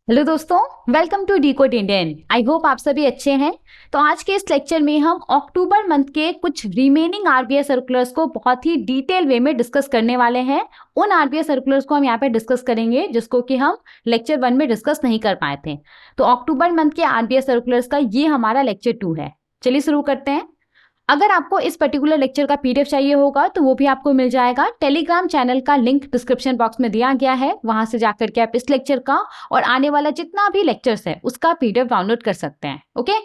Hello दोस्तों, welcome to decode Indian. I hope आप सभी अच्छे हैं। तो आज के इस लेक्चर में हम अक्टूबर मंथ के कुछ रिमेनिंग आरबीआई सर्कुलर्स को बहुत ही डिटेल वे में डिस्कस करने वाले हैं। उन आरबीआई सर्कुलर्स को हम यहाँ पे डिस्कस करेंगे जिसको कि हम लेक्चर 1 में डिस्कस नहीं कर पाए थे। तो अक्टूबर मंथ के आरबीआई सर्कुलर्स का ये हमारा लेक्चर 2 है। चलिए शुरू करते हैं। अगर आपको इस पर्टिकुलर लेक्चर का पीडीएफ चाहिए होगा तो वो भी आपको मिल जाएगा। टेलीग्राम चैनल का लिंक डिस्क्रिप्शन बॉक्स में दिया गया है, वहां से जाकर के आप इस लेक्चर का और आने वाला जितना भी लेक्चर्स है उसका पीडीएफ डाउनलोड कर सकते हैं। ओके,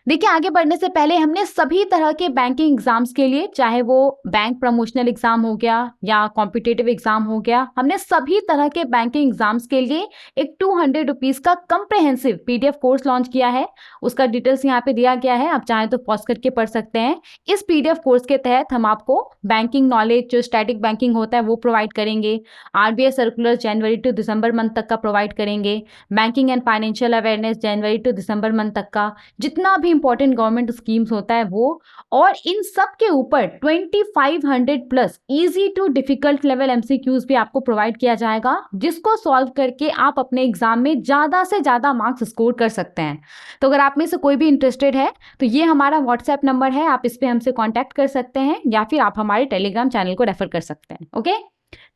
देखिए आगे बढ़ने से पहले हमने सभी तरह के बैंकिंग एग्जाम्स के लिए, चाहे वो बैंक प्रमोशनल एग्जाम हो गया या कॉम्पिटिटिव एग्जाम हो गया, हमने सभी तरह के बैंकिंग एग्जाम्स के लिए एक 200 रुपीज का कंप्रेहेंसिव पीडीएफ कोर्स लॉन्च किया है। उसका डिटेल्स यहाँ पे दिया गया है, आप चाहें तो पॉज करके पढ़ सकते हैं। इस पीडीएफ कोर्स के तहत हम आपको बैंकिंग नॉलेज, जो स्टैटिक बैंकिंग होता है वो प्रोवाइड करेंगे। आरबीआई सर्कुलर जनवरी टू दिसंबर मंथ तक का प्रोवाइड करेंगे। बैंकिंग एंड फाइनेंशियल अवेयरनेस जनवरी टू दिसंबर मंथ तक का, जितना भी इंपॉर्टेंट गवर्नमेंट स्कीम्स होता है वो, और इन सब के ऊपर 2500 plus easy to difficult level MCQs भी आपको प्रोवाइड किया जाएगा, जिसको सॉल्व करके आप अपने एग्जाम में ज्यादा से ज्यादा मार्क्स स्कोर कर सकते हैं। तो अगर आप में से कोई भी इंटरेस्टेड है तो ये हमारा व्हाट्सएप नंबर है, आप इस पे हमसे कांटेक्ट कर सकते हैं या फिर आप हमारे टेलीग्राम चैनल को रेफर कर सकते हैं। ओके,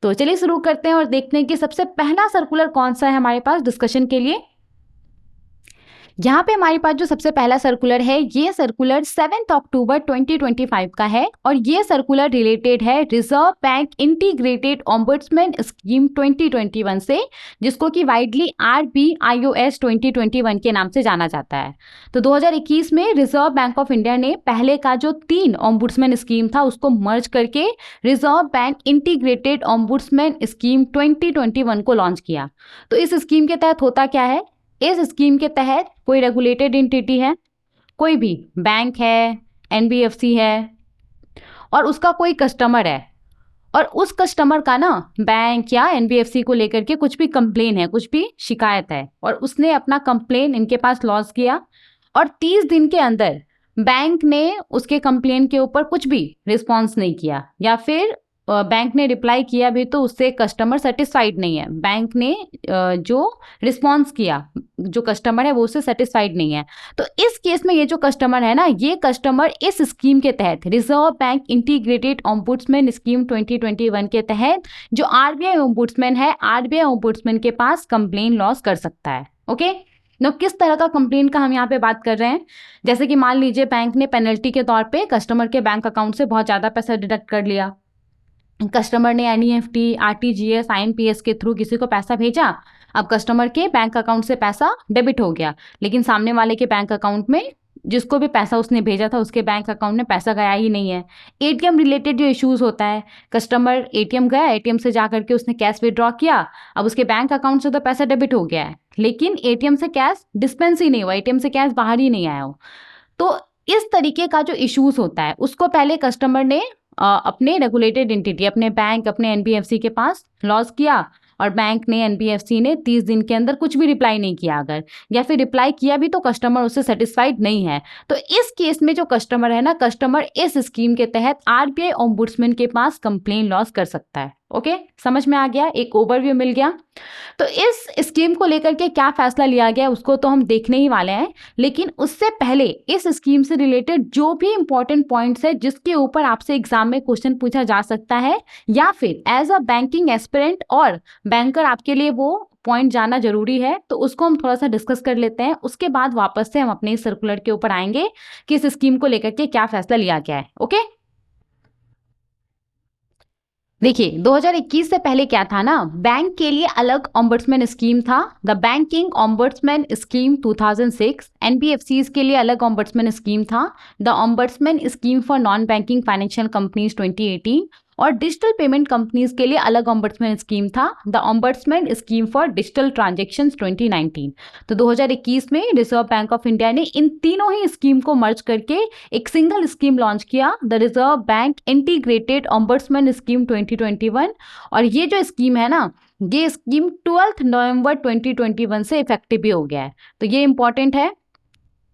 तो चलिए शुरू करते हैं और देखते हैं कि सबसे पहला सर्कुलर कौन सा है हमारे पास डिस्कशन के लिए। यहाँ पे हमारे पास जो सबसे पहला सर्कुलर है, ये सर्कुलर 7 अक्टूबर 2025 का है और ये सर्कुलर रिलेटेड है reserve bank integrated ombudsman scheme 2021 से, जिसको कि वाइडली RBIOS 2021 के नाम से जाना जाता है। तो 2021 में रिजर्व बैंक ऑफ इंडिया ने पहले का जो 3 ऑम्बुड्समैन स्कीम था उसको मर्ज करके reserve bank integrated ombudsman scheme 2021 को लॉन्च किया। तो इस स्कीम के तहत होता क्या है, इस स्कीम के तहत कोई रेगुलेटेड एंटिटी है, कोई भी बैंक है, एनबीएफसी है, और उसका कोई कस्टमर है, और उस कस्टमर का ना बैंक या एनबीएफसी को लेकर के कुछ भी कंप्लेन है, कुछ भी शिकायत है, और उसने अपना कंप्लेन इनके पास लॉन्च किया और 30 दिन के अंदर बैंक ने उसके कंप्लेन के ऊपर कुछ भी रिस्पॉन्स नहीं किया, या फिर बैंक ने रिप्लाई किया भी तो उससे कस्टमर सेटिस्फाइड नहीं है, बैंक ने जो रिस्पॉन्स किया, जो कस्टमर है वो उससे सेटिस्फाइड नहीं है, तो इस केस में ये जो कस्टमर है ना, ये कस्टमर इस स्कीम के तहत, reserve bank integrated ombudsman scheme 2021 के तहत जो आरबीआई ऑम्बुड्समैन है, आरबीआई ऑम्बुड्समैन के पास कंप्लेन लॉन्च कर सकता है। ओके, नो किस तरह का कंप्लेन का हम यहाँ पे बात कर रहे हैं, जैसे कि मान लीजिए बैंक ने पेनल्टी के तौर पे कस्टमर के बैंक अकाउंट से बहुत ज़्यादा पैसा डिडक्ट कर लिया, कस्टमर ने एनईएफटी, आरटीजीएस, आईएमपीएस के थ्रू किसी को पैसा भेजा, अब कस्टमर के बैंक अकाउंट से पैसा डेबिट हो गया, लेकिन सामने वाले के बैंक अकाउंट में, जिसको भी पैसा उसने भेजा था उसके बैंक अकाउंट में पैसा गया ही नहीं है। एटीएम रिलेटेड जो इश्यूज होता है, कस्टमर एटीएम गया, एटीएम से जा करके उसने कैश विड्रॉ किया, अब उसके बैंक अकाउंट से तो पैसा डेबिट हो गया है, लेकिन एटीएम से कैश डिस्पेंस ही नहीं हुआ, एटीएम से कैश बाहर ही नहीं आया हो। तो इस तरीके का जो इश्यूज होता है उसको पहले कस्टमर ने अपने रेगुलेटेड एंटिटी, अपने बैंक, अपने एनबीएफसी के पास लॉन्च किया, और बैंक ने, एनबीएफसी ने 30 दिन के अंदर कुछ भी रिप्लाई नहीं किया, अगर या फिर रिप्लाई किया भी तो कस्टमर उससे सेटिस्फाइड नहीं है, तो इस केस में जो कस्टमर है ना, कस्टमर इस स्कीम के तहत आरबीआई ओम्बुड्समैन के पास कंप्लेन लॉन्च कर सकता है। ओके, समझ में आ गया, एक ओवरव्यू मिल गया। तो इस स्कीम को लेकर के क्या फैसला लिया गया उसको तो हम देखने ही वाले हैं, लेकिन उससे पहले इस स्कीम से रिलेटेड जो भी इंपॉर्टेंट पॉइंट्स है जिसके ऊपर आपसे एग्जाम में क्वेश्चन पूछा जा सकता है, या फिर एज अ बैंकिंग एस्पिरेंट और बैंकर आपके लिए वो पॉइंट जानना जरूरी है, तो उसको हम थोड़ा सा डिस्कस कर लेते हैं। उसके बाद वापस से हम अपने सर्कुलर के ऊपर आएंगे कि इस स्कीम को लेकर के क्या फैसला लिया गया है। ओके, देखिए 2021 से पहले क्या था ना, बैंक के लिए अलग ऑम्बुड्समैन स्कीम था, the banking ombudsman scheme 2006। NBFCs के लिए अलग ऑम्बुड्समैन स्कीम था, the ombudsman scheme for non banking financial companies 2018, और डिजिटल पेमेंट कंपनीज के लिए अलग ऑम्बुड्समैन स्कीम था, the ombudsman scheme for digital transactions 2019। तो 2021 में रिजर्व बैंक ऑफ इंडिया ने इन तीनों ही स्कीम को मर्ज करके एक सिंगल स्कीम लॉन्च किया, the reserve bank integrated ombudsman scheme 2021। और ये जो स्कीम है ना, ये स्कीम 12 नवंबर 2021 से इफेक्टिव भी हो गया है। तो ये इंपॉर्टेंट है,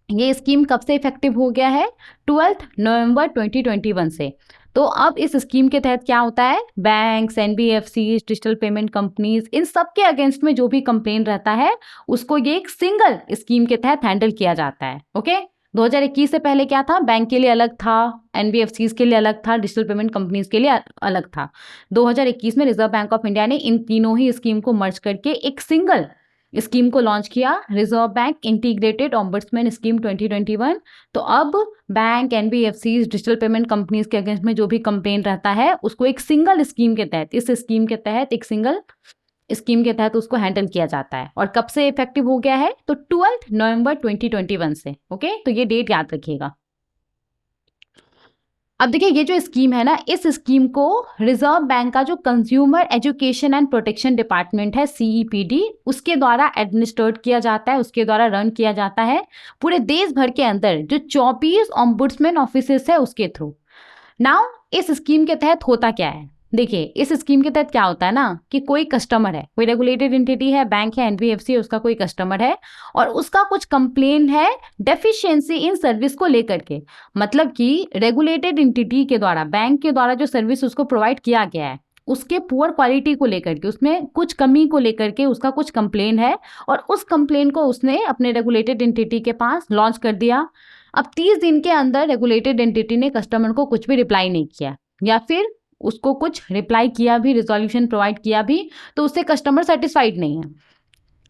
ये स्कीम कब से इफेक्टिव हो गया है, 12 नवंबर 2021 से। तो अब इस स्कीम के तहत क्या होता है, banks, NBFC, digital payment companies, इन सब के अगेंस्ट में जो भी कंप्लेन रहता है उसको ये एक सिंगल स्कीम के तहत हैंडल किया जाता है। ओके, 2021 से पहले क्या था, बैंक के लिए अलग था, एनबीएफसीज के लिए अलग था, डिजिटल पेमेंट कंपनीज के लिए अलग था। 2021 में रिजर्व बैंक ऑफ इंडिया ने इन तीनों ही स्कीम को मर्ज करके एक सिंगल स्कीम को लॉन्च किया, reserve bank integrated ombudsman scheme 2021। तो अब bank, NBFCs, digital payment companies के अगेंस्ट में जो भी कंप्लेन रहता है उसको एक सिंगल स्कीम के तहत, इस स्कीम के तहत, एक सिंगल स्कीम के तहत उसको हैंडल किया जाता है। और कब से इफेक्टिव हो गया है, तो 12 नवंबर 2021 से। ओके, तो ये डेट याद रखिएगा। अब देखिए ये जो स्कीम है ना, इस स्कीम को रिजर्व बैंक का जो consumer education and protection department है, सीईपीडी, उसके द्वारा एडमिनिस्ट्रेट किया जाता है, उसके द्वारा रन किया जाता है पूरे देश भर के अंदर जो 24 ऑम्बुड्समैन ऑफिसेस है उसके थ्रू। नाउ इस स्कीम के तहत होता क्या है, देखिए इस स्कीम के तहत क्या होता है ना कि कोई कस्टमर है, कोई रेगुलेटेड एंटिटी है, बैंक है, एनबीएफसी है, उसका कोई कस्टमर है और उसका कुछ कंप्लेन है डेफिशिएंसी इन सर्विस को लेकर के। मतलब कि रेगुलेटेड एंटिटी के द्वारा, बैंक के द्वारा जो सर्विस उसको प्रोवाइड किया गया है उसके पुअर क्वालिटी को लेकर के, उसमें कुछ कमी को लेकर के उसका कुछ कंप्लेन है और उस कंप्लेन को उसने अपने रेगुलेटेड एंटिटी के पास लॉन्च कर दिया। अब 30 दिन के अंदर रेगुलेटेड एंटिटी ने कस्टमर को कुछ भी रिप्लाई नहीं किया या फिर उसको कुछ रिप्लाई किया भी, रिजोल्यूशन प्रोवाइड किया भी, तो उससे कस्टमर सेटिस्फाइड नहीं है।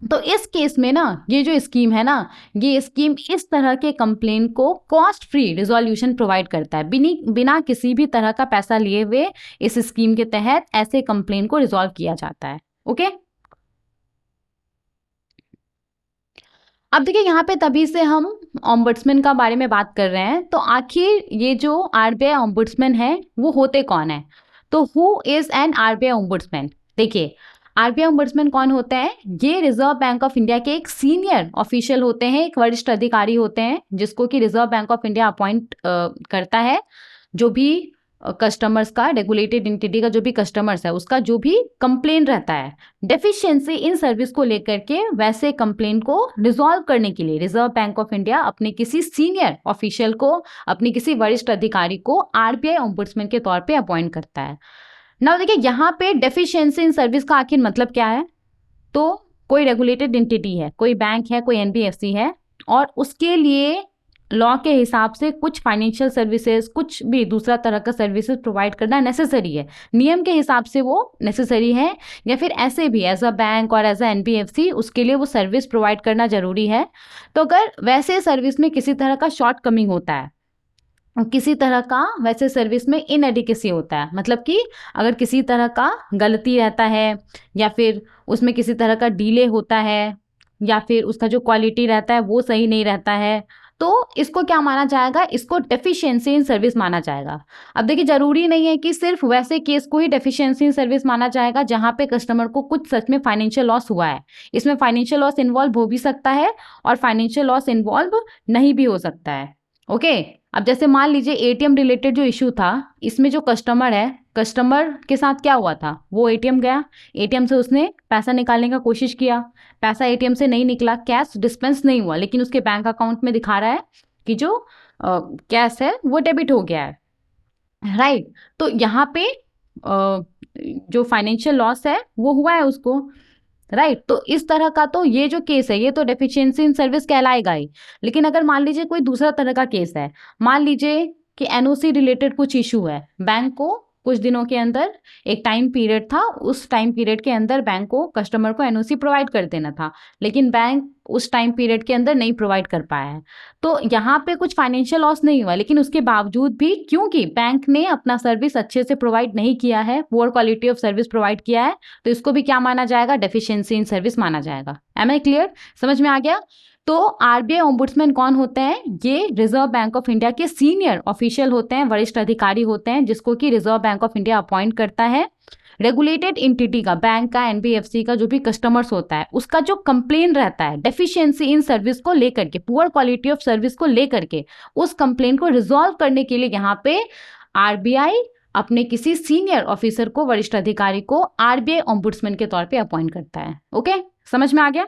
तो इस केस में ना ये जो स्कीम है ना, ये स्कीम इस तरह के कंप्लेन को कॉस्ट फ्री रिजोल्यूशन प्रोवाइड करता है, बिना किसी भी तरह का पैसा लिए हुए इस स्कीम के तहत ऐसे कंप्लेन को रिजॉल्व किया जाता है। ओके, अब देखिए यहाँ पे तभी से हम ऑम्बड्समैन का बारे में बात कर रहे हैं, तो आखिर ये जो आरबीआई ऑम्बड्समैन है वो होते कौन है, तो who is an RBI ombudsman. देखिए आरबीआई ऑम्बड्समैन कौन होते हैं, ये रिजर्व बैंक ऑफ इंडिया के एक सीनियर ऑफिशियल होते हैं, एक वरिष्ठ अधिकारी होते हैं जिसको कि Reserve Bank of India appoint करता है। जो भी कस्टमर्स का, रेगुलेटेड एंटिटी का जो भी कस्टमर्स है उसका जो भी कंप्लेन रहता है डेफिशिएंसी इन सर्विस को लेकर के, वैसे कंप्लेन को रिजॉल्व करने के लिए रिजर्व बैंक ऑफ इंडिया अपने किसी सीनियर ऑफिशियल को, अपने किसी वरिष्ठ अधिकारी को आरबीआई ऑम्बड्समैन के तौर पे अपॉइंट करता है। नाउ देखिए यहाँ पे डेफिशिएंसी इन सर्विस का आखिर मतलब क्या है, तो कोई रेगुलेटेड एंटिटी है, कोई बैंक है, कोई एनबीएफसी है और उसके लिए लॉ के हिसाब से कुछ फाइनेंशियल सर्विसेज, कुछ भी दूसरा तरह का सर्विसेज प्रोवाइड करना नेसेसरी है, नियम के हिसाब से वो नेसेसरी है, या फिर ऐसे भी एज अ बैंक और एज अ एनबीएफसी उसके लिए वो सर्विस प्रोवाइड करना जरूरी है। तो अगर वैसे सर्विस में किसी तरह का शॉर्ट कमिंग होता है, किसी तरह का वैसे सर्विस में इनएडिकेसी होता है, मतलब कि अगर किसी तरह का गलती रहता है या फिर उसमें किसी तरह का डिले होता है या फिर उसका जो क्वालिटी रहता है वो सही नहीं रहता है, तो इसको क्या माना जाएगा, इसको डेफिशिएंसी इन सर्विस माना जाएगा। अब देखिए जरूरी नहीं है कि सिर्फ वैसे केस को ही डेफिशिएंसी इन सर्विस माना जाएगा जहां पे कस्टमर को कुछ सच में फाइनेंशियल लॉस हुआ है। इसमें फाइनेंशियल लॉस इन्वॉल्व हो भी सकता है और फाइनेंशियल लॉस इन्वॉल्व नहीं भी हो सकता है। ओके, अब जैसे मान लीजिए एटीएम रिलेटेड जो इशू था, इसमें जो कस्टमर है, कस्टमर के साथ क्या हुआ था, वो एटीएम गया, एटीएम से उसने पैसा निकालने का कोशिश किया, पैसा एटीएम से नहीं निकला, कैश डिस्पेंस नहीं हुआ, लेकिन उसके बैंक अकाउंट में दिखा रहा है कि जो कैश है वो डेबिट हो गया है, राइट। तो यहाँ पे जो फाइनेंशियल लॉस है वो हुआ है उसको, राइट। तो इस तरह का तो ये जो केस है ये तो डेफिशिएंसी इन सर्विस कहलाएगा ही। लेकिन अगर मान लीजिए कोई दूसरा तरह का केस है, मान लीजिए कि एनओसी रिलेटेड कुछ इशू है, बैंक को कुछ दिनों के अंदर एक टाइम पीरियड था, उस टाइम पीरियड के अंदर बैंक को कस्टमर को एनओसी प्रोवाइड कर देना था, लेकिन बैंक उस टाइम पीरियड के अंदर नहीं प्रोवाइड कर पाया है, तो यहाँ पे कुछ फाइनेंशियल लॉस नहीं हुआ, लेकिन उसके बावजूद भी क्योंकि बैंक ने अपना सर्विस अच्छे से प्रोवाइड नहीं किया है, poor quality of service provide किया है, तो इसको भी क्या माना जाएगा, डेफिशिएंसी इन सर्विस माना जाएगा। एम आई क्लियर, समझ में आ गया। तो आरबीआई ओम्बुड्समैन कौन होते हैं, ये रिजर्व बैंक ऑफ इंडिया के सीनियर ऑफिशियल होते हैं, वरिष्ठ अधिकारी होते हैं जिसको कि Reserve Bank of India appoint करता है। रेगुलेटेड एंटिटी का, बैंक का, एनबीएफसी का जो भी कस्टमर्स होता है उसका जो कंप्लेन रहता है डेफिशिएंसी इन सर्विस को लेकर के, पुअर क्वालिटी ऑफ सर्विस को लेकर के, उस कंप्लेन को रिजॉल्व करने के लिए यहाँ पे आरबीआई अपने किसी सीनियर ऑफिसर को, वरिष्ठ अधिकारी को आरबीआई ओम्बुड्समैन के तौर पे अपॉइंट करता है। ओके, समझ में आ गया।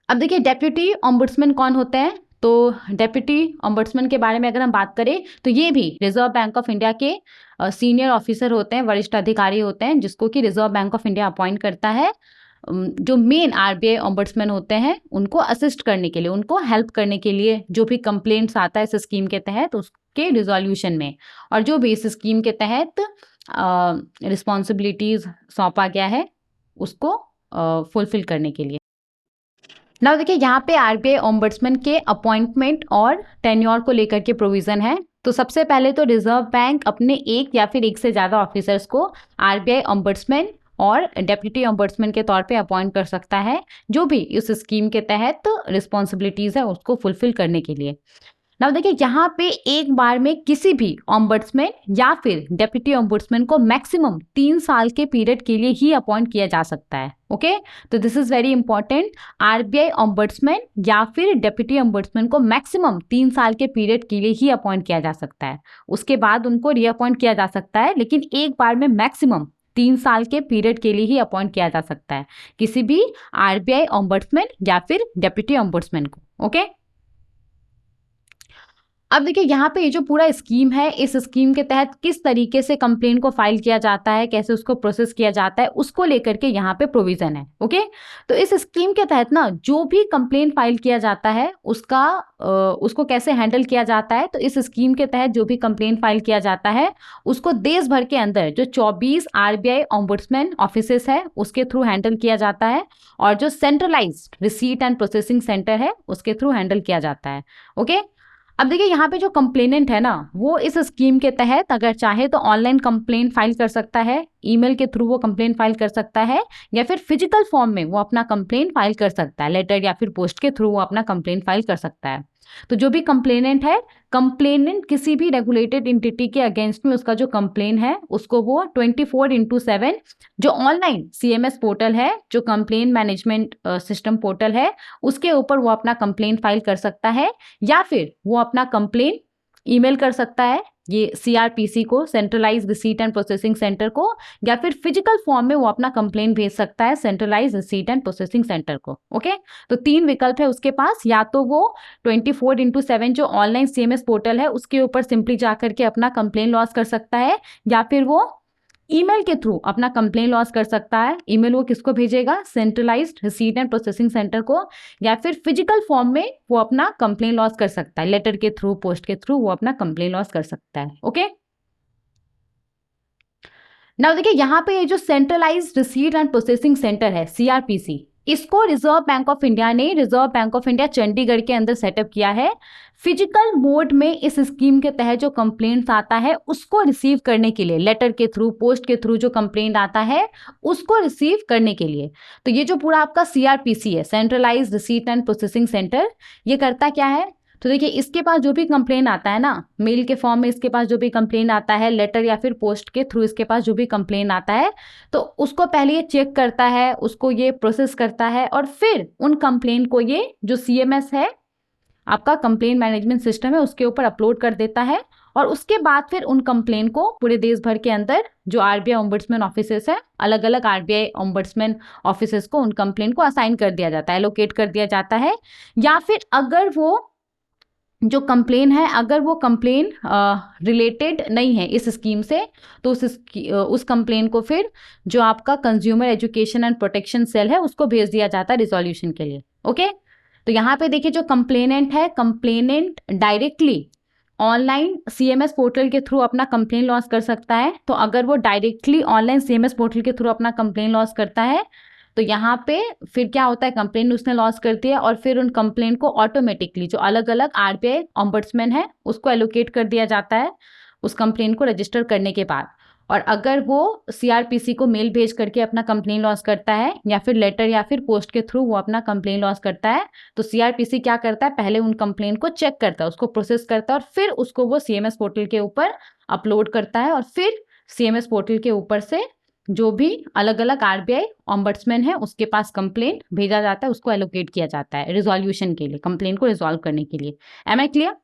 अब देखिए डेप्यूटी ओम्बुड्समैन कौन होते हैं, तो डेप्यूटी ऑम्बड्समैन के बारे में अगर हम बात करें तो ये भी रिजर्व बैंक ऑफ इंडिया के सीनियर ऑफिसर होते हैं, वरिष्ठ अधिकारी होते हैं, जिसको कि Reserve Bank of India appoint करता है। जो मेन आरबीआई ऑम्बड्समैन होते हैं उनको असिस्ट करने के लिए, उनको हेल्प करने के लिए, जो भी कंप्लेंट्स आता है इस स्कीम के तहत उसके रिजोल्यूशन में, और जो भी इस स्कीम के तहत रिस्पॉन्सिबिलिटीज सौंपा गया है उसको फुलफिल करने के लिए। ना देखिए यहाँ पे आरबीआई ऑम्बड्समैन के अपॉइंटमेंट और टेन्योर को लेकर के प्रोविजन है। तो सबसे पहले तो रिजर्व बैंक अपने एक या फिर एक से ज़्यादा ऑफिसर्स को आरबीआई ऑम्बड्समैन और डेप्यूटी ऑम्बड्समैन के तौर पे अपॉइंट कर सकता है, जो भी इस स्कीम के तहत रिस्पॉन्सिबिलिटीज़ है उसको फुलफिल करने के लिए। नाउ देखिए यहाँ पे एक बार में किसी भी ऑम्बड्समैन या फिर डेप्यूटी ऑम्बड्समैन को मैक्सिमम 3 साल के पीरियड के लिए ही अपॉइंट किया जा सकता है। ओके, तो this is very important. RBI ombudsman या फिर डेप्यूटी ऑम्बड्समैन को मैक्सिमम 3 साल के पीरियड के लिए ही अपॉइंट किया जा सकता है, उसके बाद उनको रीअपॉइंट किया जा सकता है, लेकिन एक बार में मैक्सिमम 3 साल के पीरियड के लिए ही अपॉइंट किया जा सकता है किसी भी आरबीआई ऑम्बड्समैन या फिर डेप्यूटी ऑम्बड्समैन को। ओके, अब देखिए यहाँ पे ये जो पूरा स्कीम है, इस स्कीम के तहत किस तरीके से कंप्लेंट को फाइल किया जाता है, कैसे उसको प्रोसेस किया जाता है, उसको लेकर के यहाँ पे प्रोविजन है। ओके, तो इस स्कीम के तहत ना जो भी कंप्लेंट फाइल किया जाता है उसको कैसे हैंडल किया जाता है, तो इस स्कीम के तहत जो भी कंप्लेंट फाइल किया जाता है उसको देश भर के अंदर जो 24 आरबीआई ऑम्बड्समैन ऑफिसेस है उसके थ्रू हैंडल किया जाता है, और जो centralised receipt and processing centre है उसके थ्रू हैंडल किया जाता है। ओके, अब देखिए यहाँ पे जो कंप्लेनेंट है ना वो इस स्कीम के तहत अगर चाहे तो ऑनलाइन कंप्लेंट फाइल कर सकता है, ईमेल के थ्रू वो कंप्लेंट फाइल कर सकता है, या फिर फिजिकल फॉर्म में वो अपना कंप्लेंट फाइल कर सकता है, लेटर या फिर पोस्ट के थ्रू वो अपना कंप्लेंट फाइल कर सकता है। तो जो भी कंप्लेनेंट है, कंप्लेनेंट किसी भी रेगुलेटेड एंटिटी के अगेंस्ट में उसका जो कंप्लेन है उसको वो 24/7 जो ऑनलाइन सीएमएस पोर्टल है, जो कंप्लेन मैनेजमेंट सिस्टम पोर्टल है, उसके ऊपर वो अपना कंप्लेन फाइल कर सकता है, या फिर वो अपना कंप्लेन ईमेल कर सकता है ये सीआरपीसी को, centralise receipt and processing centre को, या फिर फिजिकल फॉर्म में वो अपना कंप्लेन भेज सकता है centralise receipt and processing centre को। ओके, तो 3 विकल्प है उसके पास, या तो वो 24/7 जो ऑनलाइन सीएमएस पोर्टल है उसके ऊपर सिंपली जाकर के अपना कंप्लेन लॉन्च कर सकता है, या फिर वो ईमेल के थ्रू अपना कंप्लेन लॉन्च कर सकता है। ईमेल वो किसको भेजेगा, centralised receipt and processing centre को, या फिर फिजिकल फॉर्म में वो अपना कंप्लेन लॉन्च कर सकता है, लेटर के थ्रू, पोस्ट के थ्रू वो अपना कंप्लेन लॉन्च कर सकता है। ओके, नाउ देखिए यहाँ पे ये जो centralised receipt and processing centre है सीआरपीसी, इसको रिजर्व बैंक ऑफ इंडिया ने reserve Bank of India Chandigarh के अंदर सेटअप किया है। फिजिकल मोड में इस स्कीम के तहत जो कंप्लेंट्स आता है उसको रिसीव करने के लिए, लेटर के थ्रू, पोस्ट के थ्रू जो कंप्लेंट आता है उसको रिसीव करने के लिए। तो ये जो पूरा आपका सीआरपीसी है, centralised receipt and processing centre, ये करता क्या है, तो देखिए इसके पास जो भी कंप्लेन आता है ना, मेल के फॉर्म में इसके पास जो भी कंप्लेन आता है, लेटर या फिर पोस्ट के थ्रू इसके पास जो भी कंप्लेन आता है, तो उसको पहले ये चेक करता है, उसको ये प्रोसेस करता है, और फिर उन कंप्लेन को ये जो सीएमएस है आपका कंप्लेन मैनेजमेंट सिस्टम है उसके ऊपर अपलोड कर देता है, और उसके बाद फिर उन कंप्लेन को पूरे देश भर के अंदर जो आरबीआई ऑम्बड्समैन ऑफिसेस है, अलग अलग आरबीआई ऑम्बड्समैन ऑफिसेस को उन कंप्लेन को असाइन कर दिया जाता है, एलोकेट कर दिया जाता है। या फिर अगर वो जो कंप्लेन है, अगर वो कंप्लेन रिलेटेड नहीं है इस स्कीम से, तो उस कंप्लेन को फिर जो आपका consumer education and protection cell है उसको भेज दिया जाता है रिजोल्यूशन के लिए। ओके, तो यहाँ पे देखिए जो कंप्लेनेंट है, complainant directly online CMS portal के थ्रू अपना कंप्लेन लॉन्च कर सकता है। तो अगर वो डायरेक्टली ऑनलाइन सीएमएस पोर्टल के थ्रू अपना कंप्लेन लॉन्च करता है तो यहाँ पे फिर क्या होता है, कंप्लेन उसने लॉन्च करती है, और फिर उन कंप्लेन को ऑटोमेटिकली जो अलग अलग आरबीआई ऑम्बड्समैन है उसको एलोकेट कर दिया जाता है उस कंप्लेन को रजिस्टर करने के बाद। और अगर वो सीआरपीसी को मेल भेज करके अपना कंप्लेन लॉन्च करता है, या फिर लेटर या फिर पोस्ट के थ्रू वो अपना कंप्लेन लॉन्च करता है, तो सीआरपीसी क्या करता है, पहले उन कंप्लेन को चेक करता है, उसको प्रोसेस करता है, और फिर उसको वो सीएमएस पोर्टल के ऊपर अपलोड करता है, और फिर सीएमएस पोर्टल के ऊपर से जो भी अलग अलग आरबीआई ऑम्बड्समैन है उसके पास कंप्लेन भेजा जाता है, उसको एलोकेट किया जाता है रिजोल्यूशन के लिए, कंप्लेन को रिजॉल्व करने के लिए। Am I clear?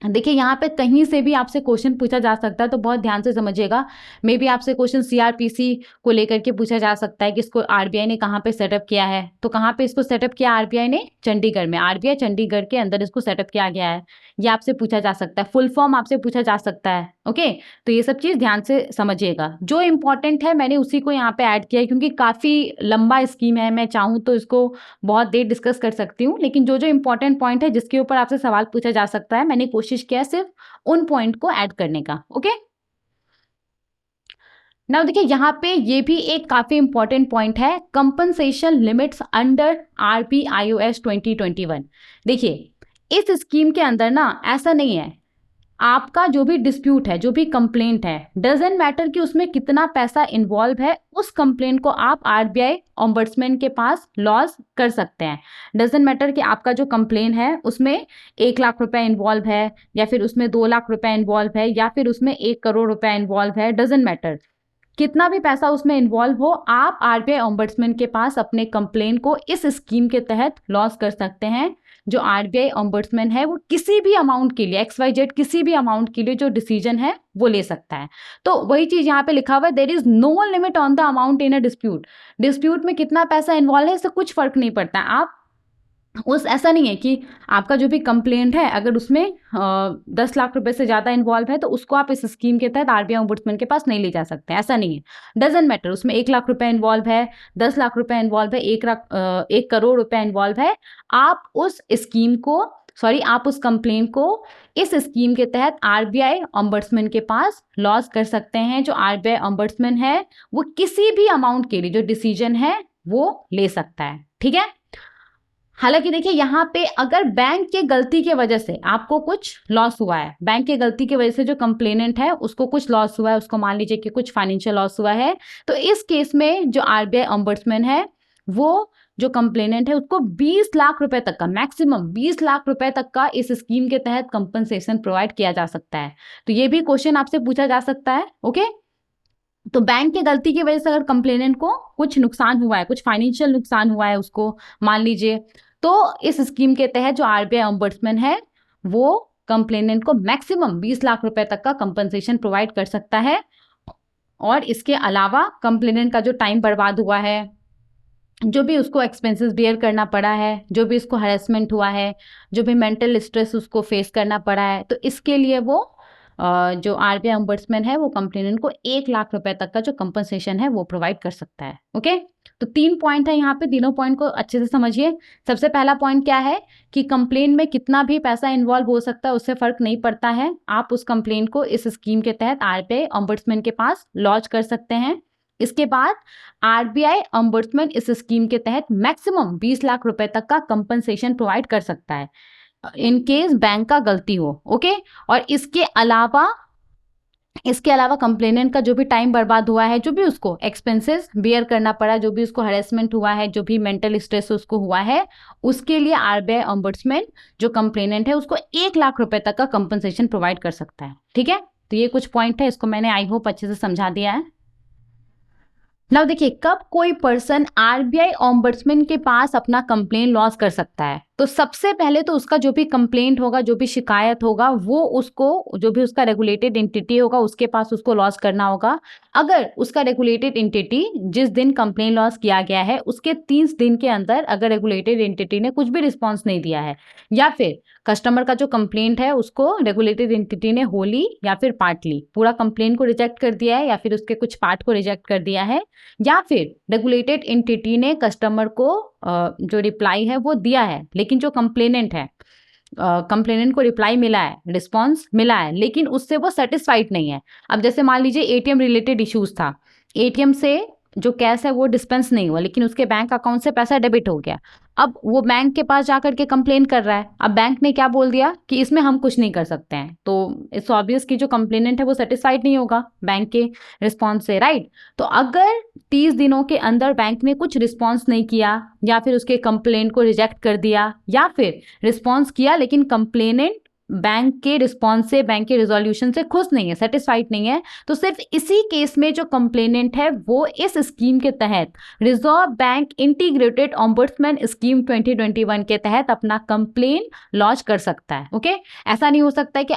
देखिए यहाँ पे कहीं से भी आपसे क्वेश्चन पूछा जा सकता है, तो बहुत ध्यान से समझिएगा। मे बी आपसे क्वेश्चन सीआरपीसी को लेकर के पूछा जा सकता है कि इसको आरबीआई ने कहाँ पे सेटअप किया है। तो कहाँ पे इसको सेटअप किया आरबीआई ने? चंडीगढ़ में। आरबीआई चंडीगढ़ के अंदर इसको सेटअप किया गया है, ये आपसे पूछा जा सकता है। फुल फॉर्म आपसे पूछा जा सकता है। ओके, तो ये सब चीज़ ध्यान से समझिएगा। जो इंपॉर्टेंट है मैंने उसी को यहाँ पे ऐड किया है, क्योंकि काफ़ी लंबा स्कीम है। मैं चाहूँ तो इसको बहुत देर डिस्कस कर सकती हूँ, लेकिन जो जो इंपॉर्टेंट पॉइंट है जिसके ऊपर आपसे सवाल पूछा जा सकता है, मैंने कोशिश किया सिर्फ उन पॉइंट को ऐड करने का। ओके, नाउ देखिए यहाँ पे ये भी एक काफी इंपॉर्टेंट पॉइंट है, कंपनसेशन लिमिट्स अंडर आरबीआईओएस 2021। देखिए इस स्कीम के अंदर ना ऐसा नहीं है, आपका जो भी डिस्प्यूट है, जो भी कंप्लेंट है, डजेंट मैटर कि उसमें कितना पैसा इन्वॉल्व है, उस कंप्लेंट को आप आरबीआई ओम्बड्समैन के पास लॉज कर सकते हैं। डजेंट मैटर कि आपका जो कंप्लेन है उसमें 1 लाख रुपए इन्वॉल्व है, या फिर उसमें 2 लाख रुपए इन्वॉल्व है, या फिर उसमें 1 करोड़ रुपए इन्वॉल्व है। डजेंट मैटर कितना भी पैसा उसमें इन्वॉल्व हो, आप आरबीआई ओम्बड्समैन के पास अपने कंप्लेन को इस स्कीम के तहत लॉस कर सकते हैं। जो आरबीआई ओम्बड्समैन है वो किसी भी अमाउंट के लिए, XYZ किसी भी अमाउंट के लिए जो डिसीजन है वो ले सकता है। तो वही चीज यहाँ पे लिखा हुआ है, there is no limit on the amount in a dispute. Dispute में कितना पैसा इन्वॉल्व है इससे कुछ फर्क नहीं पड़ता। आप उस ऐसा नहीं है कि आपका जो भी कंप्लेंट है अगर उसमें 10 लाख रुपए से ज़्यादा इन्वॉल्व है तो उसको आप इस स्कीम के तहत आरबीआई ओम्बड्समैन के पास नहीं ले जा सकते, ऐसा नहीं है। डजेंट मैटर उसमें 1 लाख रुपए इन्वॉल्व है, 10 लाख रुपए इन्वॉल्व है, 1 करोड़ रुपए इन्वॉल्व है, आप उस स्कीम को आप उस कंप्लेंट को इस स्कीम के तहत आरबीआई ओम्बड्समैन के पास लॉस कर सकते हैं। जो आरबीआई ओम्बड्समैन है वो किसी भी अमाउंट के लिए जो डिसीजन है वो ले सकता है। ठीक है, हालांकि देखिए यहाँ पे अगर बैंक के गलती के वजह से आपको कुछ लॉस हुआ है, बैंक के गलती की वजह से जो कंप्लेनेंट है उसको कुछ लॉस हुआ है, उसको मान लीजिए कि कुछ फाइनेंशियल लॉस हुआ है, तो इस केस में जो आरबीआई ओम्बड्समैन है वो जो कंप्लेनेंट है उसको 20 लाख रुपए तक का, मैक्सिमम 20 लाख रुपए तक का इस स्कीम के तहत कंपनसेशन प्रोवाइड किया जा सकता है। तो ये भी क्वेश्चन आपसे पूछा जा सकता है। ओके, तो बैंक के गलती की वजह से अगर कंप्लेनेंट को कुछ नुकसान हुआ है, कुछ फाइनेंशियल नुकसान हुआ है उसको मान लीजिए, तो इस स्कीम के तहत जो आरबीआई ओम्बड्समैन है वो कंप्लेनेंट को मैक्सिमम 20 लाख रुपए तक का कंपनसेशन प्रोवाइड कर सकता है। और इसके अलावा कंप्लेनेंट का जो टाइम बर्बाद हुआ है, जो भी उसको एक्सपेंसेस बियर करना पड़ा है, जो भी उसको हरेसमेंट हुआ है, जो भी मेंटल स्ट्रेस उसको फेस करना पड़ा है, तो इसके लिए वो जो आरबीआई ओम्बड्समैन है वो कंप्लेनेंट को 1 लाख रुपए तक का जो कंपनसेशन है वो प्रोवाइड कर सकता है। ओके, तो 3 पॉइंट है यहाँ पे, तीनों पॉइंट को अच्छे से समझिए। सबसे पहला पॉइंट क्या है कि कंप्लेन में कितना भी पैसा इन्वॉल्व हो सकता है उससे फर्क नहीं पड़ता है, आप उस कंप्लेन को इस स्कीम के तहत आरबीआई ओम्बड्समैन के पास लॉन्च कर सकते हैं। इसके बाद आरबीआई ओम्बड्समैन इस स्कीम के तहत मैक्सिमम 20 लाख रुपए तक का कंपनसेशन प्रोवाइड कर सकता है इन केस बैंक का गलती हो। ओके, और इसके अलावा कंप्लेनेंट का जो भी टाइम बर्बाद हुआ है, जो भी उसको एक्सपेंसेस बियर करना पड़ा, जो भी उसको हरेसमेंट हुआ है, जो भी मेंटल स्ट्रेस उसको हुआ है, उसके लिए आरबीआई ओम्बड्समैन जो कंप्लेनेंट है उसको 1 लाख रुपए तक का कंपनसेशन प्रोवाइड कर सकता है। ठीक है, तो ये कुछ पॉइंट है, इसको मैंने आई होप अच्छे से समझा दिया है। नाउ देखिए कब कोई पर्सन आरबीआई ओम्बड्समैन के पास अपना कंप्लेन लॉस कर सकता है, तो सबसे पहले तो उसका जो भी कंप्लेंट होगा, जो भी शिकायत होगा, वो उसको जो भी उसका रेगुलेटेड एंटिटी होगा उसके पास उसको लॉस करना होगा। अगर उसका रेगुलेटेड एंटिटी जिस दिन कंप्लेन लॉस किया गया है उसके 30 दिन के अंदर अगर रेगुलेटेड एंटिटी ने कुछ भी रिस्पॉन्स नहीं दिया है, या फिर कस्टमर का जो कंप्लेंट है उसको रेगुलेटेड एंटिटी ने होली या फिर पार्टली पूरा कंप्लेंट को रिजेक्ट कर दिया है, या फिर उसके कुछ पार्ट को रिजेक्ट कर दिया है, या फिर रेगुलेटेड एंटिटी ने कस्टमर को जो रिप्लाई है वो दिया है, लेकिन जो कंप्लेनेंट है कंप्लेनेंट को रिप्लाई मिला है, रिस्पॉन्स मिला है, लेकिन उससे वो सेटिस्फाइड नहीं है। अब जैसे मान लीजिए एटीएम रिलेटेड इश्यूज था, एटीएम से जो कैश है वो डिस्पेंस नहीं हुआ, लेकिन उसके बैंक अकाउंट से पैसा डेबिट हो गया। अब वो बैंक के पास जाकर के कंप्लेन कर रहा है, अब बैंक ने क्या बोल दिया कि इसमें हम कुछ नहीं कर सकते हैं, तो इट्स ऑब्वियस कि जो कंप्लेनेंट है वो सेटिस्फाइड नहीं होगा बैंक के रिस्पॉन्स से, राइट। तो अगर 30 दिनों के अंदर बैंक ने कुछ रिस्पॉन्स नहीं किया, या फिर उसके कंप्लेंट को रिजेक्ट कर दिया, या फिर रिस्पॉन्स किया लेकिन कंप्लेनेंट बैंक के रिस्पॉन्स से, बैंक के रिजोल्यूशन से खुश नहीं है, सेटिस्फाइड नहीं है, तो सिर्फ इसी केस में जो कंप्लेनेंट है वो इस स्कीम के तहत reserve bank integrated ombudsman scheme 2021 के तहत अपना कंप्लेन लॉन्च कर सकता है। ओके, ऐसा नहीं हो सकता है कि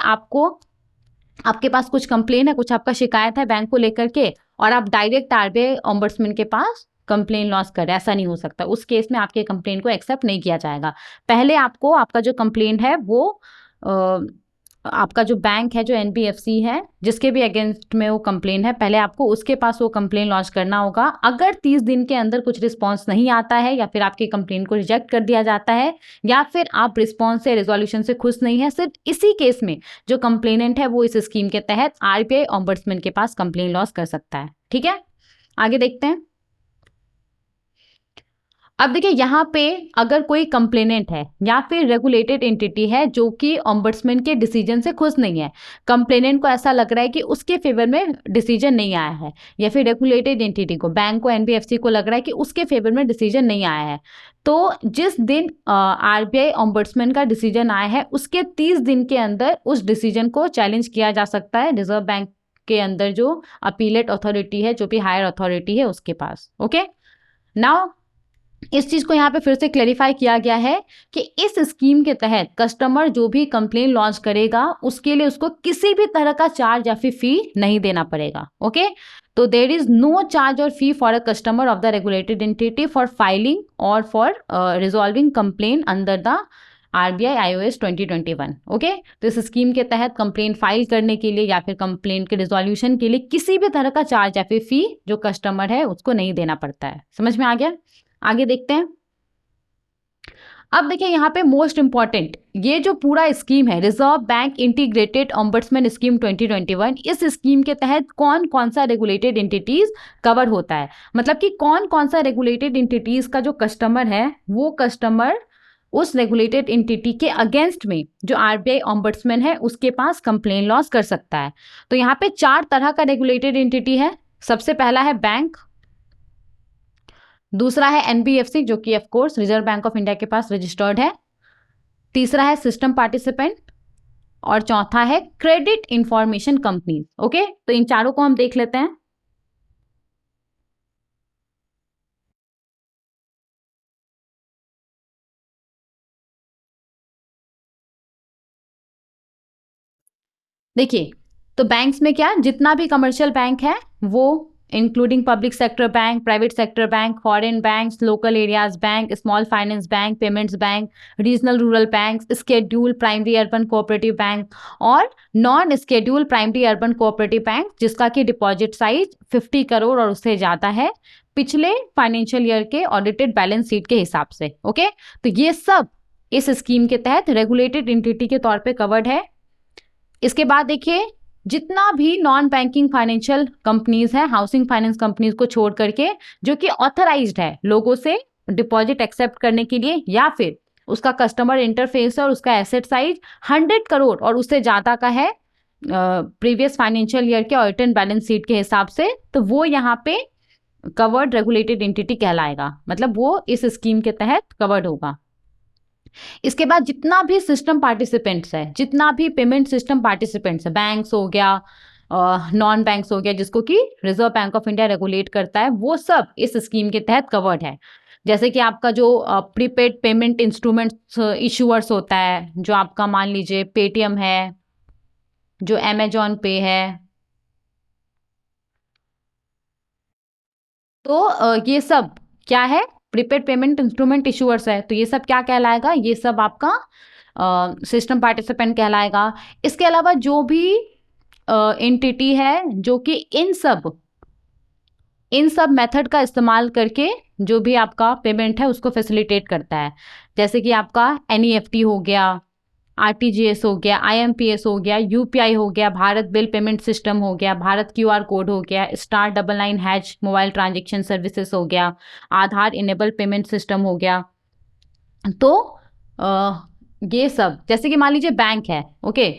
आपके पास कुछ कंप्लेन है, कुछ आपका शिकायत है बैंक को लेकर के और आप डायरेक्ट आरबीआई ऑम्बुड्समैन के पास कंप्लेन लॉन्च करें, ऐसा नहीं हो सकता। उस केस में आपके कंप्लेन को एक्सेप्ट नहीं किया जाएगा। पहले आपको आपका जो कंप्लेन है वो आपका जो बैंक है, जो एनबीएफसी है, जिसके भी अगेंस्ट में वो कंप्लेन है, पहले आपको उसके पास वो कंप्लेन लॉन्च करना होगा। अगर 30 दिन के अंदर कुछ रिस्पांस नहीं आता है या फिर आपके कंप्लेन को रिजेक्ट कर दिया जाता है या फिर आप रिस्पांस से, रेजोल्यूशन से खुश नहीं है, सिर्फ इसी केस में जो कंप्लेनेंट है वो इस स्कीम के तहत आरबीआई ऑम्बुड्समैन के पास कंप्लेन लॉन्च कर सकता है। ठीक है, आगे देखते हैं। अब देखिए यहाँ पे अगर कोई कंप्लेनेंट है या फिर रेगुलेटेड एंटिटी है जो कि ऑम्बुड्समैन के डिसीजन से खुश नहीं है, कंप्लेनेंट को ऐसा लग रहा है कि उसके फेवर में डिसीजन नहीं आया है, या फिर रेगुलेटेड एंटिटी को, बैंक को, एनबीएफसी को लग रहा है कि उसके फेवर में डिसीजन नहीं आया है, तो जिस दिन आरबीआई ऑम्बुड्समैन का डिसीजन आया है उसके 30 दिन के अंदर उस डिसीजन को चैलेंज किया जा सकता है रिजर्व बैंक के अंदर जो अपीलेट अथॉरिटी है, जो भी हायर अथॉरिटी है उसके पास। ओके, नाउ इस चीज को यहाँ पे फिर से क्लेरिफाई किया गया है कि इस स्कीम के तहत कस्टमर जो भी कंप्लेन लॉन्च करेगा उसके लिए उसको किसी भी तरह का चार्ज या फिर फी नहीं देना पड़ेगा। ओके, तो देयर इज नो चार्ज और fee for a customer of the regulated entity for filing और for resolving complaint under the RBI IOS 2021। Okay, तो इस स्कीम के तहत कंप्लेन फाइल करने के लिए या फिर कंप्लेन के रिजोल्यूशन के लिए किसी भी तरह का चार्ज या फिर फी जो कस्टमर है उसको नहीं देना पड़ता है। समझ में आ गया? आगे देखते हैं। अब देखिए यहाँ पे मोस्ट इंपॉर्टेंट, ये जो पूरा स्कीम है reserve bank integrated ombudsman scheme 2021, इस स्कीम के तहत कौन कौन सा रेगुलेटेड एंटिटीज कवर होता है, मतलब कि कौन कौन सा रेगुलेटेड एंटिटीज का जो कस्टमर है वो कस्टमर उस रेगुलेटेड एंटिटी के अगेंस्ट में जो आरबीआई ऑम्बुड्समैन है उसके पास कंप्लेन लॉन्च कर सकता है। तो यहाँ पे 4 तरह का रेगुलेटेड एंटिटी है। सबसे पहला है बैंक, दूसरा है एनबीएफसी जो कि of course reserve Bank of India के पास रजिस्टर्ड है, तीसरा है सिस्टम पार्टिसिपेंट और चौथा है क्रेडिट इंफॉर्मेशन कंपनी। ओके, तो इन चारों को हम देख लेते हैं। देखिए, तो बैंक्स में क्या, जितना भी कमर्शियल बैंक है वो including public sector bank, private sector bank, foreign banks, local areas bank, small finance bank, payments bank, regional rural bank, schedule primary urban cooperative bank और non schedule primary urban cooperative bank जिसका कि deposit size 50 crore और उससे ज़्यादा है पिछले financial year के audited balance sheet के हिसाब से। ओके, तो ये सब इस स्कीम के तहत रेगुलेटेड एंटिटी के तौर पे कवर्ड है। इसके बाद देखिए, जितना भी नॉन बैंकिंग फाइनेंशियल कंपनीज हैं, हाउसिंग फाइनेंस कंपनीज को छोड़ करके, जो कि ऑथराइज्ड है लोगों से डिपॉजिट एक्सेप्ट करने के लिए या फिर उसका कस्टमर इंटरफेस और उसका एसेट साइज 100 करोड़ और उससे ज़्यादा का है प्रीवियस फाइनेंशियल ईयर के ऑडिटेड बैलेंस शीट के हिसाब से, तो वो यहाँ पे कवर्ड रेगुलेटेड एंटिटी कहलाएगा, मतलब वो इस स्कीम के तहत कवर्ड होगा। इसके बाद जितना भी सिस्टम पार्टिसिपेंट्स है, जितना भी पेमेंट सिस्टम पार्टिसिपेंट्स है, बैंक्स हो गया, नॉन बैंक्स हो गया, जिसको कि Reserve Bank of India regulate करता है, वो सब इस स्कीम के तहत कवर्ड है। जैसे कि आपका जो प्रीपेड पेमेंट इंस्ट्रूमेंट्स इशूअर्स होता है, जो आपका मान लीजिए पेटीएम है, जो अमेजॉन पे है, तो ये सब क्या है, प्रीपेड पेमेंट इंस्ट्रूमेंट इशूअर्स है, तो ये सब क्या कहलाएगा, ये सब आपका सिस्टम पार्टिसिपेंट कहलाएगा। इसके अलावा जो भी एंटिटी है जो कि इन सब मेथड का इस्तेमाल करके जो भी आपका पेमेंट है उसको फैसिलिटेट करता है, जैसे कि आपका एनईएफटी हो गया, आरटीजीएस हो गया, आईएमपीएस हो गया, यूपीआई हो गया, भारत बिल पेमेंट सिस्टम हो गया, भारत क्यूआर कोड हो गया, स्टार 99# मोबाइल ट्रांजैक्शन सर्विसेज हो गया, आधार इनेबल पेमेंट सिस्टम हो गया। तो ये सब, जैसे कि मान लीजिए बैंक है, ओके,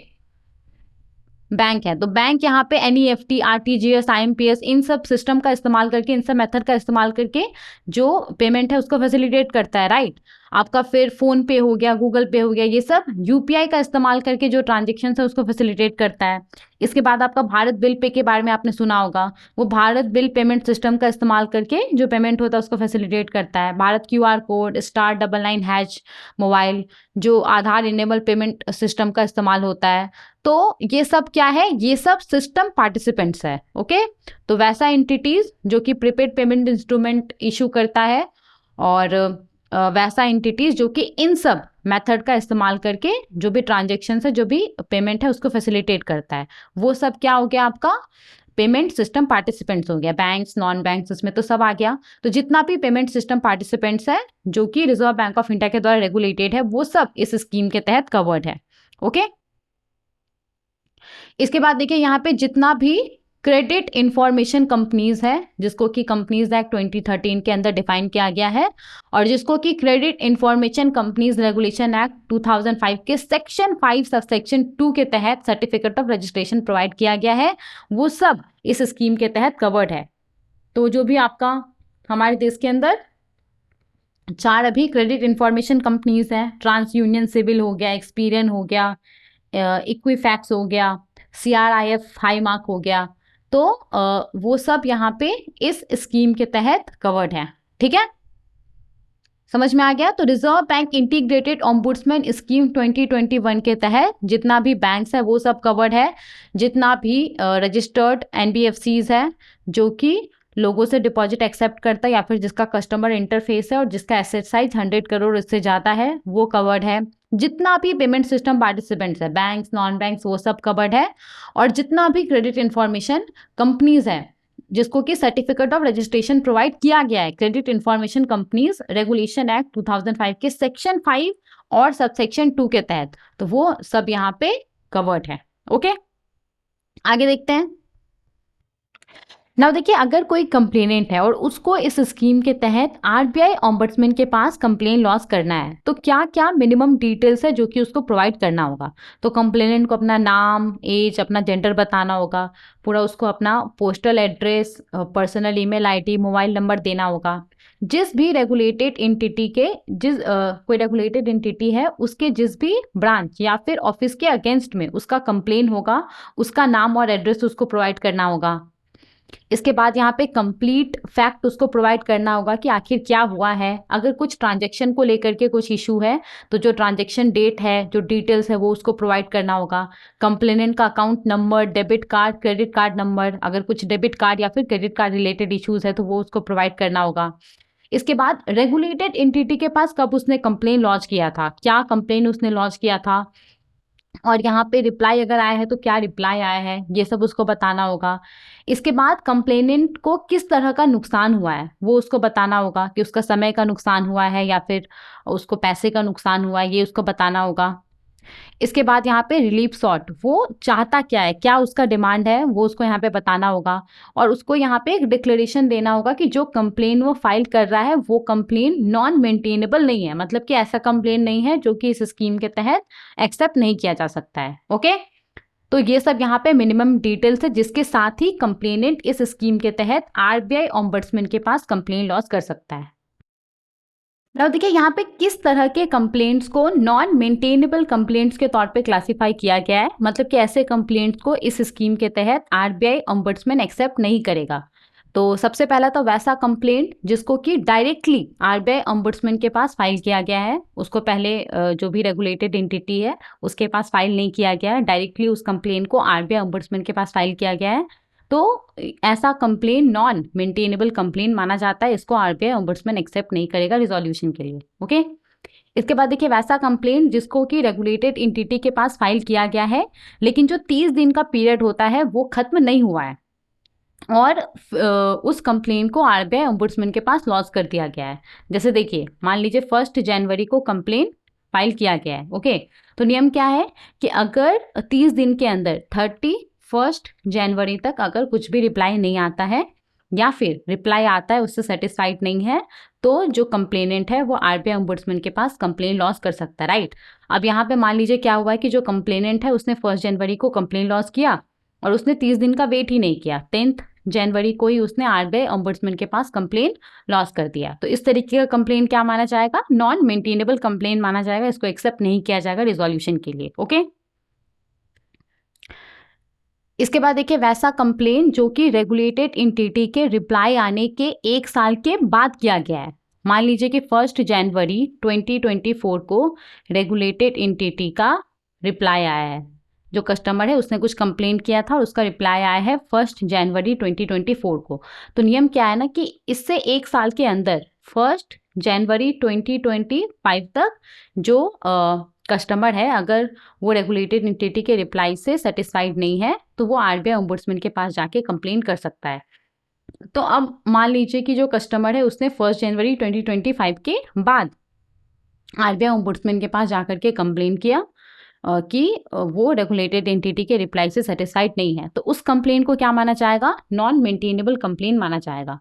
बैंक है, तो बैंक यहाँ पे एनईएफटी, आरटीजीएस, आईएमपीएस, इन सब सिस्टम का इस्तेमाल करके, इन सब मेथड का इस्तेमाल करके जो पेमेंट है उसको फैसिलिटेट करता है, राइट। आपका फिर फ़ोन पे हो गया, गूगल पे हो गया, ये सब यूपीआई का इस्तेमाल करके जो ट्रांज़ैक्शंस है उसको फैसिलिटेट करता है। इसके बाद आपका भारत बिल पे के बारे में आपने सुना होगा, वो भारत बिल पेमेंट सिस्टम का इस्तेमाल करके जो पेमेंट होता है उसको फैसिलिटेट करता है। भारत क्यूआर कोड, *99# मोबाइल, जो आधार इनेबल पेमेंट सिस्टम का इस्तेमाल होता है। तो ये सब क्या है? ये सब सिस्टम पार्टिसिपेंट्स है, ओके? तो वैसा एंटिटीज़ जो कि प्रीपेड पेमेंट इंस्ट्रूमेंट इश्यू करता है, और वैसा एंटिटीज़ जो कि इन सब मेथड का इस्तेमाल करके जो भी ट्रांजैक्शंस है, जो भी पेमेंट है उसको फैसिलिटेट करता है, वो सब क्या हो गया आपका? पेमेंट सिस्टम पार्टिसिपेंट्स हो गया। बैंक्स, नॉन बैंक्स, इसमें तो सब आ गया। तो जितना भी पेमेंट सिस्टम पार्टिसिपेंट्स है जो कि रिजर्व बैंक ऑफ इंडिया के द्वारा रेगुलेटेड है, वो सब इस स्कीम के तहत कवर्ड है, ओके? इसके बाद देखिए यहाँ पे जितना भी क्रेडिट इंफॉर्मेशन कंपनीज है, जिसको कि कंपनीज एक्ट 2013 के अंदर डिफाइन किया गया है, और जिसको कि credit information companies regulation act 2005 के सेक्शन 5 सब सेक्शन 2 के तहत सर्टिफिकेट ऑफ रजिस्ट्रेशन प्रोवाइड किया गया है, वो सब इस स्कीम के तहत कवर्ड है। तो जो भी आपका हमारे देश के अंदर 4 अभी क्रेडिट इंफॉर्मेशन कंपनीज हैं, ट्रांस यूनियन सिविल हो गया, एक्सपीरियन हो गया, इक्विफैक्स हो गया, CRIF हाई मार्क हो गया, तो वो सब यहाँ पे इस स्कीम के तहत कवर्ड है, ठीक है? समझ में आ गया? तो reserve bank integrated ombudsman scheme 2021 के तहत जितना भी बैंक्स है वो सब कवर्ड है, जितना भी रजिस्टर्ड NBFCs है जो कि लोगों से डिपॉजिट एक्सेप्ट करता है या फिर जिसका कस्टमर इंटरफेस है और जिसका एसेट साइज 100 करोड़ इससे ज़्यादा है, वो कवर्ड है। जितना भी पेमेंट सिस्टम पार्टिसिपेंट्स है, बैंक्स, नॉन बैंक्स, वो सब कवर्ड है। और जितना भी क्रेडिट इंफॉर्मेशन कंपनीज है जिसको कि सर्टिफिकेट ऑफ रजिस्ट्रेशन प्रोवाइड किया गया है, credit information companies regulation act 2005 के सेक्शन 5 और सब सेक्शन 2 के तहत, तो वो सब यहाँ पे कवर्ड है, ओके? आगे देखते हैं। नाउ देखिए, अगर कोई कंप्लेनेंट है और उसको इस स्कीम के तहत RBI ओम्बड्समैन के पास कंप्लेन लॉन्च करना है, तो क्या क्या मिनिमम डिटेल्स है जो कि उसको प्रोवाइड करना होगा? तो कंप्लेनेंट को अपना नाम, एज, अपना जेंडर बताना होगा, पूरा उसको अपना postal address, personal email ID, mobile number देना होगा। जिस भी रेगुलेटेड एंटिटी के कोई रेगुलेटेड एंटिटी है उसके जिस भी ब्रांच या फिर ऑफिस के अगेंस्ट में उसका कंप्लेन होगा, उसका नाम और एड्रेस उसको प्रोवाइड करना होगा। इसके बाद यहाँ पे कंप्लीट फैक्ट उसको प्रोवाइड करना होगा कि आखिर क्या हुआ है। अगर कुछ ट्रांजैक्शन को लेकर के कुछ इशू है तो जो ट्रांजैक्शन डेट है, जो डिटेल्स है, वो उसको प्रोवाइड करना होगा। कंप्लेनेंट का account number, debit card, credit card number, अगर कुछ डेबिट कार्ड या फिर क्रेडिट कार्ड रिलेटेड इशूज है तो वो उसको प्रोवाइड करना होगा। इसके बाद रेगुलेटेड एंटिटी के पास कब उसने कंप्लेन लॉन्च किया था, क्या कंप्लेन उसने लॉन्च किया था, और यहाँ पे रिप्लाई अगर आया है तो क्या रिप्लाई आया है, ये सब उसको बताना होगा। इसके बाद कंप्लेनेंट को किस तरह का नुकसान हुआ है वो उसको बताना होगा, कि उसका समय का नुकसान हुआ है या फिर उसको पैसे का नुकसान हुआ है, ये उसको बताना होगा। इसके बाद यहाँ पे रिलीफ सॉट, वो चाहता क्या है, क्या उसका डिमांड है, वो उसको यहाँ पे बताना होगा। और उसको यहाँ पे एक डिक्लेरेशन देना होगा कि जो कंप्लेन वो फाइल कर रहा है वो कंप्लेन नॉन मेंटेनेबल नहीं है, मतलब कि ऐसा कंप्लेन नहीं है जो कि इस स्कीम के तहत एक्सेप्ट नहीं किया जा सकता है, ओके? तो ये सब यहाँ पे मिनिमम डिटेल्स है जिसके साथ ही कंप्लेनेंट इस स्कीम के तहत RBI ओम्बड्समैन के पास कंप्लेन लॉन्च कर सकता है। अब देखिए यहाँ पे किस तरह के कंप्लेंट्स को नॉन मेंटेनेबल कंप्लेंट्स के तौर पे क्लासिफाई किया गया है, मतलब कि ऐसे कंप्लेंट्स को इस स्कीम के तहत RBI ओम्बड्समैन एक्सेप्ट नहीं करेगा। तो सबसे पहला तो वैसा कंप्लेंट जिसको कि डायरेक्टली RBI ओम्बड्समैन के पास फाइल किया गया है, उसको पहले जो भी रेगुलेटेड एंटिटी है उसके पास फाइल नहीं किया गया है, डायरेक्टली उस कंप्लेंट को RBI ओम्बड्समैन के पास फाइल किया गया है, तो ऐसा कंप्लेन नॉन मेंटेनेबल कंप्लेन माना जाता है, इसको RBI ओम्बड्समैन एक्सेप्ट नहीं करेगा रिजोल्यूशन के लिए, ओके? इसके बाद देखिए वैसा कंप्लेन जिसको कि रेगुलेटेड एंटिटी के पास फाइल किया गया है लेकिन जो 30 दिन का पीरियड होता है वो खत्म नहीं हुआ है और उस कंप्लेन को RBI ओम्बड्समैन के पास लॉन्च कर दिया गया है। जैसे देखिए मान लीजिए 1 जनवरी को कंप्लेन फाइल किया गया है, ओके? तो नियम क्या है कि अगर 30 दिन के अंदर 31 जनवरी तक अगर कुछ भी रिप्लाई नहीं आता है या फिर रिप्लाई आता है उससे सेटिस्फाइड नहीं है तो जो कंप्लेनेंट है वो RBI ओम्बड्समैन के पास कंप्लेन लॉन्च कर सकता है, राइट? अब यहाँ पे मान लीजिए क्या हुआ है कि जो कंप्लेनेंट है उसने 1 जनवरी को कंप्लेन लॉन्च किया और उसने 30 दिन का वेट ही नहीं किया, 10 जनवरी को ही उसने आरबीआई ओम्बुड्समैन के पास कंप्लेन लॉन्च कर दिया। तो इस तरीके का कंप्लेन क्या माना जाएगा? नॉन मेंटेनेबल कंप्लेन माना जाएगा, इसको एक्सेप्ट नहीं किया जाएगा रिजोल्यूशन के लिए। ओके, इसके बाद देखिए वैसा कंप्लेन जो कि रेगुलेटेड एंटिटी के रिप्लाई आने के 1 साल के बाद किया गया है। मान लीजिए कि 1 जनवरी 2024 को रेगुलेटेड एंटिटी का रिप्लाई आया है, जो कस्टमर है उसने कुछ कंप्लेन किया था और उसका रिप्लाई आया है 1 जनवरी 2024 को। तो नियम क्या है ना कि इससे 1 साल के अंदर 1 जनवरी 2025 तक जो कस्टमर है, अगर वो रेगुलेटेड एंटिटी के रिप्लाई से सेटिस्फाइड नहीं है तो वो आरबीआई ओम्बुड्समैन के पास जाके कंप्लेन कर सकता है। तो अब मान लीजिए कि जो कस्टमर है उसने 1 जनवरी 2025 के बाद आरबीआई ओम्बुड्समैन के पास जाकर के कंप्लेन किया कि वो रेगुलेटेड एंटिटी के रिप्लाई से सेटिस्फाइड नहीं है, तो उस कंप्लेन को क्या माना जाएगा? नॉन मेंटेनेबल कंप्लेन माना जाएगा।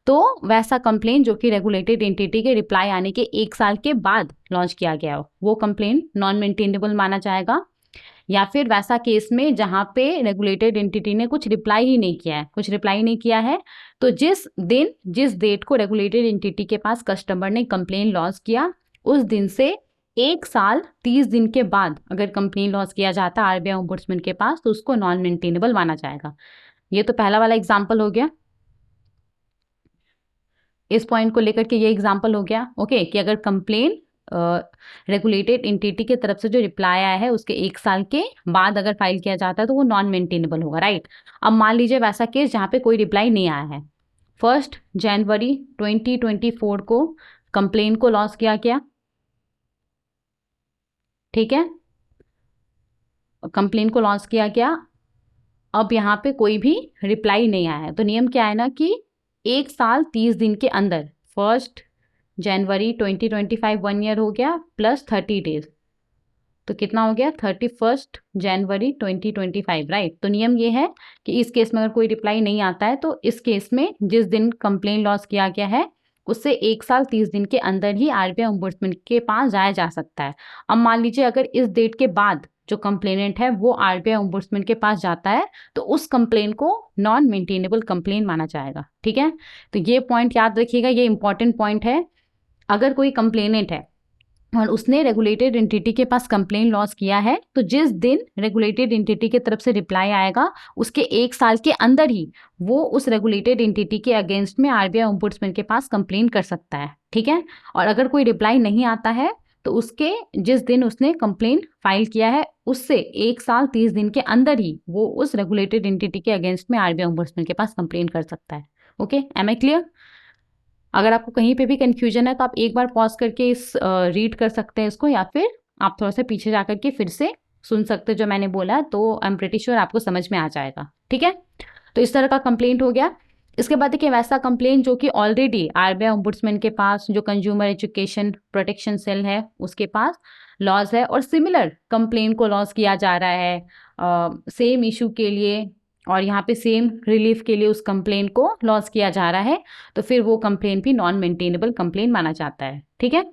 तो वैसा कंप्लेन जो कि रेगुलेटेड एंटिटी के रिप्लाई आने के 1 साल के बाद लॉन्च किया गया हो, वो कंप्लेन नॉन मेंटेनेबल माना जाएगा। या फिर वैसा केस में जहां पे रेगुलेटेड एंटिटी ने कुछ रिप्लाई ही नहीं किया है, तो जिस डेट को रेगुलेटेड एंटिटी के पास कस्टमर ने कंप्लेन लॉन्च किया, उस दिन से 1 साल 30 दिन के बाद अगर कंप्लेन लॉन्च किया जाता है आरबीआई ओम्बुड्समैन के पास, तो उसको नॉन मेंटेनेबल माना जाएगा। ये तो पहला वाला एग्जाम्पल हो गया। इस पॉइंट को लेकर के ये एग्जाम्पल हो गया ओके, कि अगर कंप्लेन रेगुलेटेड एंटिटी की तरफ से जो रिप्लाई आया है उसके 1 साल के बाद अगर फाइल किया जाता है तो वो नॉन मेंटेनेबल होगा, राइट। अब मान लीजिए वैसा केस जहाँ पे कोई रिप्लाई नहीं आया है, 1 जनवरी 2024 को कंप्लेन को लॉन्च किया गया, ठीक है, कंप्लेन को लॉन्च किया गया। अब यहाँ पे कोई भी रिप्लाई नहीं आया है, तो नियम क्या है ना कि 1 साल 30 दिन के अंदर 1 जनवरी 2025 1 ईयर हो गया प्लस 30 डेज, तो कितना हो गया? 31 जनवरी 2025, राइट। तो नियम ये है कि इस केस में अगर कोई रिप्लाई नहीं आता है तो इस केस में जिस दिन कंप्लेन लॉन्च किया गया है उससे 1 साल 30 दिन के अंदर ही आरबीआई ओम्बुड्समैन के पास जाया जा सकता है। अब मान लीजिए अगर इस डेट के बाद जो कंप्लेनेंट है वो आरबीआई ओम्बुड्समैन के पास जाता है तो उस कंप्लेन को नॉन मेंटेनेबल कंप्लेन माना जाएगा, ठीक है। तो ये पॉइंट याद रखिएगा, ये इंपॉर्टेंट पॉइंट है। अगर कोई कंप्लेनेंट है और उसने रेगुलेटेड एंटिटी के पास कंप्लेन लॉन्च किया है, तो जिस दिन रेगुलेटेड एंटिटी की तरफ से रिप्लाई आएगा उसके 1 साल के अंदर ही वो उस रेगुलेटेड एंटिटी के अगेंस्ट में आरबीआई ओम्बुड्समैन के पास कंप्लेन कर सकता है, ठीक है। और अगर कोई रिप्लाई नहीं आता है तो उसके जिस दिन उसने कंप्लेन फाइल किया है उससे 1 साल 30 दिन के अंदर ही वो उस रेगुलेटेड एंटिटी के अगेंस्ट में आरबीआई ओम्बुड्समैन के पास कंप्लेन कर सकता है। Okay, am I clear? अगर आपको कहीं पे भी कंफ्यूजन है तो आप एक बार पॉज करके इस रीड कर सकते हैं इसको, या फिर आप थोड़ा सा पीछे जाकर के फिर से सुन सकते हैं जो मैंने बोला, तो आई एम प्रीटी श्योर आपको समझ में आ जाएगा, ठीक है। तो इस तरह का कंप्लेंट हो गया। इसके बाद देखिए वैसा कंप्लेंट जो कि ऑलरेडी आरबीआई ओम्बुड्समैन के पास जो कंज्यूमर एजुकेशन प्रोटेक्शन सेल है उसके पास लॉज है और सिमिलर कंप्लेंट को लॉन्च किया जा रहा है सेम इशू के लिए, और यहाँ पे सेम रिलीफ के लिए उस कंप्लेन को लॉन्च किया जा रहा है, तो फिर वो कंप्लेन भी नॉन मेंटेनेबल कंप्लेन माना जाता है, ठीक है।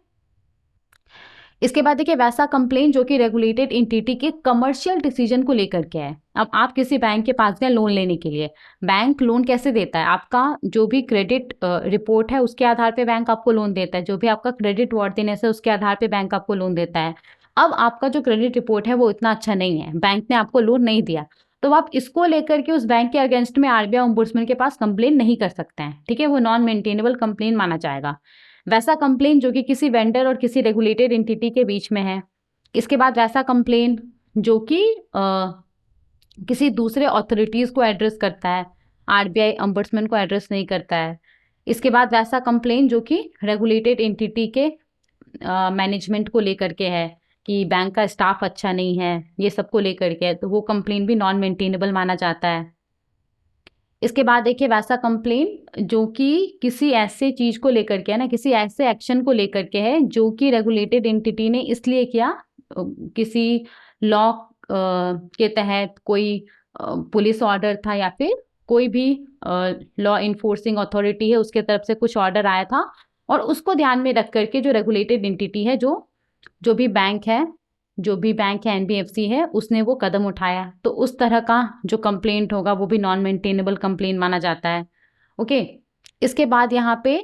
इसके बाद देखिए वैसा कंप्लेन जो कि रेगुलेटेड एंटिटी के कमर्शियल डिसीजन को लेकर के है। अब आप किसी बैंक के पास गए लोन लेने के लिए, बैंक लोन कैसे देता है? आपका जो भी क्रेडिट रिपोर्ट है उसके आधार पे बैंक आपको लोन देता है, जो भी आपका क्रेडिट वॉर्थिनेस है उसके आधार पे बैंक आपको लोन देता है। अब आपका जो क्रेडिट रिपोर्ट है वो इतना अच्छा नहीं है, बैंक ने आपको लोन नहीं दिया, तो आप इसको लेकर के उस बैंक के अगेंस्ट में आरबीआई ओम्बुड्समैन के पास कंप्लेन नहीं कर सकते हैं, ठीक है। वो नॉन मेंटेनेबल कंप्लेन माना जाएगा। वैसा कंप्लेन जो कि किसी वेंडर और किसी रेगुलेटेड एंटिटी के बीच में है। इसके बाद वैसा कंप्लेन जो कि किसी दूसरे अथॉरिटीज़ को एड्रेस करता है, आरबीआई ओम्बुड्समैन को एड्रेस नहीं करता है। इसके बाद वैसा कंप्लेन जो कि रेगुलेटेड एंटिटी के मैनेजमेंट को लेकर के है कि बैंक का स्टाफ अच्छा नहीं है, ये सब को लेकर के, तो वो कंप्लेन भी नॉन मेंटेनेबल माना जाता है। इसके बाद देखिए वैसा कंप्लेन जो कि किसी ऐसे चीज़ को लेकर के है ना, किसी ऐसे एक्शन को लेकर के है जो कि रेगुलेटेड एंटिटी ने इसलिए किया, किसी लॉ के तहत कोई पुलिस ऑर्डर था या फिर कोई भी लॉ इन्फोर्सिंग अथॉरिटी है उसके तरफ से कुछ ऑर्डर आया था, और उसको ध्यान में रख करके जो रेगुलेटेड एंटिटी है, जो भी बैंक है जो भी बैंक है एनबीएफसी है उसने वो कदम उठाया, तो उस तरह का जो कंप्लेंट होगा वो भी नॉन मेंटेनेबल कंप्लेंट माना जाता है। ओके, इसके बाद यहाँ पे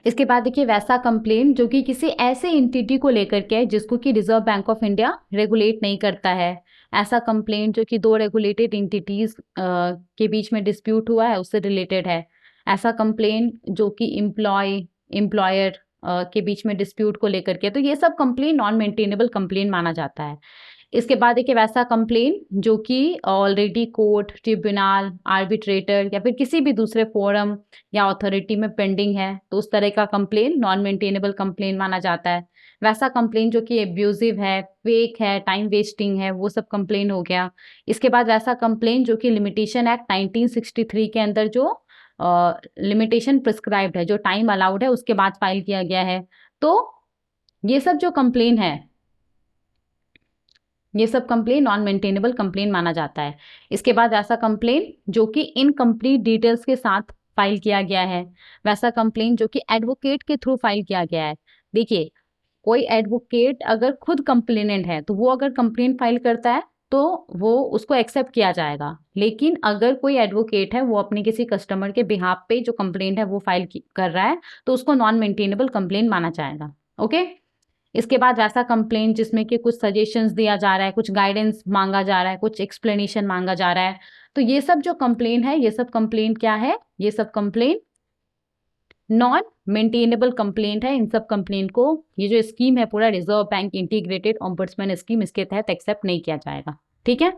इसके बाद देखिए वैसा कंप्लेंट जो कि किसी ऐसे एंटिटी को लेकर के है जिसको कि Reserve Bank of India regulate नहीं करता है। ऐसा कंप्लेंट जो कि दो रेगुलेटेड एंटिटीज के बीच में डिस्प्यूट हुआ है उससे रिलेटेड है। ऐसा कंप्लेंट जो कि एम्प्लॉयर के बीच में डिस्प्यूट को लेकर के, तो ये सब कंप्लेंट नॉन मेंटेनेबल कंप्लेंट माना जाता है। इसके बाद एक वैसा कंप्लेन जो कि ऑलरेडी कोर्ट, ट्रिब्यूनल, आर्बिट्रेटर या फिर किसी भी दूसरे फोरम या अथॉरिटी में पेंडिंग है, तो उस तरह का कंप्लेन नॉन मेंटेनेबल कंप्लेन माना जाता है। वैसा कंप्लेन जो कि एब्यूजिव है, फेक है, टाइम वेस्टिंग है, वो सब कंप्लेन हो गया। इसके बाद वैसा कंप्लेन जो कि लिमिटेशन एक्ट 1963 के अंदर जो लिमिटेशन प्रिस्क्राइब्ड है, जो टाइम अलाउड है, उसके बाद फाइल किया गया है। तो ये सब जो कंप्लेन है, ये सब कंप्लेन नॉन मेंटेनेबल कंप्लेन माना जाता है। इसके बाद ऐसा कंप्लेन जो कि इनकम्प्लीट डिटेल्स के साथ फाइल किया गया है, वैसा कंप्लेन जो कि एडवोकेट के थ्रू फाइल किया गया है। देखिए, कोई एडवोकेट अगर खुद कंप्लेनेंट है तो वो अगर कंप्लेन फाइल करता है तो वो उसको एक्सेप्ट किया जाएगा, लेकिन अगर कोई एडवोकेट है वो अपने किसी कस्टमर के बिहाफ पे जो कंप्लेंट है वो फाइल कर रहा है तो उसको नॉन मेंटेनेबल कंप्लेन माना जाएगा। ओके, इसके बाद वैसा कंप्लेंट जिसमें कि कुछ सजेशंस दिया जा रहा है, कुछ गाइडेंस मांगा जा रहा है, कुछ एक्सप्लेनेशन मांगा जा रहा है, तो ये सब जो कंप्लेंट है, ये सब कंप्लेंट क्या है, ये सब कंप्लेंट नॉन मेंटेनेबल कंप्लेंट है। इन सब कंप्लेंट को ये जो स्कीम है पूरा reserve bank integrated ombudsman scheme, इसके तहत एक्सेप्ट नहीं किया जाएगा। ठीक है,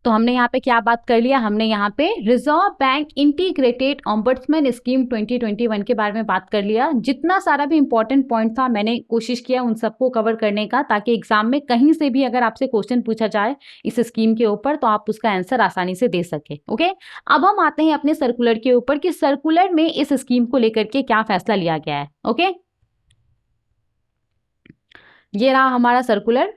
तो हमने यहाँ पे क्या बात कर लिया, हमने यहाँ पे reserve bank integrated ombudsman scheme 2021 के बारे में बात कर लिया। जितना सारा भी इंपॉर्टेंट पॉइंट था मैंने कोशिश किया उन सबको कवर करने का, ताकि एग्जाम में कहीं से भी अगर आपसे क्वेश्चन पूछा जाए इस स्कीम के ऊपर तो आप उसका आंसर आसानी से दे सके। ओके, अब हम आते हैं अपने सर्कुलर के ऊपर कि सर्कुलर में इस स्कीम को लेकर के क्या फैसला लिया गया है। ओके, ये रहा हमारा सर्कुलर।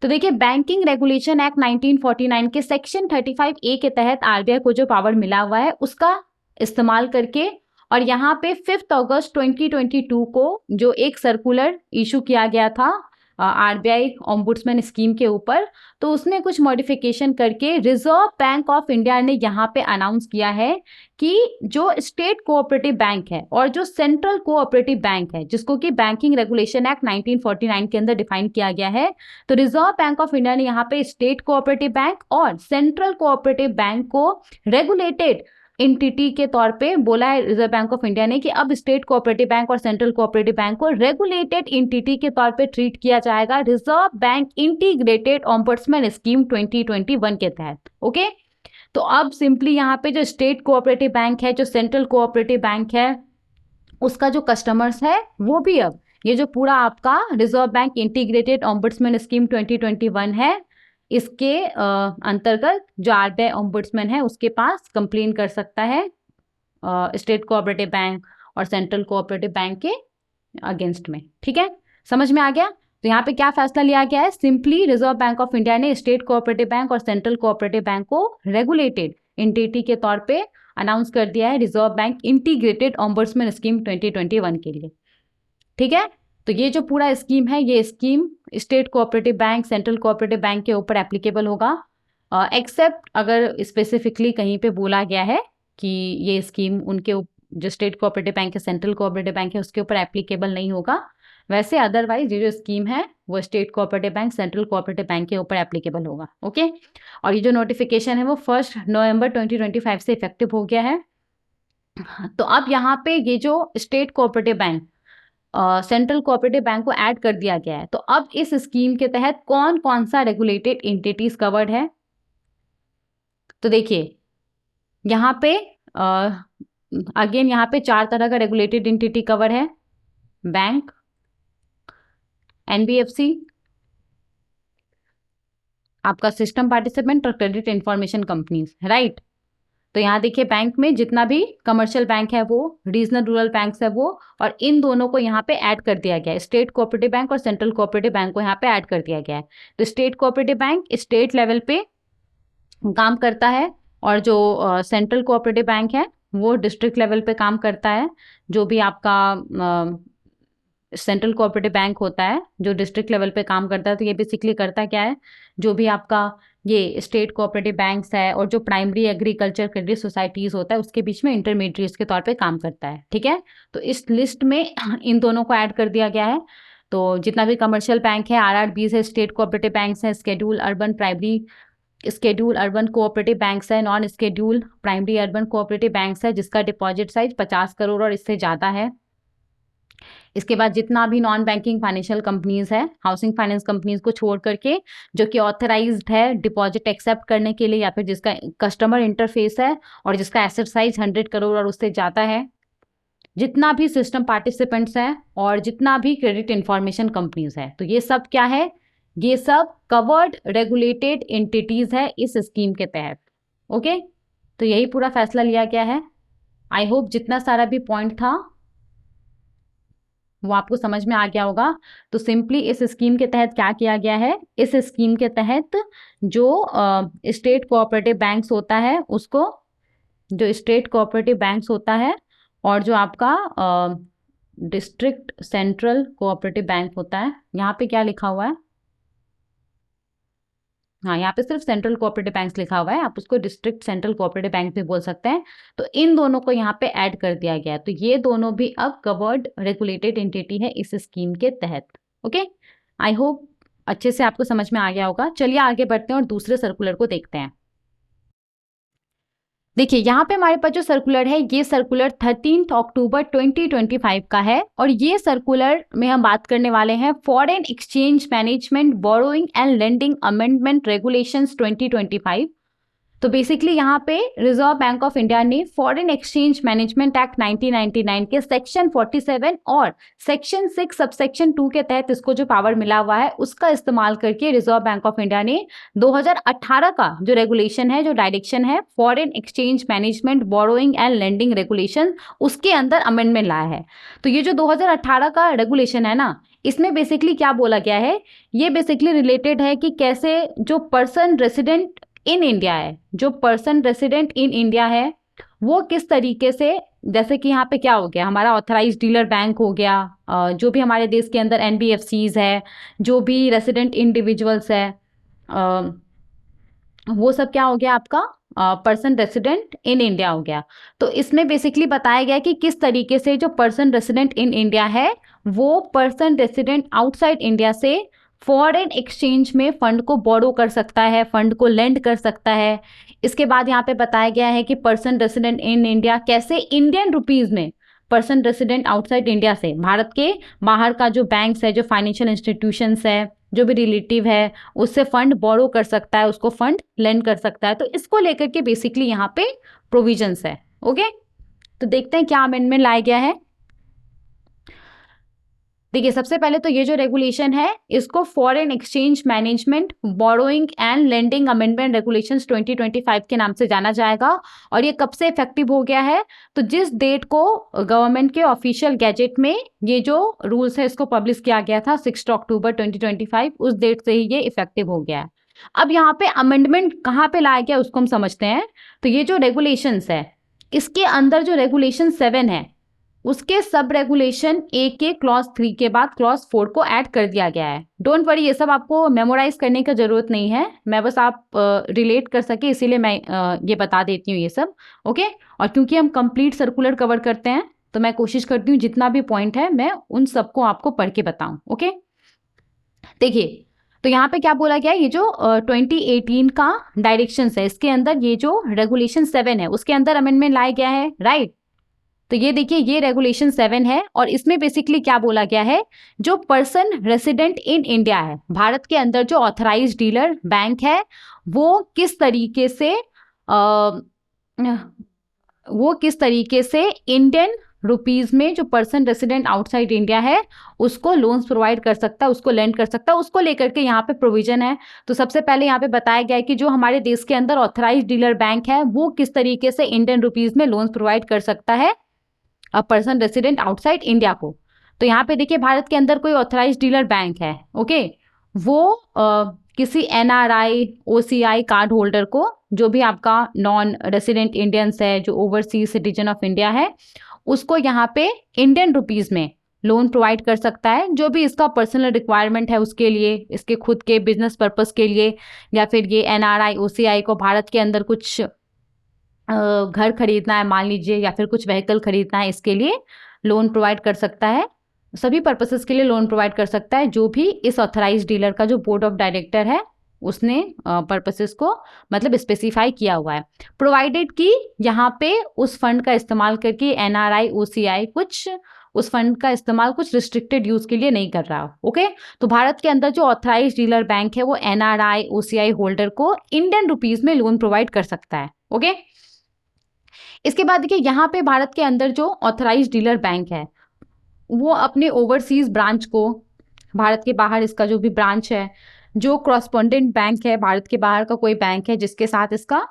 तो देखिए, बैंकिंग रेगुलेशन एक्ट 1949 के सेक्शन 35A के तहत आरबीआई को जो पावर मिला हुआ है उसका इस्तेमाल करके, और यहाँ पे 5 अगस्त 2022 को जो एक सर्कुलर इशू किया गया था आरबीआई ओम्बुड्समैन स्कीम के ऊपर, तो उसमें कुछ मॉडिफिकेशन करके रिजर्व बैंक ऑफ इंडिया ने यहाँ पे अनाउंस किया है कि जो स्टेट कोऑपरेटिव बैंक है और जो सेंट्रल कोऑपरेटिव बैंक है, जिसको कि बैंकिंग रेगुलेशन एक्ट 1949 के अंदर डिफाइन किया गया है, तो रिजर्व बैंक ऑफ इंडिया ने यहाँ पे स्टेट कोऑपरेटिव बैंक और सेंट्रल कोऑपरेटिव बैंक को रेगुलेटेड एंटिटी के तौर पे बोला है रिजर्व बैंक ऑफ इंडिया ने कि अब स्टेट कोऑपरेटिव बैंक और सेंट्रल कोऑपरेटिव बैंक को रेगुलेटेड एंटिटी के तौर पे ट्रीट किया जाएगा reserve bank integrated ombudsman scheme 2021 के तहत। ओके, तो अब सिंपली यहाँ पे जो स्टेट कोऑपरेटिव बैंक है, जो सेंट्रल कोऑपरेटिव बैंक है, उसका जो कस्टमर्स है वो भी अब ये जो पूरा आपका reserve bank integrated ombudsman scheme 2021 है, इसके अंतर्गत जो आरबीआई ओम्बड्समैन है उसके पास कंप्लेन कर सकता है स्टेट कोऑपरेटिव बैंक और सेंट्रल कोऑपरेटिव बैंक के अगेंस्ट में। ठीक है, समझ में आ गया? तो यहाँ पे क्या फैसला लिया गया है, simply reserve Bank of India ने स्टेट कोऑपरेटिव बैंक और सेंट्रल कोऑपरेटिव बैंक को रेगुलेटेड एंटिटी के तौर पे अनाउंस कर दिया है reserve bank integrated ombudsman scheme 2021 के लिए। ठीक है, तो ये जो पूरा स्कीम है, ये scheme state cooperative bank, central cooperative bank के ऊपर एप्लीकेबल होगा, एक्सेप्ट अगर स्पेसिफिकली कहीं पे बोला गया है कि ये स्कीम उनके जो स्टेट कोऑपरेटिव बैंक है, सेंट्रल कोऑपरेटिव बैंक है, उसके ऊपर एप्लीकेबल नहीं होगा। वैसे अदरवाइज ये जो स्कीम है वो state cooperative bank, central cooperative bank के ऊपर एप्लीकेबल होगा। ओके, और ये जो नोटिफिकेशन है वो 1 नवंबर 2025 से इफेक्टिव हो गया है। तो अब यहाँ पे ये जो state cooperative bank central cooperative bank को ऐड कर दिया गया है, तो अब इस स्कीम के तहत कौन कौन सा रेगुलेटेड एंटिटीज कवर्ड है, तो देखिए यहाँ पे अगेन यहाँ पे 4 तरह का रेगुलेटेड एंटिटी कवर है, बैंक, एनबीएफसी, आपका सिस्टम पार्टिसिपेंट और क्रेडिट इंफॉर्मेशन कंपनीज, राइट। तो यहाँ देखिए बैंक में जितना भी कमर्शियल बैंक है वो, रीजनल रूरल बैंक्स है वो, और इन दोनों को यहाँ पे ऐड कर दिया गया है, स्टेट कोऑपरेटिव बैंक और सेंट्रल कोऑपरेटिव बैंक को यहाँ पे ऐड कर दिया गया है। तो state cooperative bank state level पे काम करता है और जो सेंट्रल कोऑपरेटिव बैंक है वो डिस्ट्रिक्ट लेवल पे काम करता है। जो भी आपका सेंट्रल कोऑपरेटिव बैंक होता है जो डिस्ट्रिक्ट लेवल पे काम करता है, तो ये बेसिकली करता क्या है, जो भी आपका ये स्टेट कोऑपरेटिव बैंक्स है और जो प्राइमरी एग्रीकल्चर क्रेडिट सोसाइटीज होता है उसके बीच में इंटरमीडिएट्स के तौर पे काम करता है। ठीक है, तो इस लिस्ट में इन दोनों को ऐड कर दिया गया है। तो जितना भी कमर्शियल बैंक है, RRBs है, स्टेट कोऑपरेटिव बैंक्स है, schedule urban primary schedule urban cooperative banks है, non schedule primary urban cooperative banks है जिसका डिपॉजिट साइज 50 करोड़ और इससे ज़्यादा है। इसके बाद जितना भी नॉन बैंकिंग फाइनेंशियल कंपनीज है, हाउसिंग फाइनेंस कंपनीज को छोड़ करके, जो कि ऑथराइज्ड है डिपॉजिट एक्सेप्ट करने के लिए या फिर जिसका कस्टमर इंटरफेस है और जिसका एसेट साइज 100 करोड़ और उससे ज़्यादा है, जितना भी सिस्टम पार्टिसिपेंट्स हैं और जितना भी क्रेडिट इंफॉर्मेशन कंपनीज है, तो ये सब क्या है, ये सब कवर्ड रेगुलेटेड एंटिटीज है इस स्कीम के तहत। ओके, तो यही पूरा फैसला लिया गया है। आई होप जितना सारा भी पॉइंट था वो आपको समझ में आ गया होगा। तो सिंपली इस स्कीम के तहत क्या किया गया है, इस स्कीम के तहत जो स्टेट कोऑपरेटिव बैंक्स होता है उसको, जो स्टेट कोऑपरेटिव बैंक्स होता है और जो आपका डिस्ट्रिक्ट सेंट्रल कोऑपरेटिव बैंक होता है, यहाँ पे क्या लिखा हुआ है, हाँ यहाँ पे सिर्फ सेंट्रल कोऑपरेटिव बैंक लिखा हुआ है, आप उसको डिस्ट्रिक्ट सेंट्रल कोऑपरेटिव बैंक भी बोल सकते हैं। तो इन दोनों को यहाँ पे ऐड कर दिया गया है, तो ये दोनों भी अब कवर्ड रेगुलेटेड एंटिटी है इस स्कीम के तहत। ओके, आई होप अच्छे से आपको समझ में आ गया होगा। चलिए आगे बढ़ते हैं और दूसरे सर्कुलर को देखते हैं। देखिए यहाँ पे हमारे पास जो सर्कुलर है ये सर्कुलर 13 अक्टूबर 2025 का है और ये सर्कुलर में हम बात करने वाले हैं foreign exchange management borrowing and lending amendment regulations 2025। तो बेसिकली यहाँ पे रिजर्व बैंक ऑफ इंडिया ने फॉरेन एक्सचेंज मैनेजमेंट एक्ट 1999 के सेक्शन 47 और सेक्शन 6 सबसेक्शन 2 के तहत इसको जो पावर मिला हुआ है उसका इस्तेमाल करके रिजर्व बैंक ऑफ इंडिया ने 2018 का जो रेगुलेशन है, जो डायरेक्शन है foreign exchange management borrowing and lending regulation, उसके अंदर अमेंडमेंट लाया है। तो ये जो 2018 का रेगुलेशन है ना, इसमें बेसिकली क्या बोला गया है, ये बेसिकली रिलेटेड है कि कैसे जो पर्सन रेसिडेंट इन इंडिया है, जो पर्सन रेसिडेंट इन इंडिया है वो किस तरीके से, जैसे कि यहाँ पे क्या हो गया, हमारा ऑथराइज्ड डीलर बैंक हो गया, जो भी हमारे देश के अंदर NBFCs है, जो भी रेसिडेंट इंडिविजुअल्स है, वो सब क्या हो गया आपका पर्सन रेसिडेंट इन इंडिया हो गया। तो इसमें बेसिकली बताया गया कि किस तरीके से जो पर्सन रेसिडेंट इन इंडिया है वो पर्सन रेसिडेंट आउटसाइड इंडिया से फॉरेन एक्सचेंज में फंड को बोरो कर सकता है, फंड को लेंड कर सकता है। इसके बाद यहाँ पे बताया गया है कि पर्सन रेसिडेंट इन इंडिया कैसे इंडियन रुपीज में पर्सन रेसिडेंट आउटसाइड इंडिया से, भारत के बाहर का जो बैंक्स है, जो फाइनेंशियल इंस्टीट्यूशंस है, जो भी रिलेटिव है, उससे फंड बोरो कर सकता है, उसको फंड लेंड कर सकता है। तो इसको लेकर के बेसिकली यहाँ पे प्रोविजंस है। ओके, तो देखते हैं क्या अमेंडमेंट लाया गया है। देखिए सबसे पहले तो ये जो रेगुलेशन है इसको foreign exchange management borrowing and lending amendment regulations 2025 के नाम से जाना जाएगा। और ये कब से इफेक्टिव हो गया है, तो जिस डेट को गवर्नमेंट के ऑफिशियल गैजेट में ये जो रूल्स है इसको पब्लिश किया गया था 6 अक्टूबर 2025, उस डेट से ही ये इफेक्टिव हो गया है। अब यहाँ पे अमेंडमेंट कहाँ पे लाया गया उसको हम समझते हैं। तो ये जो रेगुलेशंस है इसके अंदर जो रेगुलेशन 7 है उसके सब रेगुलेशन ए के क्लॉज 3 के बाद क्लॉज 4 को ऐड कर दिया गया है। डोंट वरी, ये सब आपको मेमोराइज करने की जरूरत नहीं है, मैं बस आप रिलेट कर सके इसीलिए मैं ये बता देती हूँ ये सब। ओके, और क्योंकि हम कंप्लीट सर्कुलर कवर करते हैं तो मैं कोशिश करती हूँ जितना भी पॉइंट है मैं उन सबको आपको पढ़ के बताऊँ। ओके, देखिए तो यहाँ पे क्या बोला गया, ये जो 2018 का डायरेक्शंस है इसके अंदर ये जो रेगुलेशन 7 है उसके अंदर अमेंडमेंट लाया गया है, राइट। तो ये देखिए ये रेगुलेशन 7 है और इसमें बेसिकली क्या बोला गया है, जो पर्सन रेसिडेंट इन इंडिया है, भारत के अंदर जो ऑथराइज्ड डीलर बैंक है वो किस तरीके से इंडियन रुपीज में जो पर्सन रेसिडेंट आउटसाइड इंडिया है उसको लोन्स प्रोवाइड कर सकता है, उसको लेंड कर सकता है, उसको लेकर के यहाँ पे प्रोविजन है। तो सबसे पहले यहाँ पे बताया गया है कि जो हमारे देश के अंदर ऑथराइज्ड डीलर बैंक है वो किस तरीके से इंडियन रुपीज में लोन्स प्रोवाइड कर सकता है अ पर्सन रेसिडेंट आउटसाइड इंडिया को। तो यहाँ पे देखिए भारत के अंदर कोई ऑथराइज्ड डीलर बैंक है, ओके, वो किसी NRI OCI कार्ड होल्डर को जो भी आपका नॉन रेसिडेंट इंडियंस है, जो ओवरसीज सिटीजन ऑफ इंडिया है, उसको यहाँ पे इंडियन रुपीज में लोन प्रोवाइड कर सकता है। जो भी इसका पर्सनल रिक्वायरमेंट है उसके लिए, इसके खुद के बिजनेस पर्पस के लिए, या फिर ये एनआरआई ओसीआई को भारत के अंदर कुछ घर खरीदना है मान लीजिए, या फिर कुछ व्हीकल खरीदना है, इसके लिए लोन प्रोवाइड कर सकता है। सभी पर्पसेस के लिए लोन प्रोवाइड कर सकता है जो भी इस ऑथराइज डीलर का जो बोर्ड ऑफ डायरेक्टर है उसने पर्पसेस को मतलब स्पेसिफाई किया हुआ है। प्रोवाइडेड कि यहाँ पे उस फंड का इस्तेमाल करके एनआरआई ओसीआई कुछ उस फंड का इस्तेमाल कुछ रिस्ट्रिक्टेड यूज के लिए नहीं कर रहा। ओके, तो भारत के अंदर जो ऑथराइज डीलर बैंक है वो एनआरआई ओसीआई होल्डर को इंडियन रुपीज में लोन प्रोवाइड कर सकता है। ओके, इसके बाद देखिए यहाँ पे भारत के अंदर जो ऑथराइज डीलर बैंक है वो अपने ओवरसीज ब्रांच को, भारत के बाहर इसका जो भी ब्रांच है, जो क्रॉसपोंडेंट बैंक है, भारत के बाहर का कोई बैंक है जिसके साथ इसका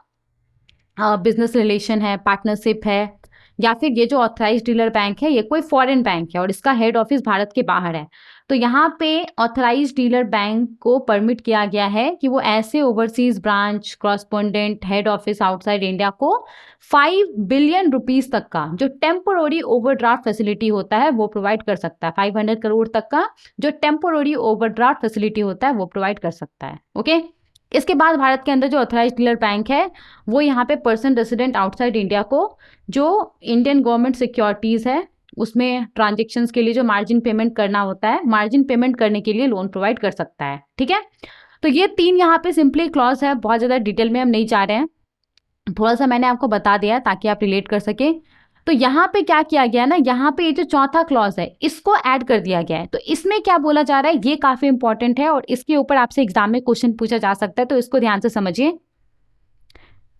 बिजनेस रिलेशन है, पार्टनरशिप है, या फिर ये जो ऑथराइज डीलर बैंक है ये कोई फॉरेन बैंक है और इसका हेड ऑफिस भारत के बाहर है, तो यहाँ पे ऑथराइज डीलर बैंक को परमिट किया गया है कि वो ऐसे overseas branch, correspondent, head office outside India को 5 बिलियन रुपीस तक का जो टेम्पोररी ओवरड्राफ्ट फैसिलिटी होता है वो प्रोवाइड कर सकता है। 500 करोड़ तक का जो टेम्पोररी ओवरड्राफ्ट फैसिलिटी होता है वो प्रोवाइड कर सकता है। ओके, इसके बाद भारत के अंदर जो ऑथराइज डीलर बैंक है वो यहाँ पे पर्सन रेसिडेंट आउटसाइड इंडिया को जो इंडियन गवर्नमेंट सिक्योरिटीज है उसमें ट्रांजेक्शन्स के लिए जो मार्जिन पेमेंट करना होता है, मार्जिन पेमेंट करने के लिए लोन प्रोवाइड कर सकता है। ठीक है, तो ये 3 यहाँ पे सिंपली क्लॉज है, बहुत ज़्यादा डिटेल में हम नहीं जा रहे हैं, थोड़ा सा मैंने आपको बता दिया ताकि आप रिलेट कर सके। तो यहाँ पे क्या किया गया ना, यहाँ पे ये जो चौथा क्लॉज है इसको ऐड कर दिया गया है। तो इसमें क्या बोला जा रहा है ये काफी इंपॉर्टेंट है और इसके ऊपर आपसे एग्जाम में क्वेश्चन पूछा जा सकता है, तो इसको ध्यान से समझिए।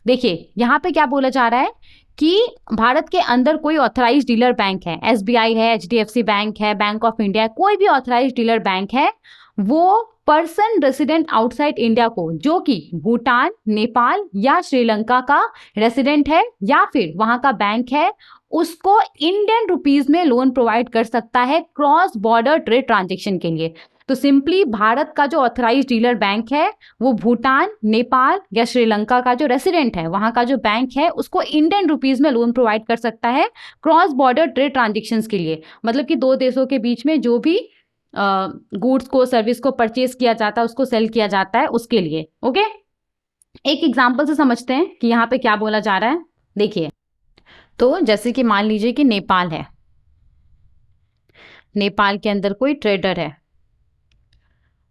देखिए यहाँ पे क्या बोला जा रहा है कि भारत के अंदर कोई ऑथराइज डीलर बैंक है, एसबीआई है, एचडीएफसी बैंक है, बैंक ऑफ इंडिया है, कोई भी ऑथराइज डीलर बैंक है, वो पर्सन रेसिडेंट आउटसाइड इंडिया को जो कि भूटान, नेपाल या श्रीलंका का रेसिडेंट है या फिर वहां का बैंक है, उसको इंडियन रुपीज में लोन प्रोवाइड कर सकता है क्रॉस बॉर्डर ट्रेड ट्रांजेक्शन के लिए। तो सिंपली भारत का जो ऑथराइज डीलर बैंक है वो भूटान, नेपाल या श्रीलंका का जो रेसिडेंट है वहां का जो बैंक है उसको इंडियन रुपीज में लोन प्रोवाइड कर सकता है क्रॉस बॉर्डर ट्रेड ट्रांजेक्शन्स के लिए। मतलब कि दो देशों के बीच में जो भी गुड्स को, सर्विस को परचेज किया जाता है, उसको सेल किया जाता है, उसके लिए। ओके, एक एग्जांपल से समझते हैं कि यहाँ पे क्या बोला जा रहा है। देखिए, तो जैसे कि मान लीजिए कि नेपाल है, नेपाल के अंदर कोई ट्रेडर है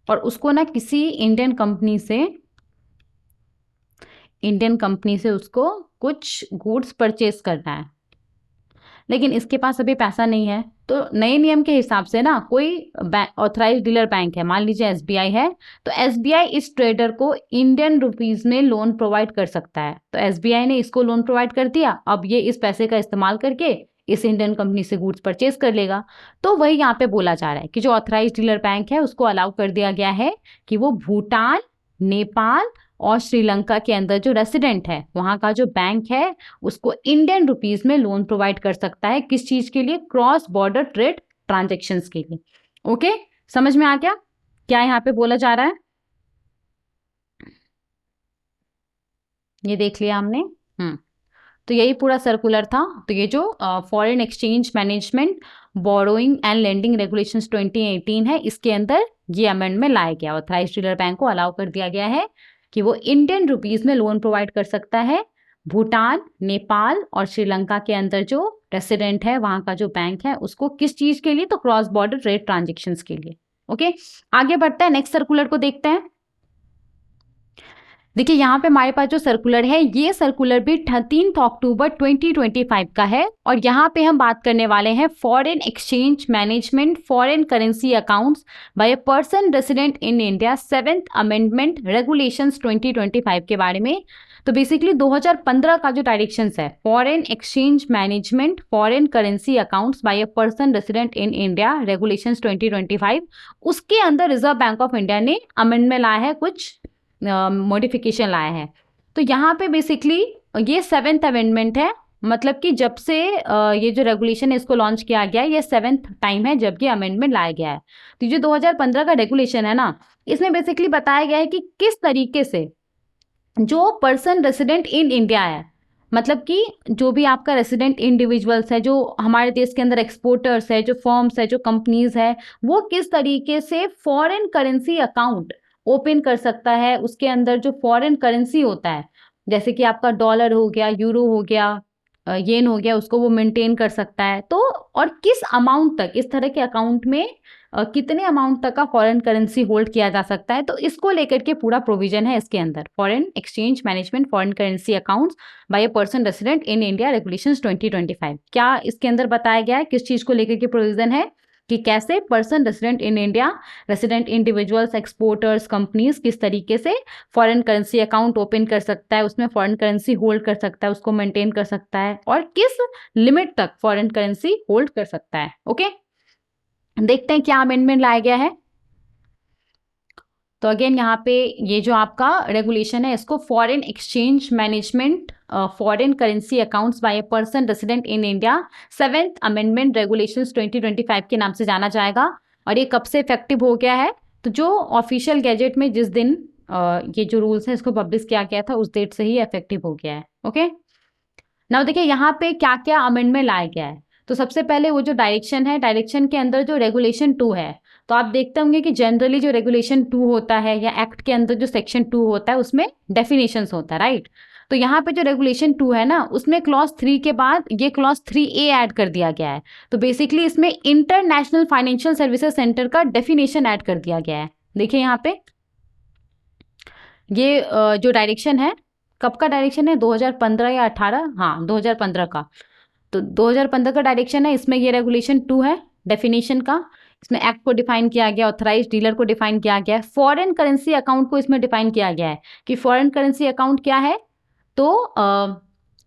और उसको ना किसी इंडियन कंपनी से उसको कुछ गुड्स परचेज करना है, लेकिन इसके पास अभी पैसा नहीं है। तो नए नियम के हिसाब से ना कोई ऑथराइज डीलर बैंक है, मान लीजिए एसबीआई है, तो एसबीआई इस ट्रेडर को इंडियन रुपीज में लोन प्रोवाइड कर सकता है। तो एसबीआई ने इसको लोन प्रोवाइड कर दिया, अब ये इस पैसे का इस्तेमाल करके इस इंडियन कंपनी से गुड्स परचेज कर लेगा। तो वही यहाँ पे बोला जा रहा है कि जो ऑथराइज डीलर बैंक है उसको अलाउ कर दिया गया है कि वो भूटान, नेपाल और श्रीलंका के अंदर जो रेसिडेंट है वहां का जो बैंक है उसको इंडियन रुपीज में लोन प्रोवाइड कर सकता है। किस चीज के लिए? क्रॉस बॉर्डर ट्रेड ट्रांजेक्शन्स के लिए। ओके, समझ में आ गया क्या यहाँ पे बोला जा रहा है? ये देख लिया हमने। तो यही पूरा सर्कुलर था। तो ये जो foreign exchange management borrowing and lending regulations 2018 है, इसके अंदर ये अमेंडमेंट लाया गया। ऑथराइज्ड डीलर बैंक को अलाउ कर दिया गया है कि वो इंडियन रुपीज में लोन प्रोवाइड कर सकता है भूटान, नेपाल और श्रीलंका के अंदर जो रेसिडेंट है वहां का जो बैंक है उसको। किस चीज के लिए? तो क्रॉस बॉर्डर ट्रेड ट्रांजेक्शन्स के लिए। ओके, आगे बढ़ता है, नेक्स्ट सर्कुलर को देखते हैं। देखिए यहाँ पे हमारे पास जो सर्कुलर है ये सर्कुलर भी 13 अक्टूबर 2025 का है और यहाँ पे हम बात करने वाले हैं foreign exchange management foreign currency accounts by a person resident in India 7th amendment regulations 2025 के बारे में। तो बेसिकली 2015 का जो डायरेक्शंस है foreign exchange management foreign currency accounts by a person resident in India regulations 2025, उसके अंदर रिजर्व बैंक ऑफ इंडिया ने अमेंडमेंट लाया है, कुछ मॉडिफिकेशन लाया है। तो यहाँ पे बेसिकली ये 7th अमेंडमेंट है, मतलब कि जब से ये जो रेगुलेशन है इसको लॉन्च किया गया है ये 7th टाइम है जब ये अमेंडमेंट लाया गया है। तो जो 2015 का रेगुलेशन है ना, इसमें बेसिकली बताया गया है कि किस तरीके से जो पर्सन रेसिडेंट इन इंडिया है, मतलब कि जो भी आपका रेसिडेंट इंडिविजुअल्स है, जो हमारे देश के अंदर एक्सपोर्टर्स है, जो फर्म्स है, जो कंपनीज है, वो किस तरीके से फॉरेन करेंसी अकाउंट ओपन कर सकता है, उसके अंदर जो फॉरेन करेंसी होता है, जैसे कि आपका डॉलर हो गया, यूरो हो गया, येन हो गया, उसको वो मेंटेन कर सकता है। तो और किस अमाउंट तक इस तरह के अकाउंट में कितने अमाउंट तक का फॉरेन करेंसी होल्ड किया जा सकता है, तो इसको लेकर के पूरा प्रोविजन है इसके अंदर, foreign exchange management foreign currency accounts by a person resident in India regulations 2025। क्या इसके अंदर बताया गया है, किस चीज को लेकर के प्रोविजन है कि कैसे person resident in India, resident individuals, exporters, companies किस तरीके से फॉरेन करेंसी अकाउंट ओपन कर सकता है, उसमें फॉरेन करेंसी होल्ड कर सकता है, उसको मेंटेन कर सकता है, और किस लिमिट तक फॉरेन करेंसी होल्ड कर सकता है। ओके, देखते हैं क्या अमेंडमेंट लाया गया है। तो अगेन यहाँ पे ये जो आपका रेगुलेशन है, इसको foreign exchange management foreign currency accounts by a person resident in India 7th amendment regulations 2025 के नाम से जाना जाएगा। और ये कब से इफेक्टिव हो गया है, तो जो ऑफिशियल गैजेट में जिस दिन ये जो रूल्स है इसको पब्लिश किया गया था उस डेट से ही इफेक्टिव हो गया है। ओके, नाउ देखिए यहाँ पे क्या क्या अमेंडमेंट लाया गया है। तो सबसे पहले वो जो डायरेक्शन है, डायरेक्शन के अंदर जो रेगुलेशन 2 है, तो आप देखते होंगे कि जनरली जो रेगुलेशन 2 होता है या एक्ट के अंदर जो सेक्शन 2 होता है उसमें डेफिनेशंस होता है, राइट। तो यहाँ पे जो रेगुलेशन 2 है ना, उसमें क्लॉज 3 के बाद ये क्लॉज 3A ऐड कर दिया गया है। तो बेसिकली इसमें इंटरनेशनल फाइनेंशियल सर्विसेज सेंटर का डेफिनेशन ऐड कर दिया गया है। देखिए यहाँ पे ये जो डायरेक्शन है, कब का डायरेक्शन है, 2015 या 18, हाँ 2015 का। तो 2015 का डायरेक्शन है, इसमें ये रेगुलेशन 2 है डेफिनेशन का। इसमें एक्ट को डिफाइन किया गया, ऑथराइज डीलर को डिफाइन किया गया है, फॉरेन करेंसी अकाउंट को इसमें डिफाइन किया गया है कि फॉरेन करेंसी अकाउंट क्या है। तो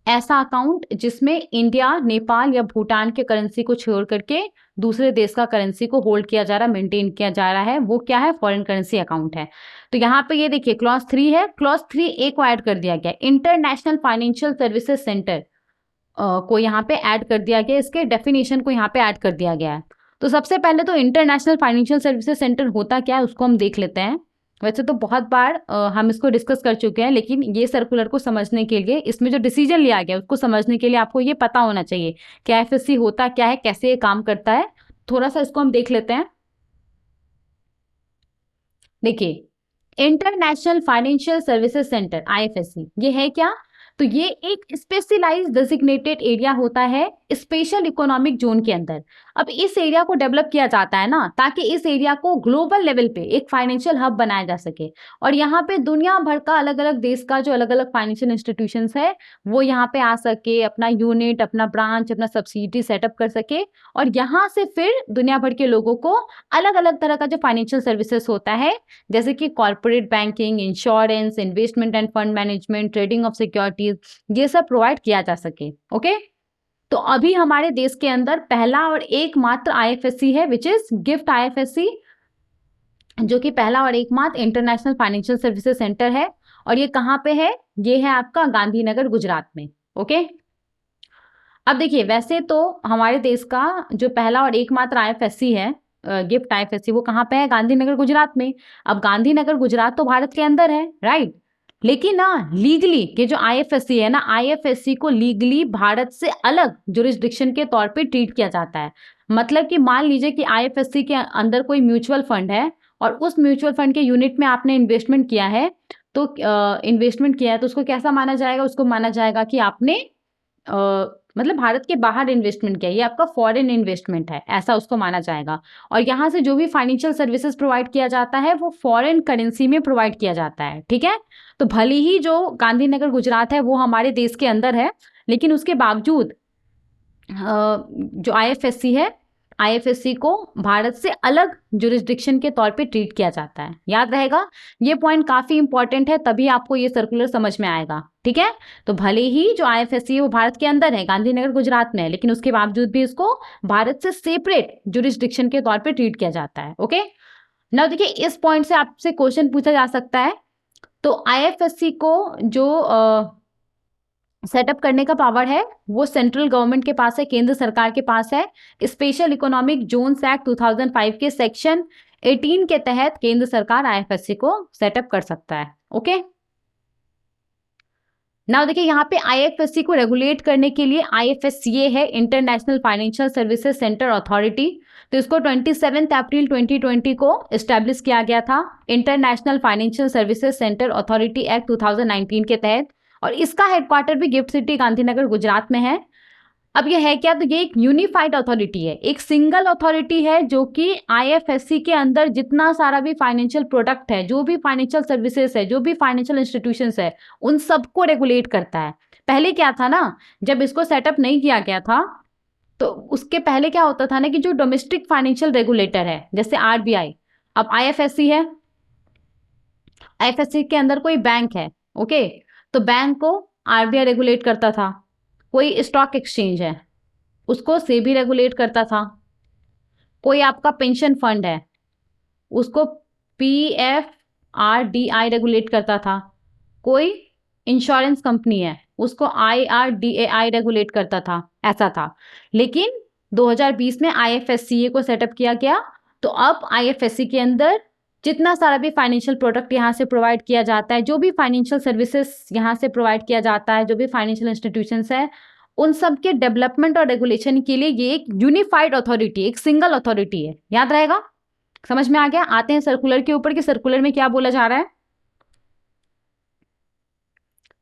ऐसा अकाउंट जिसमें इंडिया, नेपाल या भूटान के करेंसी को छोड़ करके दूसरे देश का करेंसी को होल्ड किया जा रहा है, मेंटेन किया जा रहा है, वो क्या है, फॉरेन करेंसी अकाउंट है। तो यहाँ पे ये देखिए क्लॉज 3 है, क्लॉज 3A को ऐड कर दिया गया, इंटरनेशनल फाइनेंशियल सर्विसेज सेंटर को यहाँ पे ऐड कर दिया गया, इसके डेफिनेशन को यहाँ पे ऐड कर दिया गया है। तो सबसे पहले तो इंटरनेशनल फाइनेंशियल सर्विसेज सेंटर होता क्या है उसको हम देख लेते हैं। वैसे तो बहुत बार हम इसको डिस्कस कर चुके हैं, लेकिन ये सर्कुलर को समझने के लिए, इसमें जो डिसीजन लिया गया उसको समझने के लिए आपको ये पता होना चाहिए कि IFSC होता क्या है, कैसे ये काम करता है। थोड़ा सा इसको हम देख लेते हैं। देखिए, international financial services centre IFSC ये है क्या, तो ये एक स्पेशलाइज्ड डेजिग्नेटेड एरिया होता है स्पेशल इकोनॉमिक जोन के अंदर। अब इस एरिया को डेवलप किया जाता है ना, ताकि इस एरिया को ग्लोबल लेवल पे एक फाइनेंशियल हब बनाया जा सके, और यहाँ पे दुनिया भर का अलग अलग देश का जो अलग अलग फाइनेंशियल इंस्टीट्यूशंस है वो यहाँ पे आ सके, अपना यूनिट, अपना ब्रांच, अपना सब्सिडी सेटअप कर सके, और यहाँ से फिर दुनिया भर के लोगों को अलग अलग तरह का जो फाइनेंशियल सर्विसेज होता है, जैसे कि corporate banking, insurance, investment end fund management, trading of securities, ये सब प्रोवाइड किया जा सके। ओके, तो अभी हमारे देश के अंदर पहला और एकमात्र IFSC है विच इज गिफ्ट IFSC, जो कि पहला और एकमात्र इंटरनेशनल फाइनेंशियल सर्विसेज सेंटर है। और ये कहाँ पे है, ये है आपका गांधीनगर गुजरात में। ओके, अब देखिए वैसे तो हमारे देश का जो पहला और एकमात्र IFSC है, गिफ्ट IFSC, वो कहाँ पे है, गांधीनगर गुजरात में। अब गांधीनगर गुजरात तो भारत के अंदर है, राइट। लेकिन ना लीगली ये जो IFSC है ना, IFSC को लीगली भारत से अलग जुरिस्डिक्शन के तौर पे ट्रीट किया जाता है। मतलब कि मान लीजिए कि IFSC के अंदर कोई म्यूचुअल फंड है और उस म्यूचुअल फंड के यूनिट में आपने इन्वेस्टमेंट किया है, तो उसको कैसा माना जाएगा, उसको माना जाएगा कि आपने मतलब भारत के बाहर इन्वेस्टमेंट किया, ये आपका फॉरेन इन्वेस्टमेंट है, ऐसा उसको माना जाएगा। और यहाँ से जो भी फाइनेंशियल सर्विसेज प्रोवाइड किया जाता है वो फॉरेन करेंसी में प्रोवाइड किया जाता है, ठीक है। तो भले ही जो गांधीनगर गुजरात है वो हमारे देश के अंदर है, लेकिन उसके बावजूद जो IFSC है, IFSC को भारत से अलग जुरिस्डिक्शन के तौर पे ट्रीट किया जाता है। याद रहेगा, ये पॉइंट काफी इंपॉर्टेंट है, तभी आपको ये सर्कुलर समझ में आएगा, ठीक है। तो भले ही जो IFSC है वो भारत के अंदर है, गांधीनगर गुजरात में है, लेकिन उसके बावजूद भी इसको भारत से सेपरेट जुरिस्डिक्शन के तौर पे ट्रीट किया जाता है। ओके, नाउ देखिए इस पॉइंट से आपसे क्वेश्चन पूछा जा सकता है। तो IFSC को जो सेटअप करने का पावर है वो सेंट्रल गवर्नमेंट के पास है, केंद्र सरकार के पास है। स्पेशल इकोनॉमिक जोन्स एक्ट 2005 के सेक्शन 18 के तहत केंद्र सरकार IFSC को सेटअप कर सकता है। ओके, नाउ देखिए यहाँ पे आईएफएससी को रेगुलेट करने के लिए आईएफएससीए है, international financial services centre authority. तो इसको 27 अप्रैल 2020 को एस्टैब्लिश किया गया था international financial services centre authority act 2019 के तहत, और इसका हेडक्वार्टर भी गिफ्ट सिटी गांधीनगर गुजरात में है। अब ये है क्या, तो ये एक यूनिफाइड अथॉरिटी है, एक सिंगल अथॉरिटी है जो कि आईएफएससी के अंदर जितना सारा भी फाइनेंशियल प्रोडक्ट है, जो भी फाइनेंशियल सर्विसेज है, जो भी फाइनेंशियल इंस्टीट्यूशंस है, उन सबको रेगुलेट करता है। पहले क्या था ना, जब इसको सेटअप नहीं किया गया था तो उसके पहले क्या होता था ना कि जो डोमेस्टिक फाइनेंशियल रेगुलेटर है जैसे आरबीआई, अब आईएफएससी है, आईएफएससी के अंदर कोई बैंक है, ओके, तो बैंक को आरबीआई रेगुलेट करता था। कोई स्टॉक एक्सचेंज है उसको सेबी रेगुलेट करता था। कोई आपका पेंशन फंड है उसको पीएफआरडीआई रेगुलेट करता था। कोई इंश्योरेंस कंपनी है उसको आईआरडीएआई रेगुलेट करता था, ऐसा था। लेकिन 2020 में आईएफएससीए को सेटअप किया गया, तो अब आईएफएससी के अंदर जितना सारा भी फाइनेंशियल प्रोडक्ट यहाँ से प्रोवाइड किया जाता है, जो भी फाइनेंशियल सर्विसेज यहाँ से प्रोवाइड किया जाता है, जो भी फाइनेंशियल इंस्टीट्यूशंस है, उन सब के डेवलपमेंट और रेगुलेशन के लिए ये एक यूनिफाइड अथॉरिटी, एक सिंगल अथॉरिटी है। याद रहेगा, समझ में आ गया। आते हैं सर्कुलर के ऊपर कि सर्कुलर में क्या बोला जा रहा है।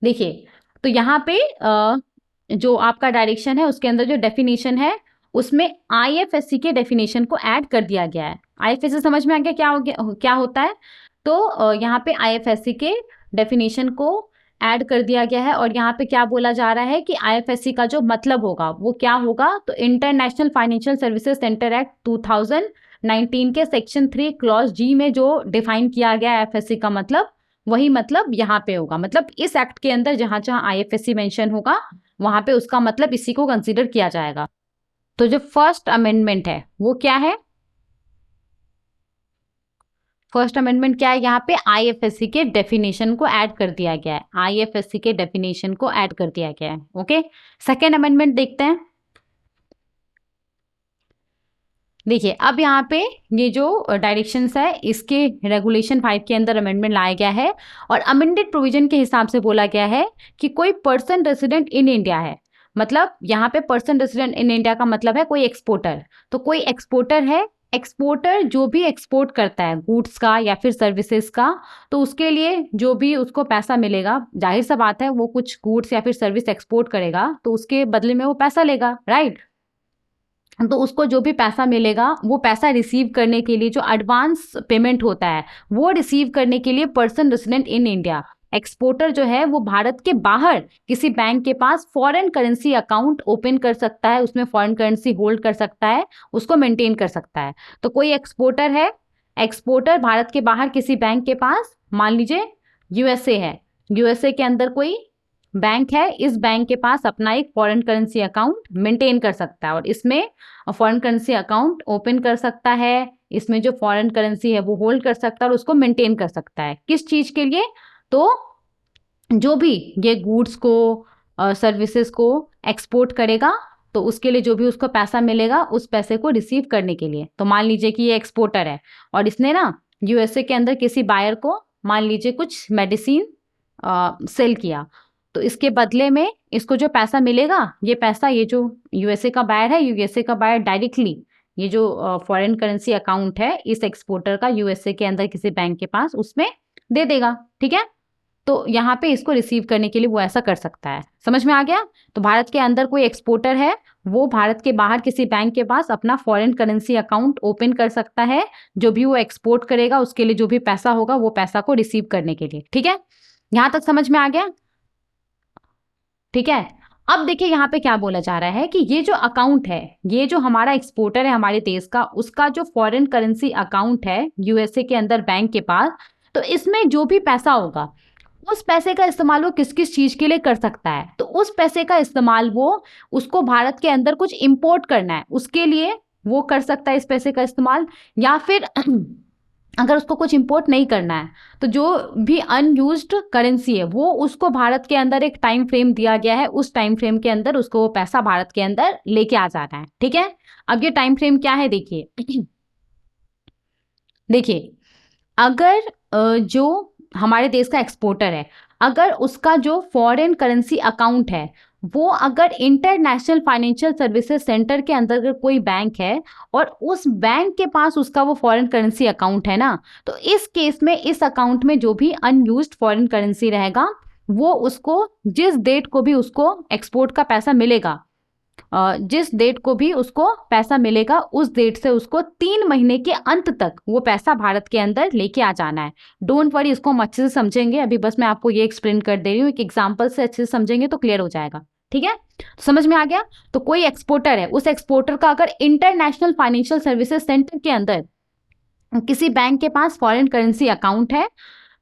देखिए, तो यहाँ पे जो आपका डायरेक्शन है उसके अंदर जो डेफिनेशन है उसमें आईएफएससी के डेफिनेशन को ऐड कर दिया गया है। आईएफएससी समझ में आ गया क्या हो गया, क्या होता है। तो यहाँ पे आईएफएससी के डेफिनेशन को ऐड कर दिया गया है, और यहाँ पे क्या बोला जा रहा है कि आईएफएससी का जो मतलब होगा वो क्या होगा, तो international financial services centre act 2019 के सेक्शन 3 क्लॉज जी में जो डिफाइन किया गया है आईएफएससी का मतलब, वही मतलब यहाँ पे होगा। मतलब इस एक्ट के अंदर जहां जहां आईएफएससी मेंशन होगा वहां पे उसका मतलब इसी को कंसीडर किया जाएगा। तो जो फर्स्ट अमेंडमेंट है वो क्या है, फर्स्ट अमेंडमेंट क्या है, यहाँ पे आईएफएससी के डेफिनेशन को ऐड कर दिया गया है, आईएफएससी के डेफिनेशन को ऐड कर दिया गया है। ओके, सेकेंड अमेंडमेंट देखते हैं। देखिए, अब यहाँ पे ये जो डायरेक्शंस है इसके रेगुलेशन 5 के अंदर अमेंडमेंट लाया गया है, और अमेंडेड प्रोविजन के हिसाब से बोला गया है कि कोई पर्सन रेसिडेंट इन इंडिया है, मतलब यहाँ पे पर्सन रेसिडेंट इन इंडिया का मतलब है कोई एक्सपोर्टर। तो कोई एक्सपोर्टर है, एक्सपोर्टर जो भी एक्सपोर्ट करता है गुड्स का या फिर सर्विसेज का, तो उसके लिए जो भी उसको पैसा मिलेगा, जाहिर सा बात है वो कुछ गुड्स या फिर सर्विस एक्सपोर्ट करेगा तो उसके बदले में वो पैसा लेगा, राइट। तो उसको जो भी पैसा मिलेगा वो पैसा रिसीव करने के लिए जो एडवांस पेमेंट होता है वो रिसीव करने के लिए person resident in India, exporter जो है वो भारत के बाहर किसी बैंक के पास फॉरेन करेंसी अकाउंट ओपन कर सकता है, उसमें फॉरेन करेंसी होल्ड कर सकता है, उसको मेंटेन कर सकता है। तो कोई एक्सपोर्टर है, एक्सपोर्टर भारत के बाहर किसी बैंक के पास, मान लीजिए यूएसए है, यूएसए के अंदर कोई बैंक है, इस बैंक के पास अपना एक फॉरेन करेंसी अकाउंट मेंटेन कर सकता है और इसमें फॉरेन करेंसी अकाउंट ओपन कर सकता है, इसमें जो फॉरेन करेंसी है वो होल्ड कर सकता है और उसको मेंटेन कर सकता है। किस चीज के लिए, तो जो भी ये गुड्स को सर्विसेज को एक्सपोर्ट करेगा तो उसके लिए जो भी उसको पैसा मिलेगा उस पैसे को रिसीव करने के लिए। तो मान लीजिए कि ये एक्सपोर्टर है और इसने ना यूएसए के अंदर किसी बायर को मान लीजिए कुछ मेडिसिन सेल किया, तो इसके बदले में इसको जो पैसा मिलेगा, ये पैसा ये जो यूएसए का बायर है, यूएसए का बायर डायरेक्टली ये जो फॉरेन करेंसी अकाउंट है इस एक्सपोर्टर का यूएसए के अंदर किसी बैंक के पास उसमें दे देगा, ठीक है। तो यहाँ पे इसको रिसीव करने के लिए वो ऐसा कर सकता है। समझ में आ गया। तो भारत के अंदर कोई एक्सपोर्टर है वो भारत के बाहर किसी बैंक के पास अपना फॉरेन करेंसी अकाउंट ओपन कर सकता है, जो भी वो एक्सपोर्ट करेगा उसके लिए जो भी पैसा होगा वो पैसा को रिसीव करने के लिए, ठीक है। यहाँ तक समझ में आ गया, ठीक है। अब देखिए यहाँ पे क्या बोला जा रहा है कि ये जो अकाउंट है, ये जो हमारा एक्सपोर्टर है हमारे देश का, उसका जो फॉरेन करेंसी अकाउंट है यूएसए के अंदर बैंक के पास, तो इसमें जो भी पैसा होगा उस पैसे का इस्तेमाल वो किस किस चीज के लिए कर सकता है। तो उस पैसे का इस्तेमाल वो उसको भारत के अंदर कुछ इंपोर्ट करना है उसके लिए वो कर सकता है इस पैसे का इस्तेमाल, या फिर अगर उसको कुछ इंपोर्ट नहीं करना है तो जो भी अनयूज्ड करेंसी है वो उसको भारत के अंदर एक टाइम फ्रेम दिया गया है, उस टाइम फ्रेम के अंदर उसको वो पैसा भारत के अंदर लेके आ जाना है, ठीक है। अब ये टाइम फ्रेम क्या है, देखिए देखिए अगर जो हमारे देश का एक्सपोर्टर है अगर उसका जो फॉरेन करेंसी अकाउंट है वो अगर इंटरनेशनल फाइनेंशियल सर्विसेज सेंटर के अंदर अगर कोई बैंक है और उस बैंक के पास उसका वो फॉरेन करेंसी अकाउंट है ना, तो इस केस में इस अकाउंट में जो भी अनयूज्ड फॉरेन करेंसी रहेगा वो उसको जिस डेट को भी उसको एक्सपोर्ट का पैसा मिलेगा, जिस डेट को भी उसको पैसा मिलेगा उस डेट से उसको 3 महीने के अंत तक वो पैसा भारत के अंदर लेके आ जाना है। डोंट वरी, इसको हम अच्छे से समझेंगे। अभी बस मैं आपको ये एक्सप्लेन कर दे रही हूँ, एक एग्जांपल से अच्छे से समझेंगे तो क्लियर हो जाएगा। ठीक है, तो समझ में आ गया। तो कोई एक्सपोर्टर है, उस एक्सपोर्टर का अगर इंटरनेशनल फाइनेंशियल सर्विसेज सेंटर के अंदर किसी बैंक के पास फॉरेन करेंसी अकाउंट है,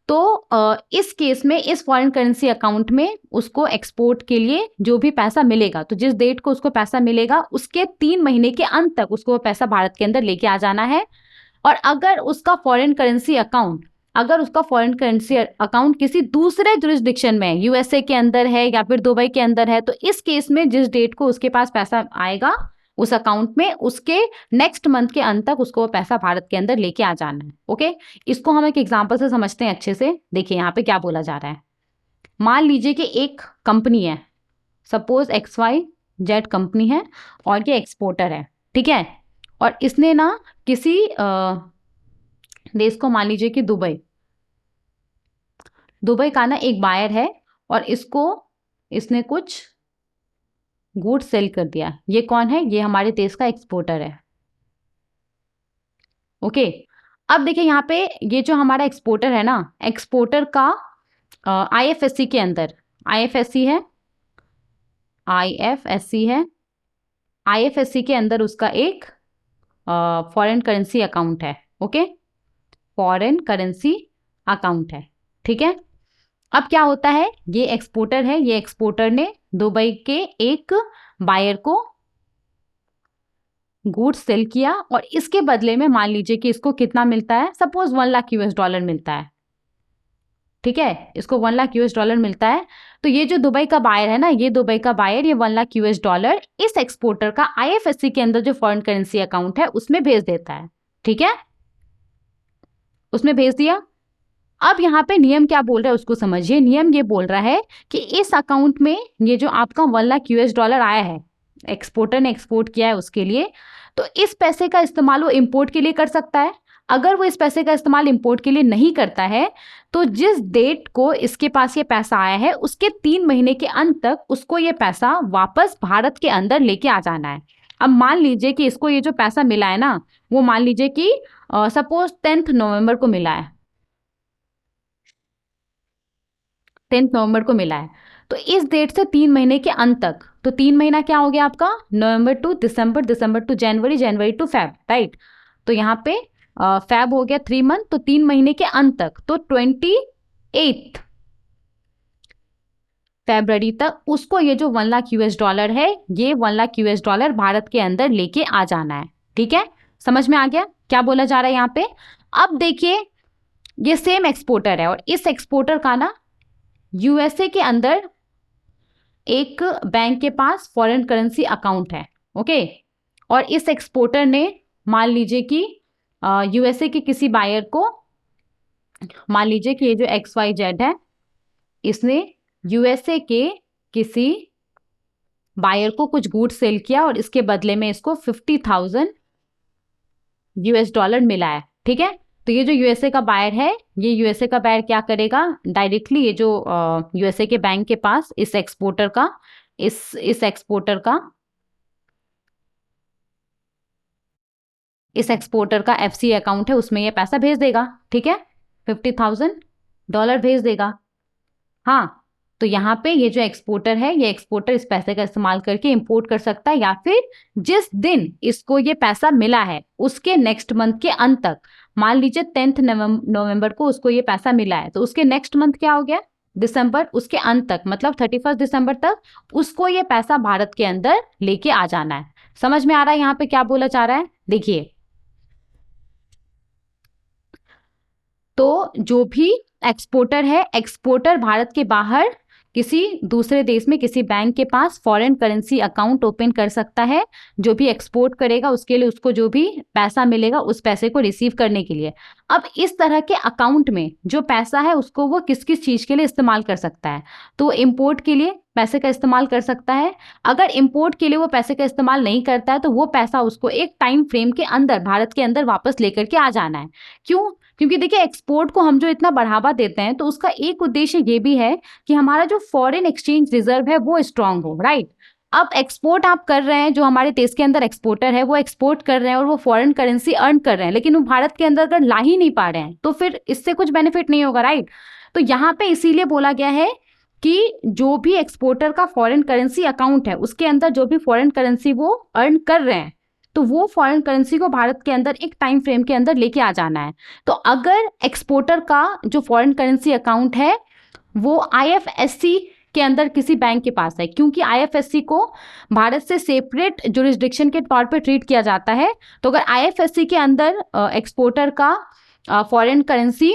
तो इस केस में इस फॉरेन करेंसी अकाउंट में उसको एक्सपोर्ट के लिए जो भी पैसा मिलेगा, तो जिस डेट को उसको पैसा मिलेगा उसके 3 महीने के अंत तक उसको पैसा भारत के अंदर लेके आ जाना है। और अगर उसका फॉरेन करेंसी अकाउंट किसी दूसरे जुरिस्डिक्शन में, यूएसए के अंदर है या फिर दुबई के अंदर है, तो इस केस में जिस डेट को उसके पास पैसा आएगा उस अकाउंट में, उसके नेक्स्ट मंथ के अंत तक उसको पैसा भारत के अंदर लेके आ जाना है। ओके, इसको हम एक एग्जांपल से समझते हैं अच्छे से। देखिए यहाँ पे क्या बोला जा रहा है। मान लीजिए कि एक कंपनी है, सपोज XYZ कंपनी है और ये एक्सपोर्टर है, ठीक है, और इसने ना किसी देश को, मान लीजिए कि दुबई का ना एक बायर है और इसने कुछ गुड्स सेल कर दिया। ये कौन है? ये हमारे देश का एक्सपोर्टर है। ओके, अब देखिए यहाँ पे ये जो हमारा एक्सपोर्टर है ना, एक्सपोर्टर का IFSC के अंदर IFSC है, IFSC के अंदर उसका एक फॉरेन करेंसी अकाउंट है। ओके, फॉरेन करेंसी अकाउंट है, ठीक है। अब क्या होता है, ये एक्सपोर्टर है, ये एक्सपोर्टर ने दुबई के एक बायर को गुड्स सेल किया और इसके बदले में मान लीजिए कि इसको कितना मिलता है, सपोज $1 लाख मिलता है। ठीक है, इसको $1 लाख मिलता है। तो ये जो दुबई का बायर है ना, ये दुबई का बायर ये $1 लाख इस एक्सपोर्टर का IFSC के अंदर जो फॉरेन करेंसी अकाउंट है उसमें भेज देता है। ठीक है, उसमें भेज दिया। अब यहाँ पे नियम क्या बोल रहा है उसको समझिए। नियम ये बोल रहा है कि इस अकाउंट में ये जो आपका $1 लाख आया है, एक्सपोर्टर ने एक्सपोर्ट किया है उसके लिए, तो इस पैसे का इस्तेमाल वो इंपोर्ट के लिए कर सकता है। अगर वो इस पैसे का इस्तेमाल इंपोर्ट के लिए नहीं करता है तो जिस डेट को इसके पास ये पैसा आया है उसके 3 महीने के अंत तक उसको ये पैसा वापस भारत के अंदर लेके आ जाना है। अब मान लीजिए कि इसको ये जो पैसा मिला है ना, वो मान लीजिए कि सपोज 10 नवंबर को मिला है, 10 नवंबर को मिला है। तो इस डेट से 3 महीने के अंत तक, तो 3 महीना क्या हो गया आपका, November to December, December to January, January to Feb, right. तो यहाँ पे फेब हो गया 3 मंथ, तो 3 महीने के अंत तक, तो 28 फरवरी तक उसको ये जो $1 लाख है, ये $1 लाख भारत के अंदर लेके आ जाना है। ठीक है, समझ में आ गया क्या बोला जा रहा है यहाँ पे। अब देखिए ये सेम एक्सपोर्टर है और इस एक्सपोर्टर का ना यूएसए के अंदर एक बैंक के पास फॉरेन करेंसी अकाउंट है। ओके, और इस एक्सपोर्टर ने मान लीजिए कि यूएसए के किसी बायर को, मान लीजिए कि ये जो XYZ है, इसने यूएसए के किसी बायर को कुछ गुड्स सेल किया और इसके बदले में इसको $50,000 मिला है। ठीक है, तो ये जो यूएसए का बायर है, ये यूएसए का बायर क्या करेगा, डायरेक्टली ये जो यूएसए के बैंक के पास इस एक्सपोर्टर का FC अकाउंट है उसमें ये पैसा भेज देगा। ठीक है, $50,000 भेज देगा। हाँ, तो यहाँ पे ये जो एक्सपोर्टर है, ये एक्सपोर्टर इस पैसे का इस्तेमाल करके इंपोर्ट कर सकता है, या फिर जिस दिन इसको ये पैसा मिला है उसके नेक्स्ट मंथ के अंत तक, मान लीजिए 10 नवंबर को उसको ये पैसा मिला है, तो उसके नेक्स्ट मंथ क्या हो गया, दिसंबर, उसके अंत तक मतलब 31 दिसंबर तक उसको ये पैसा भारत के अंदर लेके आ जाना है। समझ में आ रहा है यहाँ पे क्या बोला जा रहा है। देखिए, तो जो भी एक्सपोर्टर है, एक्सपोर्टर भारत के बाहर किसी दूसरे देश में किसी बैंक के पास फॉरेन करेंसी अकाउंट ओपन कर सकता है, जो भी एक्सपोर्ट करेगा उसके लिए उसको जो भी पैसा मिलेगा उस पैसे को रिसीव करने के लिए। अब इस तरह के अकाउंट में जो पैसा है उसको वो किस किस चीज़ के लिए इस्तेमाल कर सकता है, तो इम्पोर्ट के लिए पैसे का इस्तेमाल कर सकता है। अगर इम्पोर्ट के लिए वो पैसे का इस्तेमाल नहीं करता है तो वो पैसा उसको एक टाइम फ्रेम के अंदर भारत के अंदर वापस लेकर के आ जाना है। क्यों? क्योंकि देखिए एक्सपोर्ट को हम जो इतना बढ़ावा देते हैं तो उसका एक उद्देश्य ये भी है कि हमारा जो फॉरेन एक्सचेंज रिजर्व है वो स्ट्रांग हो, राइट। अब एक्सपोर्ट आप कर रहे हैं, जो हमारे देश के अंदर एक्सपोर्टर है वो एक्सपोर्ट कर रहे हैं और वो फॉरेन करेंसी अर्न कर रहे हैं, लेकिन वो भारत के अंदर अगर ला ही नहीं पा रहे हैं तो फिर इससे कुछ बेनिफिट नहीं होगा, राइट। तो यहाँ पे इसीलिए बोला गया है कि जो भी एक्सपोर्टर का फॉरेन करेंसी अकाउंट है उसके अंदर जो भी फॉरेन करेंसी वो अर्न कर रहे हैं तो वो फॉरेन करेंसी को भारत के अंदर एक टाइम फ्रेम के अंदर लेके आ जाना है। तो अगर एक्सपोर्टर का जो फॉरेन करेंसी अकाउंट है वो आईएफएससी के अंदर किसी बैंक के पास है, क्योंकि आईएफएससी को भारत से सेपरेट जुरिस्डिक्शन के तौर पे ट्रीट किया जाता है, तो अगर आईएफएससी के अंदर एक्सपोर्टर का फॉरेन करेंसी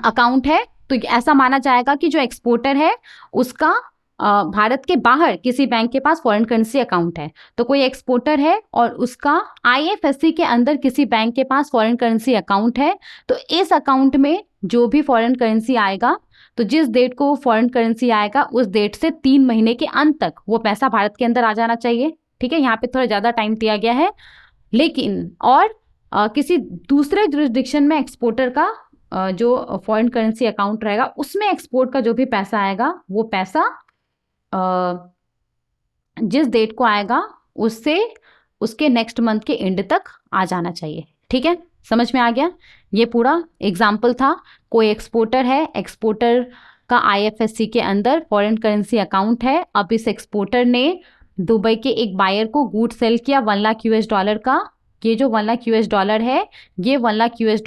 अकाउंट है तो ऐसा माना जाएगा कि जो एक्सपोर्टर है उसका भारत के बाहर किसी बैंक के पास फॉरेन करेंसी अकाउंट है। तो कोई एक्सपोर्टर है और उसका आईएफएससी के अंदर किसी बैंक के पास फॉरेन करेंसी अकाउंट है, तो इस अकाउंट में जो भी फॉरेन करेंसी आएगा, तो जिस डेट को फॉरेन करेंसी आएगा उस डेट से 3 महीने के अंत तक वो पैसा भारत के अंदर आ जाना चाहिए। ठीक है, यहाँ पे थोड़ा ज़्यादा टाइम दिया गया है, लेकिन और किसी दूसरे जुरिस्डिक्शन में एक्सपोर्टर का जो फॉरेन करेंसी अकाउंट रहेगा उसमें एक्सपोर्ट का जो भी पैसा आएगा वो पैसा जिस डेट को आएगा उससे उसके नेक्स्ट मंथ के एंड तक आ जाना चाहिए। ठीक है, समझ में आ गया? ये पूरा एग्जाम्पल था। कोई एक्सपोर्टर है, एक्सपोर्टर का आईएफएससी के अंदर फॉरेन करेंसी अकाउंट है। अब इस एक्सपोर्टर ने दुबई के एक बायर को गुड सेल किया $1 लाख का। ये जो $1 लाख है, ये $1 लाख ये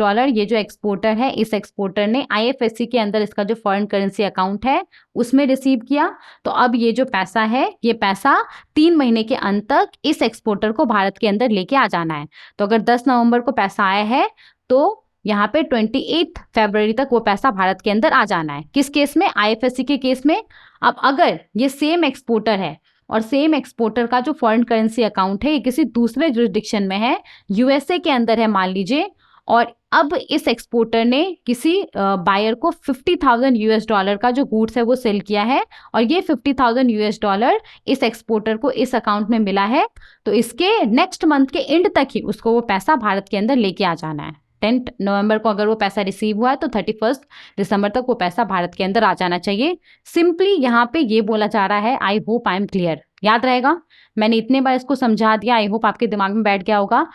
जो एक्सपोर्टर है, इस एक्सपोर्टर ने आईएफएससी के अंदर इसका जो फॉरेन करेंसी अकाउंट है उसमें रिसीव किया। तो अब ये जो पैसा है, ये पैसा 3 महीने के अंत तक इस एक्सपोर्टर को भारत के अंदर लेके आ जाना है। तो अगर 10 नवंबर को पैसा आया है तो यहाँ पे 28 फरवरी तक वो पैसा भारत के अंदर आ जाना है। किस केस में? आईएफएससी के केस में। अब अगर ये सेम एक्सपोर्टर है और सेम एक्सपोर्टर का जो फॉरेन करेंसी अकाउंट है ये किसी दूसरे जुरिस्डिक्शन में है, यूएसए के अंदर है मान लीजिए, और अब इस एक्सपोर्टर ने किसी बायर को $50,000 का जो गुड्स है वो सेल किया है और ये $50,000 इस एक्सपोर्टर को इस अकाउंट में मिला है, तो इसके नेक्स्ट मंथ के एंड तक ही उसको वो पैसा भारत के अंदर लेके आ जाना है। 10 नवंबर को अगर वो पैसा रिसीव हुआ है तो 31 दिसंबर तक वो पैसा भारत के अंदर आ जाना चाहिए। सिंपली यहाँ पे ये बोला जा रहा है, I hope I am clear. याद रहेगा, मैंने इतने बार इसको समझा दिया, आई होप आपके दिमाग में बैठ गया होगा।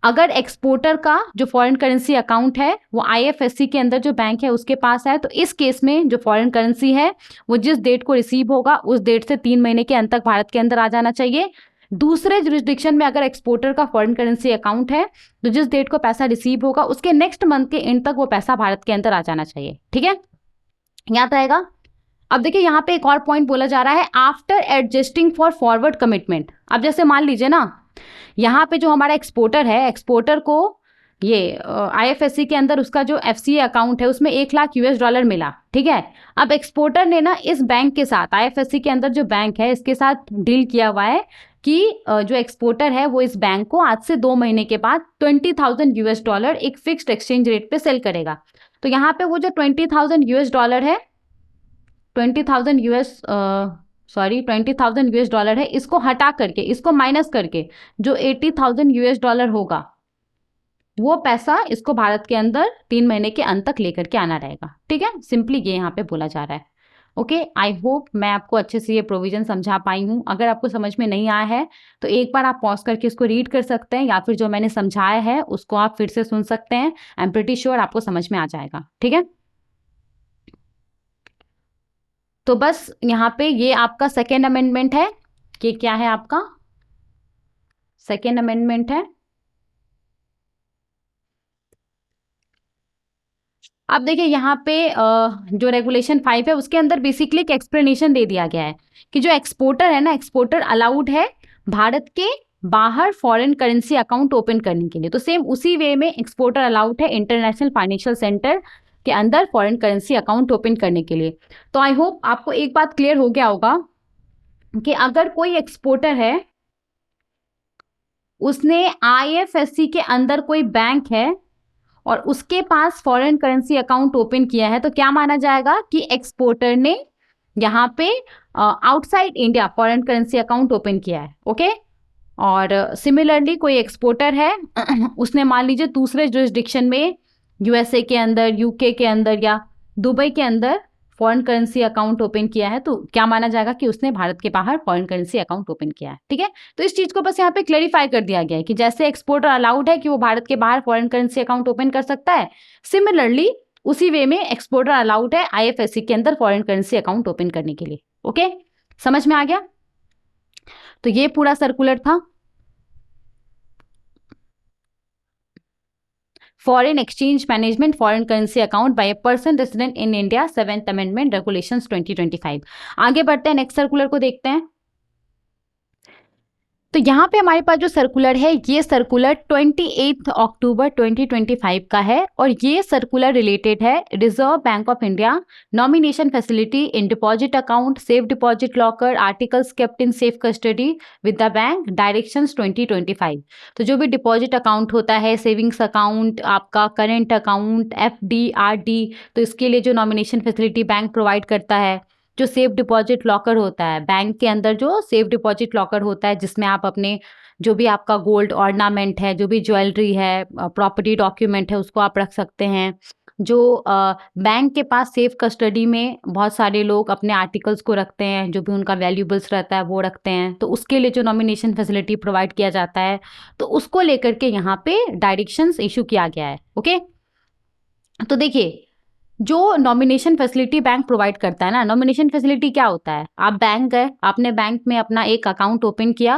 अगर एक्सपोर्टर का जो फॉरेन करेंसी अकाउंट है वो आईएफएससी के अंदर जो बैंक है उसके पास है, तो इस केस में जो फॉरेन करेंसी है वो जिस डेट को रिसीव होगा उस डेट से 3 महीने के अंत तक भारत के अंदर आ जाना चाहिए। दूसरे जुरिस्डिक्शन में अगर एक्सपोर्टर का फॉरेन करेंसी अकाउंट है तो जिस डेट को पैसा रिसीव होगा उसके नेक्स्ट मंथ के एंड तक वो पैसा भारत के अंदर आ जाना चाहिए। ठीक है, याद रहेगा। अब देखिए यहाँ पे एक और पॉइंट बोला जा रहा है, after adjusting for forward commitment. अब जैसे मान लीजिए ना, यहाँ पे जो हमारा एक्सपोर्टर है, एक्सपोर्टर को ये आईएफएससी के अंदर उसका जो एफसीए अकाउंट है उसमें $1 लाख मिला। ठीक है, अब एक्सपोर्टर ने ना इस बैंक के साथ, आईएफएससी के अंदर जो बैंक है इसके साथ डील किया हुआ है कि जो एक्सपोर्टर है वो इस बैंक को आज से 2 महीने के बाद $20,000 एक फिक्स्ड एक्सचेंज रेट पे सेल करेगा। तो यहाँ पे वो जो $20,000 है, $20,000 है, इसको हटा करके, इसको माइनस करके जो $80,000 होगा वो पैसा इसको भारत के अंदर 3 महीने के अंत तक लेकर के आना रहेगा। ठीक है, सिंपली ये यहाँ पे बोला जा रहा है। ओके, आई होप मैं आपको अच्छे से ये प्रोविजन समझा पाई हूँ। अगर आपको समझ में नहीं आया है तो एक बार आप पॉज करके इसको रीड कर सकते हैं, या फिर जो मैंने समझाया है उसको आप फिर से सुन सकते हैं। आई एम प्रीटी श्योर आपको समझ में आ जाएगा। ठीक है, तो बस यहाँ पे ये आपका सेकेंड अमेंडमेंट है कि क्या है, आपका सेकेंड अमेंडमेंट है। अब देखिए यहाँ पे जो रेगुलेशन 5 है उसके अंदर बेसिकली एक एक्सप्लेनेशन दे दिया गया है कि जो एक्सपोर्टर है ना, एक्सपोर्टर अलाउड है भारत के बाहर फॉरेन करेंसी अकाउंट ओपन करने के लिए। तो सेम उसी वे में एक्सपोर्टर अलाउड है इंटरनेशनल फाइनेंशियल सेंटर के अंदर फॉरेन करेंसी अकाउंट ओपन करने के लिए। तो आई होप आपको एक बात क्लियर हो गया होगा कि अगर कोई एक्सपोर्टर है, उसने आईएफएससी के अंदर कोई बैंक है और उसके पास फॉरेन करेंसी अकाउंट ओपन किया है, तो क्या माना जाएगा कि एक्सपोर्टर ने यहाँ पे outside India foreign currency account open किया है। ओके, और सिमिलरली कोई एक्सपोर्टर है उसने मान लीजिए दूसरे जुरिस्डिक्शन में यूएसए के अंदर, यूके के अंदर या दुबई के अंदर फॉरेन करेंसी अकाउंट ओपन किया है, तो क्या माना जाएगा कि उसने भारत के बाहर फॉरेन करेंसी अकाउंट ओपन किया है। ठीक है, तो इस चीज को बस यहाँ पे क्लेरिफाई कर दिया गया है कि जैसे एक्सपोर्टर अलाउड है कि वो भारत के बाहर फॉरेन करेंसी अकाउंट ओपन कर सकता है, सिमिलरली उसी वे में एक्सपोर्टर अलाउड है आईएफएससी के अंदर फॉरेन करेंसी अकाउंट ओपन करने के लिए। ओके, समझ में आ गया? तो ये पूरा सर्कुलर था। Foreign exchange management foreign currency account by a person resident in India, 7th amendment regulations 2025। आगे बढ़ते हैं, नेक्स्ट सर्कुलर को देखते हैं। तो यहाँ पे हमारे पास जो सर्कुलर है, ये सर्कुलर 28 अक्टूबर 2025 का है और ये सर्कुलर रिलेटेड है reserve Bank of India nomination facility in deposit account, safe deposit locker, articles kept in safe custody with the bank, directions 2025। तो जो भी डिपॉजिट अकाउंट होता है, सेविंग्स अकाउंट, आपका करेंट अकाउंट, एफडी, आरडी, तो इसके लिए जो नॉमिनेशन फैसिलिटी बैंक प्रोवाइड करता है, जो सेफ डिपॉजिट लॉकर होता है बैंक के अंदर, जो सेफ डिपॉजिट लॉकर होता है जिसमें आप अपने जो भी आपका गोल्ड ऑर्नामेंट है, जो भी ज्वेलरी है, प्रॉपर्टी डॉक्यूमेंट है, उसको आप रख सकते हैं। जो बैंक के पास सेफ कस्टडी में बहुत सारे लोग अपने आर्टिकल्स को रखते हैं, जो भी उनका वैल्यूबल्स रहता है वो रखते हैं, तो उसके लिए जो नॉमिनेशन फैसिलिटी प्रोवाइड किया जाता है, तो उसको लेकर के यहाँ पे डायरेक्शंस इशू किया गया है। ओके, तो देखिए जो नॉमिनेशन फैसिलिटी बैंक प्रोवाइड करता है ना, नॉमिनेशन फैसिलिटी क्या होता है, आप बैंक गए, आपने बैंक में अपना एक अकाउंट ओपन किया,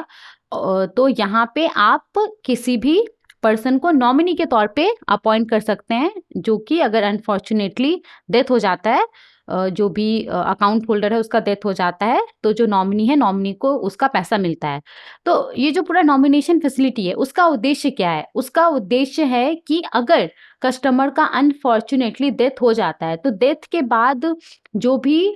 तो यहाँ पे आप किसी भी पर्सन को नॉमिनी के तौर पे अपॉइंट कर सकते हैं, जो कि अगर अनफॉर्चुनेटली डेथ हो जाता है, जो भी अकाउंट होल्डर है उसका डेथ हो जाता है, तो जो नॉमिनी है, नॉमिनी को उसका पैसा मिलता है। तो ये जो पूरा नॉमिनेशन फैसिलिटी है, उसका उद्देश्य क्या है? उसका उद्देश्य है कि अगर कस्टमर का अनफॉर्चुनेटली डेथ हो जाता है, तो डेथ के बाद जो भी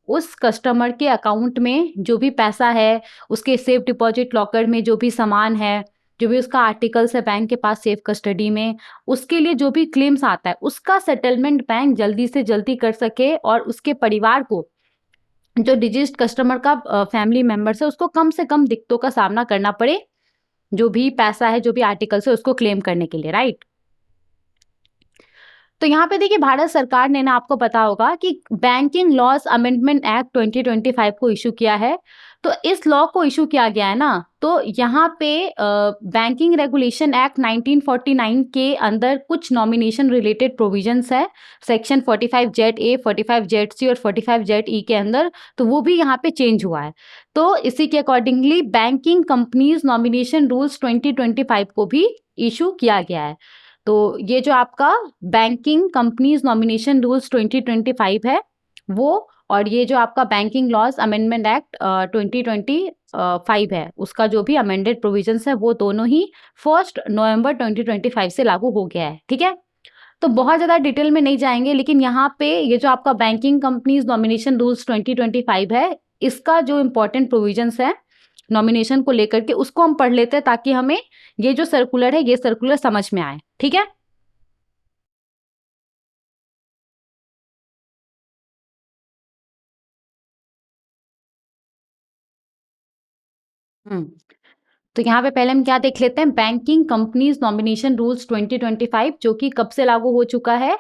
उस कस्टमर के अकाउंट में जो भी पैसा है, उसके सेफ डिपॉजिट लॉकर में जो भी सामान है, जो भी उसका आर्टिकल्स है बैंक के पास सेफ कस्टडी में, उसके लिए जो भी क्लेम्स आता है, उसका सेटलमेंट बैंक जल्दी से जल्दी कर सके और उसके परिवार को, जो डिजीज्ड कस्टमर का फैमिली मेंबर्स है, उसको कम से कम दिक्कतों का सामना करना पड़े, जो भी पैसा है, जो भी आर्टिकल्स है, उसको क्लेम करने के लिए, राइट। तो यहाँ पे देखिए भारत सरकार ने ना, आपको पता होगा कि बैंकिंग लॉज अमेंडमेंट एक्ट 2025 को इशू किया है। तो इस लॉ को इशू किया गया है ना, तो यहाँ पे बैंकिंग रेगुलेशन एक्ट 1949 के अंदर कुछ नॉमिनेशन रिलेटेड प्रोविजंस है, सेक्शन 45Z(A), 45Z(C) और 45Z(E) के अंदर, तो वो भी यहाँ पे चेंज हुआ है। तो इसी के accordingly banking companies nomination rules 2025 को भी इशू किया गया है। तो ये जो आपका बैंकिंग कंपनीज नॉमिनेशन रूल्स 2025 है वो, और ये जो आपका बैंकिंग लॉज अमेंडमेंट एक्ट 2025 है, उसका जो भी अमेंडेड प्रोविजंस है, वो दोनों ही 1 नवंबर 2025 से लागू हो गया है। ठीक है, तो बहुत ज़्यादा डिटेल में नहीं जाएंगे, लेकिन यहाँ पे ये जो आपका बैंकिंग कंपनीज नॉमिनेशन रूल्स 2025 है, इसका जो इम्पोर्टेंट प्रोविजंस है नॉमिनेशन को लेकर के, उसको हम पढ़ लेते हैं ताकि हमें ये जो सर्कुलर है, ये सर्कुलर समझ में आए। ठीक है, तो यहाँ पे पहले हम क्या देख लेते हैं, बैंकिंग कंपनीज नॉमिनेशन रूल्स 2025, जो कि कब से लागू हो चुका है,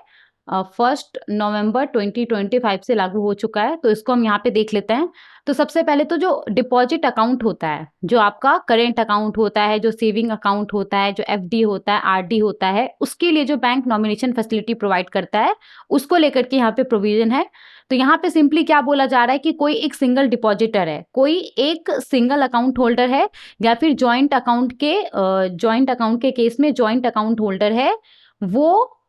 1 नवंबर 2025 से लागू हो चुका है। तो इसको हम यहाँ पे देख लेते हैं। तो सबसे पहले तो जो डिपॉजिट अकाउंट होता है, जो आपका करेंट अकाउंट होता है, जो सेविंग अकाउंट होता है, जो एफडी होता है, आरडी होता है, उसके लिए जो बैंक नॉमिनेशन फैसिलिटी प्रोवाइड करता है, उसको लेकर के यहाँ पे प्रोविजन है। तो यहाँ पे सिंपली क्या बोला जा रहा है कि कोई एक सिंगल डिपॉजिटर है, कोई एक सिंगल अकाउंट होल्डर है, या फिर जॉइंट अकाउंट के केस में जॉइंट अकाउंट होल्डर है, वो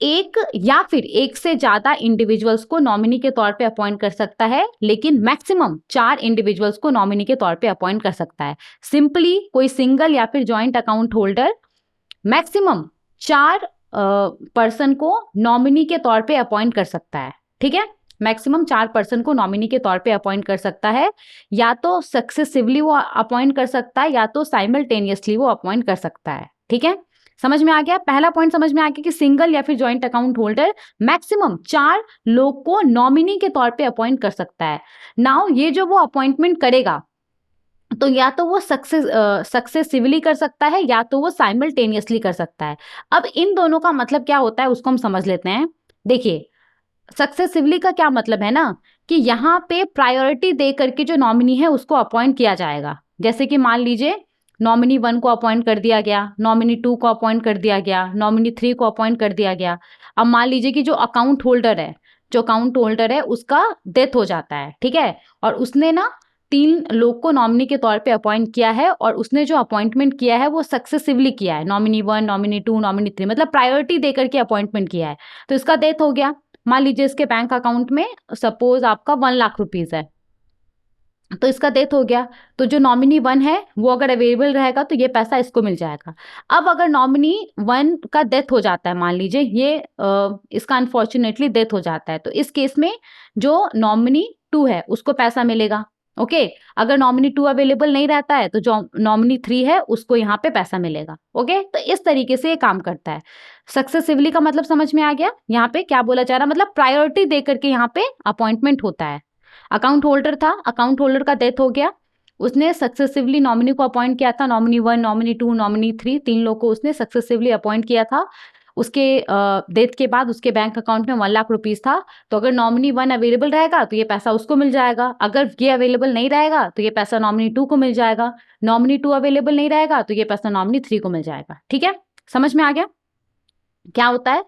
एक या फिर एक से ज्यादा इंडिविजुअल्स को नॉमिनी के तौर पे अपॉइंट कर सकता है, लेकिन मैक्सिमम 4 इंडिविजुअल्स को नॉमिनी के तौर पे अपॉइंट कर सकता है। सिंपली कोई सिंगल या फिर joint account holder maximum 4 person को नॉमिनी के तौर पे अपॉइंट कर सकता है, ठीक है। मैक्सिमम 4 पर्सन को नॉमिनी के तौर पे अपॉइंट कर सकता है, या तो सक्सेसिवली वो अपॉइंट कर सकता है या तो साइमल्टेनियसली वो अपॉइंट कर सकता है, ठीक है। समझ में आ गया? पहला पॉइंट समझ में आ गया कि सिंगल या फिर जॉइंट अकाउंट होल्डर मैक्सिमम 4 लोग को नॉमिनी के तौर पे अपॉइंट कर सकता है। नाउ ये जो वो अपॉइंटमेंट करेगा, तो या तो वो सक्सेसिवली कर सकता है या तो वो साइमल्टेनियसली कर सकता है। अब इन दोनों का मतलब क्या होता है उसको हम समझ लेते हैं। देखिए, सक्सेसिवली का क्या मतलब है ना, कि यहाँ पे प्रायोरिटी दे करके जो नॉमिनी है उसको अपॉइंट किया जाएगा। जैसे कि मान लीजिए नॉमिनी 1 को अपॉइंट कर दिया गया, नॉमिनी 2 को अपॉइंट कर दिया गया, नॉमिनी 3 को अपॉइंट कर दिया गया। अब मान लीजिए कि जो अकाउंट होल्डर है उसका डेथ हो जाता है, ठीक है, और उसने ना 3 लोग को नॉमिनी के तौर पे अपॉइंट किया है, और उसने जो अपॉइंटमेंट किया है वो सक्सेसिवली किया है। नॉमिनी 1, नॉमिनी 2, नॉमिनी 3, मतलब प्रायोरिटी दे करके अपॉइंटमेंट किया है। तो इसका डेथ हो गया। मान लीजिए इसके बैंक अकाउंट में सपोज आपका 1 लाख रुपीज है, तो इसका डेथ हो गया। तो जो नॉमिनी 1 है वो अगर अवेलेबल रहेगा तो ये पैसा इसको मिल जाएगा। अब अगर नॉमिनी 1 का डेथ हो जाता है, मान लीजिए ये इसका अनफॉर्चुनेटली डेथ हो जाता है, तो इस केस में जो नॉमिनी 2 है उसको पैसा मिलेगा। ओके, अगर नॉमिनी 2 अवेलेबल नहीं रहता है तो जो नॉमिनी 3 है उसको यहाँ पे पैसा मिलेगा। ओके, तो इस तरीके से ये काम करता है। सक्सेसिवली का मतलब समझ में आ गया? यहाँ पे क्या बोला जा रहा है, मतलब प्रायोरिटी दे करके यहाँ पे अपॉइंटमेंट होता है। अकाउंट होल्डर था, अकाउंट होल्डर का डेथ हो गया, उसने सक्सेसिवली नॉमिनी को अपॉइंट किया था। नॉमिनी 1, नॉमिनी 2, नॉमिनी 3, 3 लोग को उसने सक्सेसिवली अपॉइंट किया था। उसके डेथ के बाद उसके बैंक अकाउंट में 1 लाख रुपीज था। तो अगर नॉमिनी 1 अवेलेबल रहेगा तो ये पैसा उसको मिल जाएगा, अगर ये अवेलेबल नहीं रहेगा तो ये पैसा नॉमिनी 2 को मिल जाएगा, नॉमिनी 2 अवेलेबल नहीं रहेगा तो ये पैसा नॉमिनी 3 को मिल जाएगा। ठीक है, समझ में आ गया क्या होता है?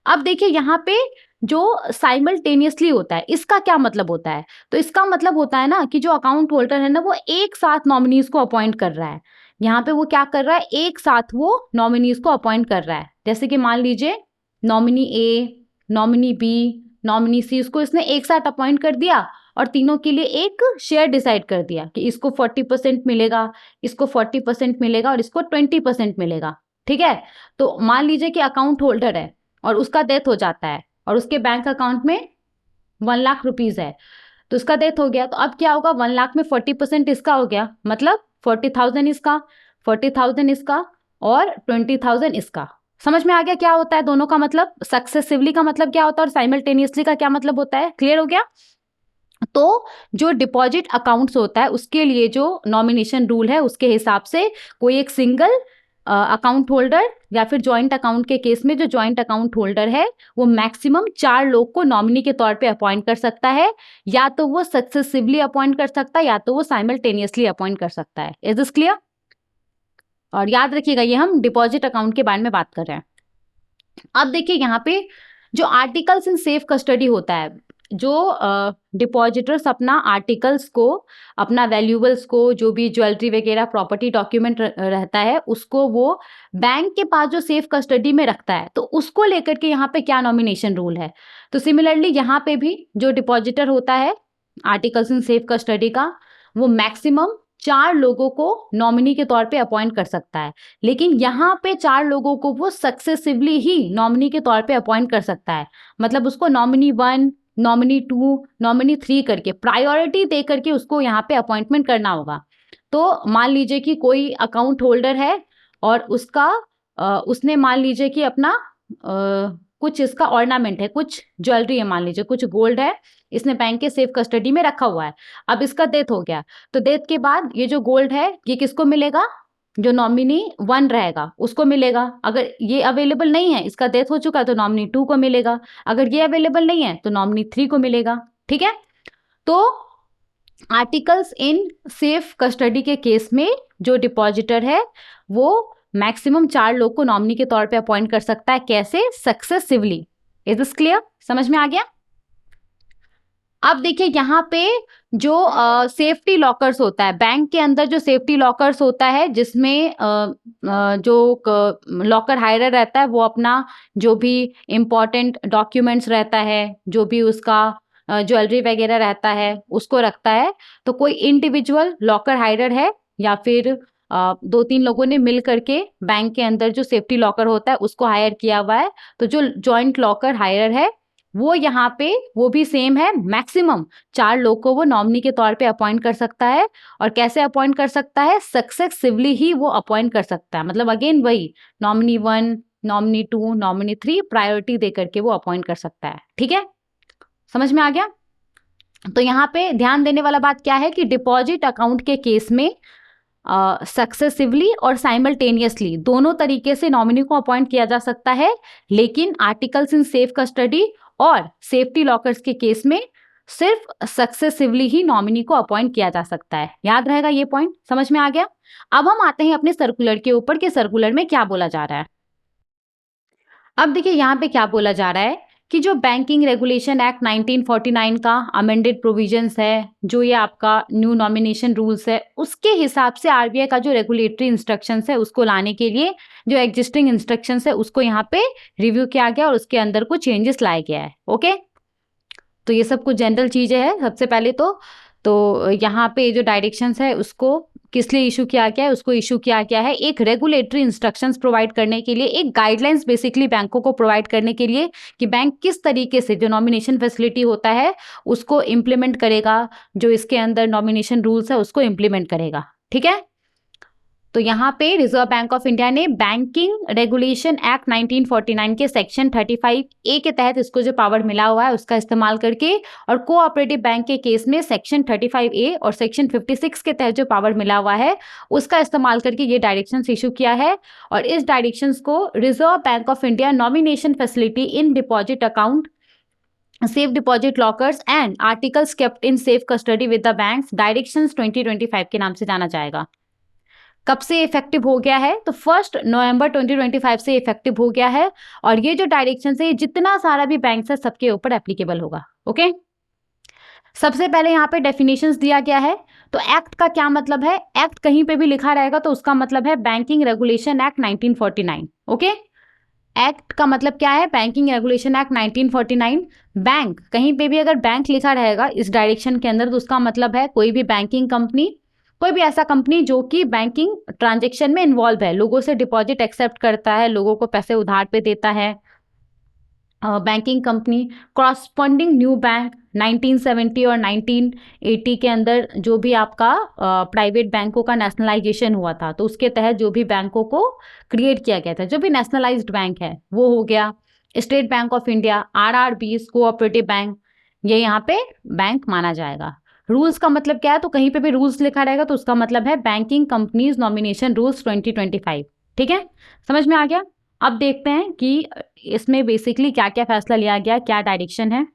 अब देखिए यहाँ पे जो साइमल्टेनियसली होता है इसका क्या मतलब होता है, तो इसका मतलब होता है ना कि जो अकाउंट होल्डर है ना वो एक साथ नॉमिनीज को अपॉइंट कर रहा है। यहाँ पे वो क्या कर रहा है, एक साथ वो नॉमिनीज को अपॉइंट कर रहा है। जैसे कि मान लीजिए नॉमिनी ए, नॉमिनी बी, नॉमिनी सी, उसको इसने एक साथ अपॉइंट कर दिया और तीनों के लिए एक शेयर डिसाइड कर दिया कि इसको 40% मिलेगा, इसको 40% मिलेगा और इसको 20% मिलेगा। ठीक है, तो मान लीजिए कि अकाउंट होल्डर है और उसका डेथ हो जाता है और उसके बैंक अकाउंट में 1 लाख रुपीज है, तो उसका डेथ हो गया। तो अब क्या होगा, 1 लाख में 40% इसका हो गया, मतलब 40,000 इसका, 40,000 इसका और 20,000 इसका। समझ में आ गया क्या होता है दोनों का मतलब? सक्सेसिवली का मतलब क्या होता है और साइमल्टेनियसली का क्या मतलब होता है? क्लियर हो गया? तो जो डिपॉजिट अकाउंट्स होता है उसके लिए जो नॉमिनेशन रूल है उसके हिसाब से कोई एक सिंगल अकाउंट होल्डर या फिर जॉइंट अकाउंट के केस में जो जॉइंट अकाउंट होल्डर है वो मैक्सिमम 4 लोग को नॉमिनी के तौर पे अपॉइंट कर सकता है, या तो वो सक्सेसिवली अपॉइंट कर सकता है या तो वो साइमल्टेनियसली अपॉइंट कर सकता है। Is this clear? और याद रखिएगा ये हम डिपॉजिट अकाउंट के बारे में बात कर रहे हैं। अब देखिए यहाँ पे जो आर्टिकल्स इन सेफ कस्टडी होता है, जो डिपॉजिटर्स अपना आर्टिकल्स को, अपना वैल्यूएबल्स को, जो भी ज्वेलरी वगैरह प्रॉपर्टी डॉक्यूमेंट रहता है उसको वो बैंक के पास जो सेफ कस्टडी में रखता है, तो उसको लेकर के यहाँ पे क्या नॉमिनेशन रूल है। तो सिमिलरली यहाँ पे भी जो डिपॉजिटर होता है आर्टिकल्स इन सेफ कस्टडी का, वो मैक्सिमम 4 लोगों को नॉमिनी के तौर पे अपॉइंट कर सकता है, लेकिन यहाँ पे 4 लोगों को वो सक्सेसिवली ही नॉमिनी के तौर पे अपॉइंट कर सकता है। मतलब उसको नॉमिनी 1, नॉमिनी 2, नॉमिनी 3 करके प्रायोरिटी दे करके उसको यहाँ पे अपॉइंटमेंट करना होगा। तो मान लीजिए कि कोई अकाउंट होल्डर है और उसका उसने मान लीजिए कि अपना कुछ इसका ऑर्नामेंट है, कुछ ज्वेलरी है, मान लीजिए कुछ गोल्ड है, इसने बैंक के सेफ कस्टडी में रखा हुआ है। अब इसका डेथ हो गया, तो डेथ के बाद ये जो गोल्ड है ये किसको मिलेगा? जो नॉमिनी 1 रहेगा उसको मिलेगा। अगर ये अवेलेबल नहीं है, इसका डेथ हो चुका है, तो नॉमिनी 2 को मिलेगा। अगर ये अवेलेबल नहीं है तो नॉमिनी 3 को मिलेगा। ठीक है, तो आर्टिकल्स इन सेफ कस्टडी के केस में जो डिपॉजिटर है वो मैक्सिमम 4 लोग को नॉमिनी के तौर पे अपॉइंट कर सकता है। कैसे? सक्सेसिवली। Is this clear? समझ में आ गया? अब देखिए यहाँ पे जो सेफ्टी लॉकर्स होता है, बैंक के अंदर जो सेफ्टी लॉकर्स होता है जिसमें जो लॉकर हायरर रहता है वो अपना जो भी इम्पोर्टेंट डॉक्यूमेंट्स रहता है, जो भी उसका ज्वेलरी वगैरह रहता है उसको रखता है। तो कोई इंडिविजुअल लॉकर हायरर है या फिर 2-3 लोगों ने मिल करके बैंक के अंदर जो सेफ्टी लॉकर होता है उसको हायर किया हुआ है। तो जो जॉइंट लॉकर हायरर है वो यहाँ पे वो भी सेम है, मैक्सिमम 4 लोग को वो नॉमिनी के तौर पे अपॉइंट कर सकता है। और कैसे अपॉइंट कर सकता है? सक्सेसिवली ही वो अपॉइंट कर सकता है। मतलब अगेन वही नॉमिनी 1, नॉमिनी 2, नॉमिनी 3 प्रायोरिटी दे करके वो अपॉइंट कर सकता है। ठीक है, समझ में आ गया? तो यहाँ पे ध्यान देने वाला बात क्या है कि डिपॉजिट अकाउंट के केस में सक्सेसिवली और साइमल्टेनियसली दोनों तरीके से नॉमिनी को अपॉइंट किया जा सकता है, लेकिन आर्टिकल्स इन सेफ कस्टडी और सेफ्टी लॉकर्स के केस में सिर्फ सक्सेसिवली ही नॉमिनी को अपॉइंट किया जा सकता है। याद रहेगा ये पॉइंट? समझ में आ गया? अब हम आते हैं अपने सर्कुलर के ऊपर कि सर्कुलर में क्या बोला जा रहा है। अब देखिए यहाँ पे क्या बोला जा रहा है कि जो बैंकिंग रेगुलेशन एक्ट 1949 का अमेंडेड प्रोविजंस है, जो ये आपका न्यू नॉमिनेशन रूल्स है, उसके हिसाब से आरबीआई का जो रेगुलेटरी इंस्ट्रक्शंस है उसको लाने के लिए जो एग्जिस्टिंग इंस्ट्रक्शंस है उसको यहाँ पे रिव्यू किया गया और उसके अंदर कुछ चेंजेस लाया गया है। ओके, तो ये सब कुछ जनरल चीजें हैं। सबसे पहले तो यहाँ पे जो डायरेक्शंस है उसको किस लिए इशू किया गया है? उसको इशू किया गया है एक रेगुलेटरी इंस्ट्रक्शंस प्रोवाइड करने के लिए, एक गाइडलाइंस बेसिकली बैंकों को प्रोवाइड करने के लिए कि बैंक किस तरीके से जो नॉमिनेशन फैसिलिटी होता है उसको इम्प्लीमेंट करेगा, जो इसके अंदर नॉमिनेशन रूल्स है उसको इम्प्लीमेंट करेगा। ठीक है, तो यहाँ पे रिजर्व बैंक ऑफ इंडिया ने बैंकिंग रेगुलेशन एक्ट 1949 के सेक्शन 35A के तहत इसको जो पावर मिला हुआ है उसका इस्तेमाल करके और कोऑपरेटिव बैंक के केस में सेक्शन 35A और सेक्शन 56 के तहत जो पावर मिला हुआ है उसका इस्तेमाल करके ये डायरेक्शंस इशू किया है। और इस डायरेक्शंस को reserve Bank of India nomination facility in deposit account, safe deposit lockers and articles kept in safe custody with the banks directions 2025 के नाम से जाना जाएगा। कब से इफेक्टिव हो गया है? तो 1 नवंबर 2025 से इफेक्टिव हो गया है। और ये जो डायरेक्शन है जितना सारा भी बैंक है सबके ऊपर एप्लीकेबल होगा। ओके, सबसे पहले यहाँ पे डेफिनेशंस दिया गया है। तो एक्ट का क्या मतलब है? एक्ट कहीं पे भी लिखा रहेगा तो उसका मतलब है banking regulation act 1949। Okay, act का मतलब क्या है? Banking regulation act 1949। बैंक कहीं पे भी अगर बैंक लिखा रहेगा इस डायरेक्शन के अंदर तो उसका मतलब है कोई भी बैंकिंग कंपनी, कोई भी ऐसा कंपनी जो कि बैंकिंग ट्रांजैक्शन में इन्वॉल्व है, लोगों से डिपॉजिट एक्सेप्ट करता है, लोगों को पैसे उधार पे देता है। Banking company corresponding new bank 1970 और 1980 के अंदर जो भी आपका प्राइवेट बैंकों का नेशनलाइजेशन हुआ था तो उसके तहत जो भी बैंकों को क्रिएट किया गया था, जो भी नेशनलाइज्ड बैंक है वो हो गया। State bank of India, RRBs, cooperative bank, ये यहाँ पे बैंक माना जाएगा। रूल्स का मतलब क्या है? तो कहीं पे भी रूल्स लिखा रहेगा तो उसका मतलब है बैंकिंग कंपनीज नॉमिनेशन रूल्स 2025। ठीक है, समझ में आ गया? अब देखते हैं कि इसमें बेसिकली क्या क्या फैसला लिया गया, क्या डायरेक्शन है।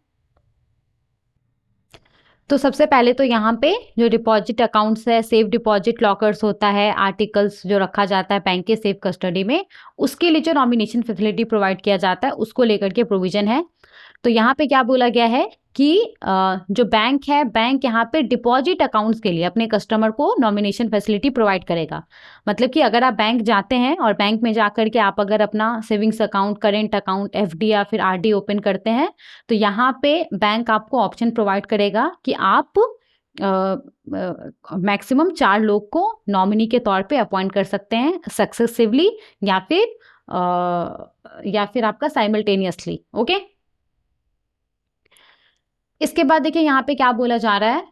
तो सबसे पहले तो यहाँ पे जो डिपॉजिट अकाउंट्स है, सेफ डिपॉजिट लॉकर्स होता है, आर्टिकल्स जो रखा जाता है बैंक के सेफ कस्टडी में, उसके लिए जो नॉमिनेशन फैसिलिटी प्रोवाइड किया जाता है उसको लेकर के प्रोविजन है। तो यहाँ पे क्या बोला गया है कि जो बैंक है, बैंक यहाँ पे डिपॉजिट अकाउंट्स के लिए अपने कस्टमर को नॉमिनेशन फैसिलिटी प्रोवाइड करेगा। मतलब कि अगर आप बैंक जाते हैं और बैंक में जाकर के आप अगर अपना savings account, current account, FD या फिर आरडी ओपन करते हैं तो यहाँ पे बैंक आपको ऑप्शन प्रोवाइड करेगा कि आप मैक्सिमम 4 लोग को नॉमिनी के तौर पे अपॉइंट कर सकते हैं सक्सेसिवली या फिर आपका साइमल्टेनियसली। ओके, इसके बाद देखिए यहाँ पे क्या बोला जा रहा है,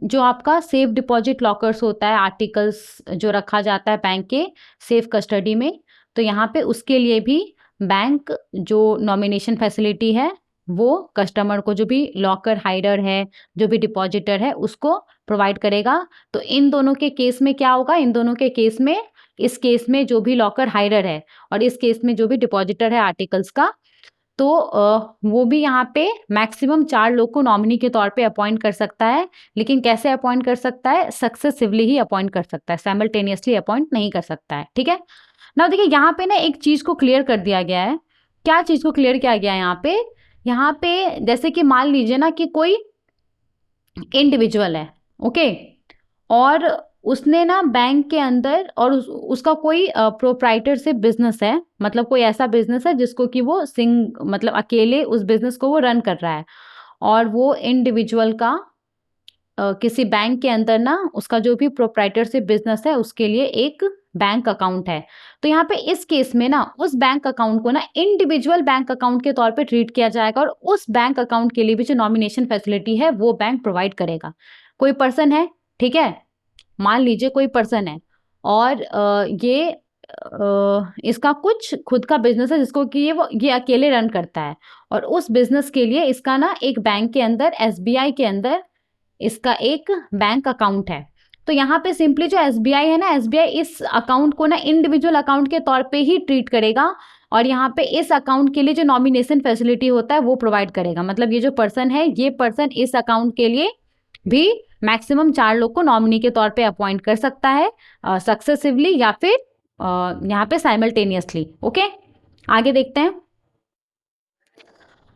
जो आपका सेफ डिपॉजिट लॉकर्स होता है, आर्टिकल्स जो रखा जाता है बैंक के सेफ कस्टडी में, तो यहाँ पे उसके लिए भी बैंक जो नॉमिनेशन फैसिलिटी है वो कस्टमर को, जो भी लॉकर हाइडर है, जो भी डिपॉजिटर है, उसको प्रोवाइड करेगा। तो इन दोनों के केस में क्या होगा? इन दोनों के केस में, इस केस में जो भी लॉकर हाइडर है और इस केस में जो भी डिपॉजिटर है आर्टिकल्स का, तो वो भी यहाँ पे मैक्सिमम 4 लोग को नॉमिनी के तौर पे अपॉइंट कर सकता है। लेकिन कैसे अपॉइंट कर सकता है? सक्सेसिवली ही अपॉइंट कर सकता है, साइमल्टेनियसली अपॉइंट नहीं कर सकता है। ठीक है ना? देखिए यहाँ पे ना एक चीज को क्लियर कर दिया गया है। क्या चीज को क्लियर किया गया है यहाँ पे? यहाँ पे जैसे कि मान लीजिए ना कि कोई इंडिविजुअल है, ओके, और उसने ना बैंक के अंदर और उसका कोई प्रोप्राइटरशिप बिजनेस है, मतलब कोई ऐसा बिजनेस है जिसको कि वो मतलब अकेले उस बिजनेस को वो रन कर रहा है, और वो इंडिविजुअल का किसी बैंक के अंदर ना उसका जो भी प्रोप्राइटरशिप बिजनेस है उसके लिए एक बैंक अकाउंट है, तो यहाँ पे इस केस में ना उस बैंक अकाउंट को ना इंडिविजुअल बैंक अकाउंट के तौर पे ट्रीट किया जाएगा और उस बैंक अकाउंट के लिए भी जो नॉमिनेशन फैसिलिटी है वो बैंक प्रोवाइड करेगा। कोई पर्सन है, ठीक है, मान लीजिए कोई पर्सन है और ये इसका कुछ खुद का बिजनेस है जिसको कि ये अकेले रन करता है और उस बिजनेस के लिए इसका ना एक बैंक के अंदर एसबीआई के अंदर इसका एक बैंक अकाउंट है। तो यहाँ पे सिंपली जो एसबीआई है ना, एसबीआई इस अकाउंट को ना इंडिविजुअल अकाउंट के तौर पे ही ट्रीट करेगा और यहाँ पे इस अकाउंट के लिए जो नॉमिनेशन फैसिलिटी होता है वो प्रोवाइड करेगा। मतलब ये जो पर्सन है, ये पर्सन इस अकाउंट के लिए भी मैक्सिमम 4 लोग को नॉमिनी के तौर पे अपॉइंट कर सकता है सक्सेसिवली या फिर यहाँ पे साइमल्टेनियसली। ओके, आगे देखते हैं।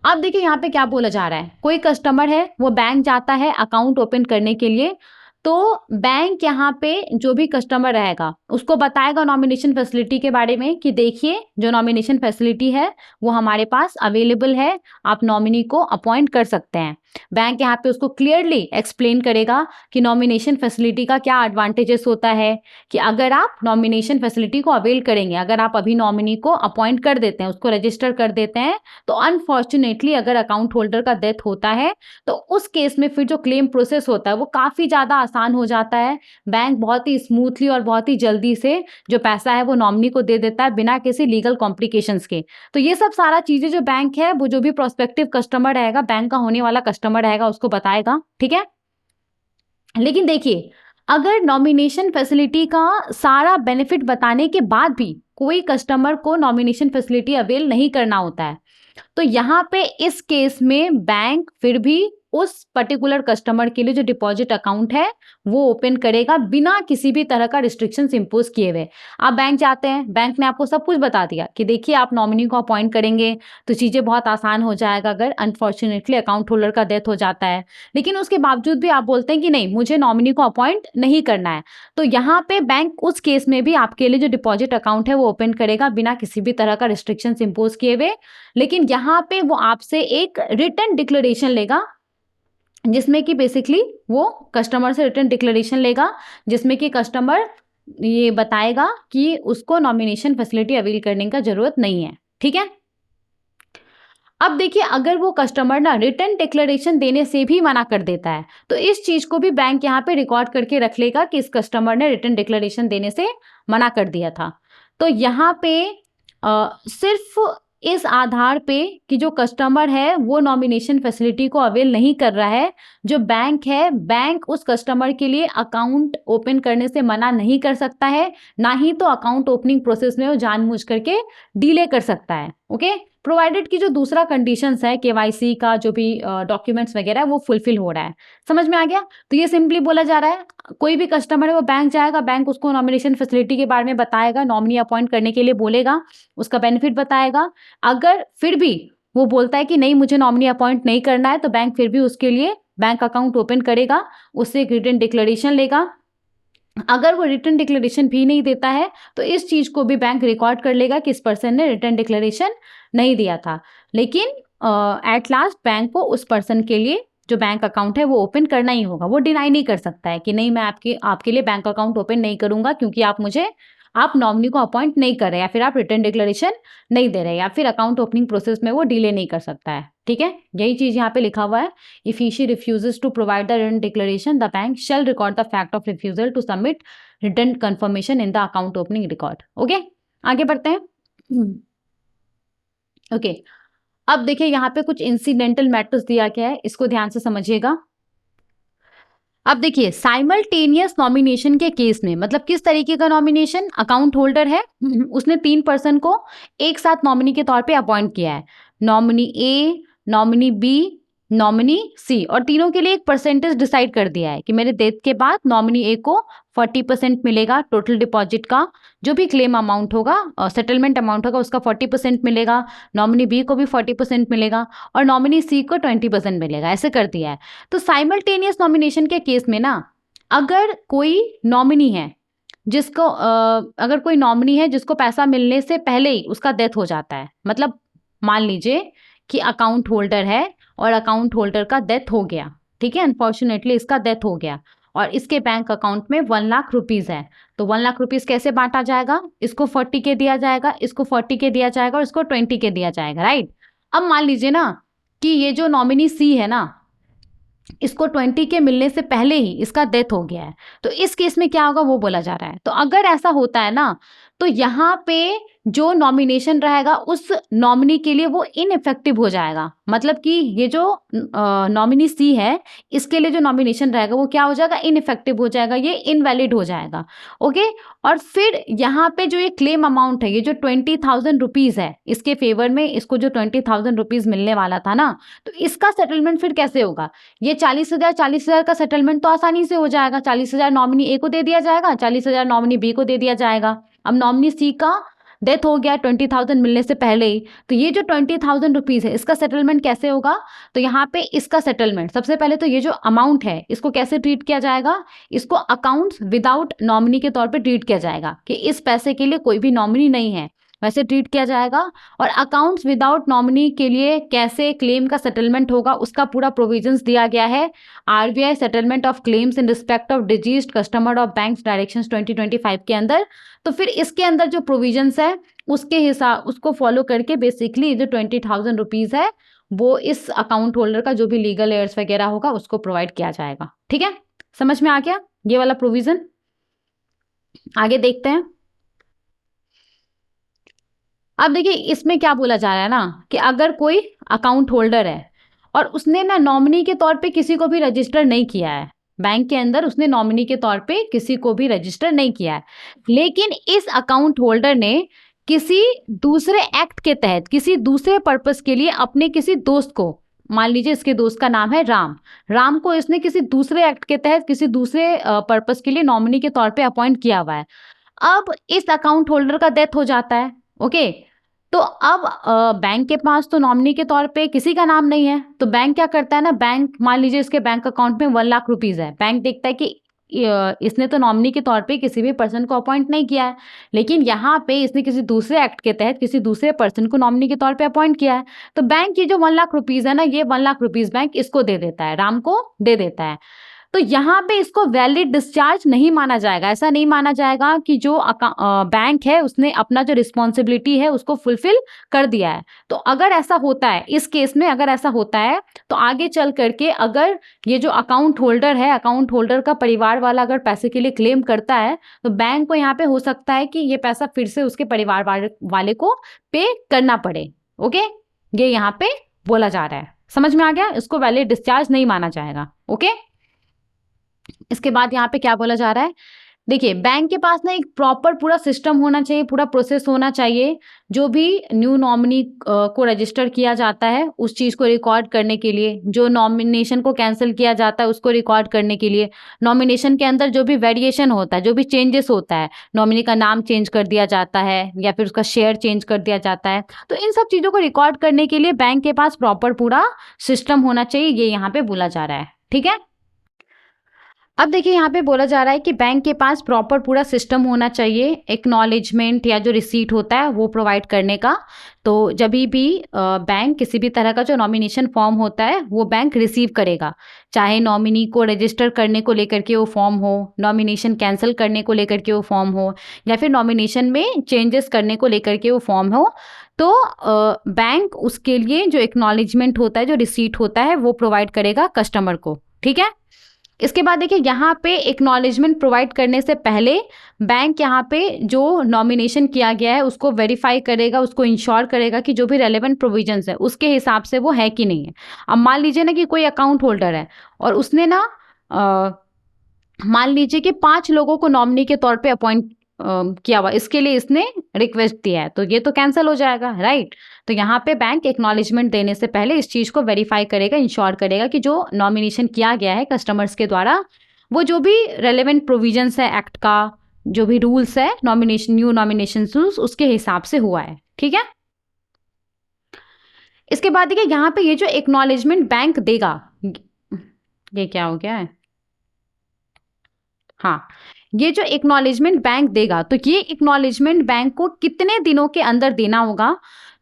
अब देखिए यहाँ पे क्या बोला जा रहा है, कोई कस्टमर है वो बैंक जाता है अकाउंट ओपन करने के लिए, तो बैंक यहाँ पे जो भी कस्टमर रहेगा उसको बताएगा नॉमिनेशन फैसिलिटी के बारे में कि देखिए जो नॉमिनेशन फैसिलिटी है वो हमारे पास अवेलेबल है, आप नॉमिनी को अपॉइंट कर सकते हैं। बैंक यहाँ पे उसको क्लियरली एक्सप्लेन करेगा कि नॉमिनेशन फैसिलिटी का क्या एडवांटेजेस होता है, कि अगर आप नॉमिनेशन फैसिलिटी को अवेल करेंगे, अगर आप अभी नॉमिनी को अपॉइंट कर देते हैं, उसको रजिस्टर कर देते हैं, तो अनफॉर्चुनेटली अगर अकाउंट होल्डर का डेथ होता है तो उस केस में फिर जो क्लेम प्रोसेस होता है वो काफ़ी ज़्यादा आसान हो जाता है। बैंक बहुत ही स्मूथली और बहुत ही जल्दी से जो पैसा है वो नॉमिनी को दे देता है बिना किसी लीगल कॉम्प्लिकेशंस के। तो ये सब सारा चीज़ें जो बैंक है वो जो भी प्रोस्पेक्टिव कस्टमर रहेगा, बैंक का होने वाला कस्टमर रहेगा, उसको बताएगा, ठीक है। लेकिन देखिए अगर नॉमिनेशन फैसिलिटी का सारा बेनिफिट बताने के बाद भी कोई कस्टमर को नॉमिनेशन फैसिलिटी अवेल नहीं करना होता है, तो यहाँ पे इस केस में बैंक फिर भी उस पर्टिकुलर कस्टमर के लिए जो डिपॉजिट अकाउंट है वो ओपन करेगा बिना किसी भी तरह का रिस्ट्रिक्शंस इंपोज किए हुए। आप बैंक जाते हैं, बैंक ने आपको सब कुछ बता दिया कि देखिए आप नॉमिनी को अपॉइंट करेंगे तो चीज़ें बहुत आसान हो जाएगा अगर अनफॉर्चुनेटली अकाउंट होल्डर का डेथ हो जाता है, लेकिन उसके बावजूद भी आप बोलते हैं कि नहीं मुझे नॉमिनी को अपॉइंट नहीं करना है, तो यहाँ पे बैंक उस केस में भी आपके लिए जो डिपॉजिट अकाउंट है वो ओपन करेगा बिना किसी भी तरह का रिस्ट्रिक्शंस इंपोज किए हुए। लेकिन यहाँ पे वो आपसे एक रिटन डिक्लेरेशन लेगा जिसमें कि बेसिकली वो कस्टमर से रिटन डिक्लेरेशन लेगा जिसमें कि कस्टमर ये बताएगा कि उसको नॉमिनेशन फैसिलिटी अवेल करने का जरूरत नहीं है, ठीक है। अब देखिए अगर वो कस्टमर ना रिटन डिक्लेरेशन देने से भी मना कर देता है तो इस चीज को भी बैंक यहाँ पे रिकॉर्ड करके रख लेगा कि इस कस्टमर ने रिटन डिक्लेरेशन देने से मना कर दिया था। तो यहाँ पे सिर्फ इस आधार पे कि जो कस्टमर है वो नॉमिनेशन फैसिलिटी को अवेल नहीं कर रहा है, जो बैंक है बैंक उस कस्टमर के लिए अकाउंट ओपन करने से मना नहीं कर सकता है, ना ही तो अकाउंट ओपनिंग प्रोसेस में वो जानबूझ करके डिले कर सकता है। ओके, प्रोवाइडेड की जो दूसरा कंडीशंस है केवाईसी का जो भी डॉक्यूमेंट्स वगैरह है वो फुलफिल हो रहा है। समझ में आ गया? तो ये सिंपली बोला जा रहा है कोई भी कस्टमर है वो बैंक जाएगा, बैंक उसको नॉमिनेशन फैसिलिटी के बारे में बताएगा, नॉमिनी अपॉइंट करने के लिए बोलेगा, उसका बेनिफिट बताएगा। अगर फिर भी वो बोलता है कि नहीं मुझे नॉमिनी अपॉइंट नहीं करना है तो बैंक फिर भी उसके लिए बैंक अकाउंट ओपन करेगा, उससे एक रिटन डिक्लेरेशन लेगा। अगर वो रिटन डिक्लेरेशन भी नहीं देता है तो इस चीज को भी बैंक रिकॉर्ड कर लेगा कि इस पर्सन ने रिटन डिक्लेरेशन नहीं दिया था, लेकिन एट लास्ट बैंक को उस पर्सन के लिए जो बैंक अकाउंट है वो ओपन करना ही होगा। वो डिनाई नहीं कर सकता है कि नहीं मैं आपके लिए बैंक अकाउंट ओपन नहीं करूंगा क्योंकि आप नॉमिनी को अपॉइंट नहीं कर रहे या फिर आप रिटन डिक्लेरेशन नहीं दे रहे या फिर अकाउंट ओपनिंग प्रोसेस में वो डिले नहीं कर सकता है, ठीक है। यही चीज यहाँ पे लिखा हुआ है, if she refuses to provide the written declaration the bank shall record the fact of refusal to submit written confirmation in the account opening record. Okay, आगे बढ़ते हैं। ओके, अब देखिए यहाँ पे कुछ इंसिडेंटल मैटर्स दिया गया है, इसको ध्यान से समझिएगा। अब देखिए साइमल्टेनियस नॉमिनेशन के केस में मतलब किस तरीके का नॉमिनेशन, अकाउंट होल्डर है उसने 3 पर्सन को एक साथ नॉमिनी के तौर पे अपॉइंट किया है, नॉमिनी ए, नॉमिनी बी, नॉमिनी सी, और तीनों के लिए एक परसेंटेज डिसाइड कर दिया है कि मेरे डेथ के बाद नॉमिनी ए को 40% मिलेगा टोटल डिपॉजिट का, जो भी क्लेम अमाउंट होगा सेटलमेंट अमाउंट होगा उसका 40% मिलेगा, नॉमिनी बी को भी 40% मिलेगा और नॉमिनी सी को 20% मिलेगा, ऐसे कर दिया है। तो साइमल्टेनियस नॉमिनेशन के केस में ना अगर कोई नॉमिनी है जिसको पैसा मिलने से पहले ही उसका डेथ हो जाता है, मतलब मान लीजिए कि अकाउंट होल्डर है और अकाउंट होल्डर का डेथ हो गया, ठीक है, अनफॉर्चुनेटली इसका डेथ हो गया और इसके बैंक अकाउंट में 1 लाख रुपीज है। तो 1 लाख रुपीज कैसे बांटा जाएगा? इसको 40 के दिया जाएगा, इसको 40 के दिया जाएगा और इसको 20 के दिया जाएगा, राइट। अब मान लीजिए ना कि ये जो नॉमिनी सी है ना, इसको 20 के मिलने से पहले ही इसका डेथ हो गया है, तो इस केस में क्या होगा वो बोला जा रहा है। तो अगर ऐसा होता है ना, तो यहाँ पे जो नॉमिनेशन रहेगा उस नॉमिनी के लिए वो इनइफेक्टिव हो जाएगा। मतलब कि ये जो नॉमिनी सी है, इसके लिए जो नॉमिनेशन रहेगा वो क्या हो जाएगा? इनइफेक्टिव हो जाएगा, ये इनवैलिड हो जाएगा। ओके, और फिर यहाँ पे जो ये क्लेम अमाउंट है, ये जो 20,000 रुपीज है इसके फेवर में, इसको जो 20,000 रुपीज मिलने वाला था ना, तो इसका सेटलमेंट फिर कैसे होगा? ये 40,000 का सेटलमेंट तो आसानी से हो जाएगा। 40,000 नॉमिनी ए को दे दिया जाएगा, 40,000 नॉमिनी बी को दे दिया जाएगा। अब नॉमिनी सी का डेथ हो गया 20,000 मिलने से पहले ही, तो ये जो 20,000 रुपीज है इसका सेटलमेंट कैसे होगा? तो यहाँ पे इसका सेटलमेंट, सबसे पहले तो ये जो अमाउंट है इसको कैसे ट्रीट किया जाएगा? इसको अकाउंट्स विदाउट नॉमिनी के तौर पे ट्रीट किया जाएगा कि इस पैसे के लिए कोई भी नॉमिनी नहीं है, वैसे ट्रीट किया जाएगा। और अकाउंट्स विदाउट नॉमिनी के लिए कैसे क्लेम का सेटलमेंट होगा उसका पूरा प्रोविजंस दिया गया है RBI settlement of claims in respect of diseased customer of banks directions 2025 के अंदर। तो फिर इसके अंदर जो प्रोविजंस है उसके हिसाब उसको फॉलो करके बेसिकली जो 20,000 रुपीज है वो इस अकाउंट होल्डर का जो भी लीगल एयर्स वगैरह होगा उसको प्रोवाइड किया जाएगा। ठीक है, समझ में आ गया ये वाला प्रोविजन? आगे देखते हैं। अब देखिए इसमें क्या बोला जा रहा है ना कि अगर कोई अकाउंट होल्डर है और उसने ना नॉमिनी के तौर पे किसी को भी रजिस्टर नहीं किया है, बैंक के अंदर उसने नॉमिनी के तौर पे किसी को भी रजिस्टर नहीं किया है, लेकिन इस अकाउंट होल्डर ने किसी दूसरे एक्ट के तहत किसी दूसरे पर्पस के लिए अपने किसी दोस्त को, मान लीजिए इसके दोस्त का नाम है राम को इसने किसी दूसरे एक्ट के तहत किसी दूसरे पर्पस के लिए नॉमिनी के तौर पे अपॉइंट किया हुआ है। अब इस अकाउंट होल्डर का डेथ हो जाता है। ओके, तो अब बैंक के पास तो नॉमिनी के तौर पे किसी का नाम नहीं है, तो बैंक क्या करता है ना, बैंक मान लीजिए इसके बैंक अकाउंट में 1 लाख रुपीज है, बैंक देखता है कि इसने तो नॉमिनी के तौर पे किसी भी पर्सन को अपॉइंट नहीं किया है, लेकिन यहाँ पे इसने किसी दूसरे एक्ट के तहत किसी दूसरे पर्सन को नॉमिनी के तौर पे अपॉइंट किया है। तो बैंक ये जो 1 लाख रुपीज है ना, ये 1 लाख रुपीज बैंक इसको दे देता है, राम को दे देता है। तो यहाँ पे इसको वैलिड डिस्चार्ज नहीं माना जाएगा। ऐसा नहीं माना जाएगा कि जो बैंक है उसने अपना जो रिस्पॉन्सिबिलिटी है उसको फुलफिल कर दिया है। तो अगर ऐसा होता है, इस केस में अगर ऐसा होता है, तो आगे चल करके अगर ये जो अकाउंट होल्डर है, अकाउंट होल्डर का परिवार वाला अगर पैसे के लिए क्लेम करता है, तो बैंक को यहाँ पे हो सकता है कि ये पैसा फिर से उसके परिवार वाले को पे करना पड़े। ओके, ये यहाँ पे बोला जा रहा है, समझ में आ गया? इसको वैलिड डिस्चार्ज नहीं माना जाएगा। ओके, इसके बाद यहाँ पे क्या बोला जा रहा है, देखिए बैंक के पास ना एक प्रॉपर पूरा सिस्टम होना चाहिए, पूरा प्रोसेस होना चाहिए। जो भी न्यू नॉमिनी को रजिस्टर किया जाता है उस चीज़ को रिकॉर्ड करने के लिए, जो नॉमिनेशन को कैंसिल किया जाता है उसको रिकॉर्ड करने के लिए, नॉमिनेशन के अंदर जो भी वेरिएशन होता है, जो भी चेंजेस होता है, नॉमिनी का नाम चेंज कर दिया जाता है या फिर उसका शेयर चेंज कर दिया जाता है, तो इन सब चीज़ों को रिकॉर्ड करने के लिए बैंक के पास प्रॉपर पूरा सिस्टम होना चाहिए, ये यहाँ पे बोला जा रहा है। ठीक है, अब देखिए यहाँ पे बोला जा रहा है कि बैंक के पास प्रॉपर पूरा सिस्टम होना चाहिए एक्नॉलेजमेंट या जो रिसीट होता है वो प्रोवाइड करने का। तो जब भी बैंक किसी भी तरह का जो नॉमिनेशन फॉर्म होता है वो बैंक रिसीव करेगा, चाहे नॉमिनी को रजिस्टर करने को लेकर के वो फॉर्म हो, नॉमिनेशन कैंसिल करने को लेकर के वो फॉर्म हो, या फिर नॉमिनेशन में चेंजेस करने को लेकर के वो फॉर्म हो, तो बैंक उसके लिए जो एक्नॉलेजमेंट होता है, जो रिसीट होता है वो प्रोवाइड करेगा कस्टमर को। ठीक है, इसके बाद देखिए यहाँ पे एक्नॉलेजमेंट प्रोवाइड करने से पहले बैंक यहाँ पे जो नॉमिनेशन किया गया है उसको वेरीफाई करेगा, उसको इंश्योर करेगा कि जो भी रेलेवेंट प्रोविजंस है उसके हिसाब से वो है कि नहीं है। अब मान लीजिए ना कि कोई अकाउंट होल्डर है और उसने ना मान लीजिए कि 5 लोगों को नॉमिनी के तौर पे अपॉइंट किया हुआ, इसके लिए इसने रिक्वेस्ट दिया है, तो ये तो कैंसिल हो जाएगा, राइट। तो यहाँ पे बैंक एक्नॉलेजमेंट देने से पहले इस चीज़ को वेरीफाई करेगा, इंश्योर करेगा कि जो नॉमिनेशन किया गया है कस्टमर्स के द्वारा वो जो भी रेलेवेंट प्रोविजंस है एक्ट का, जो भी रूल्स है नॉमिनेशन, न्यू नॉमिनेशन रूल्स, उसके हिसाब से हुआ है। ठीक है, इसके बाद देखिए यहाँ पे ये जो एक्नॉलेजमेंट बैंक देगा, ये क्या हो गया है, हाँ, ये जो एक्नॉलेजमेंट बैंक देगा, तो ये एक्नॉलेजमेंट बैंक को कितने दिनों के अंदर देना होगा?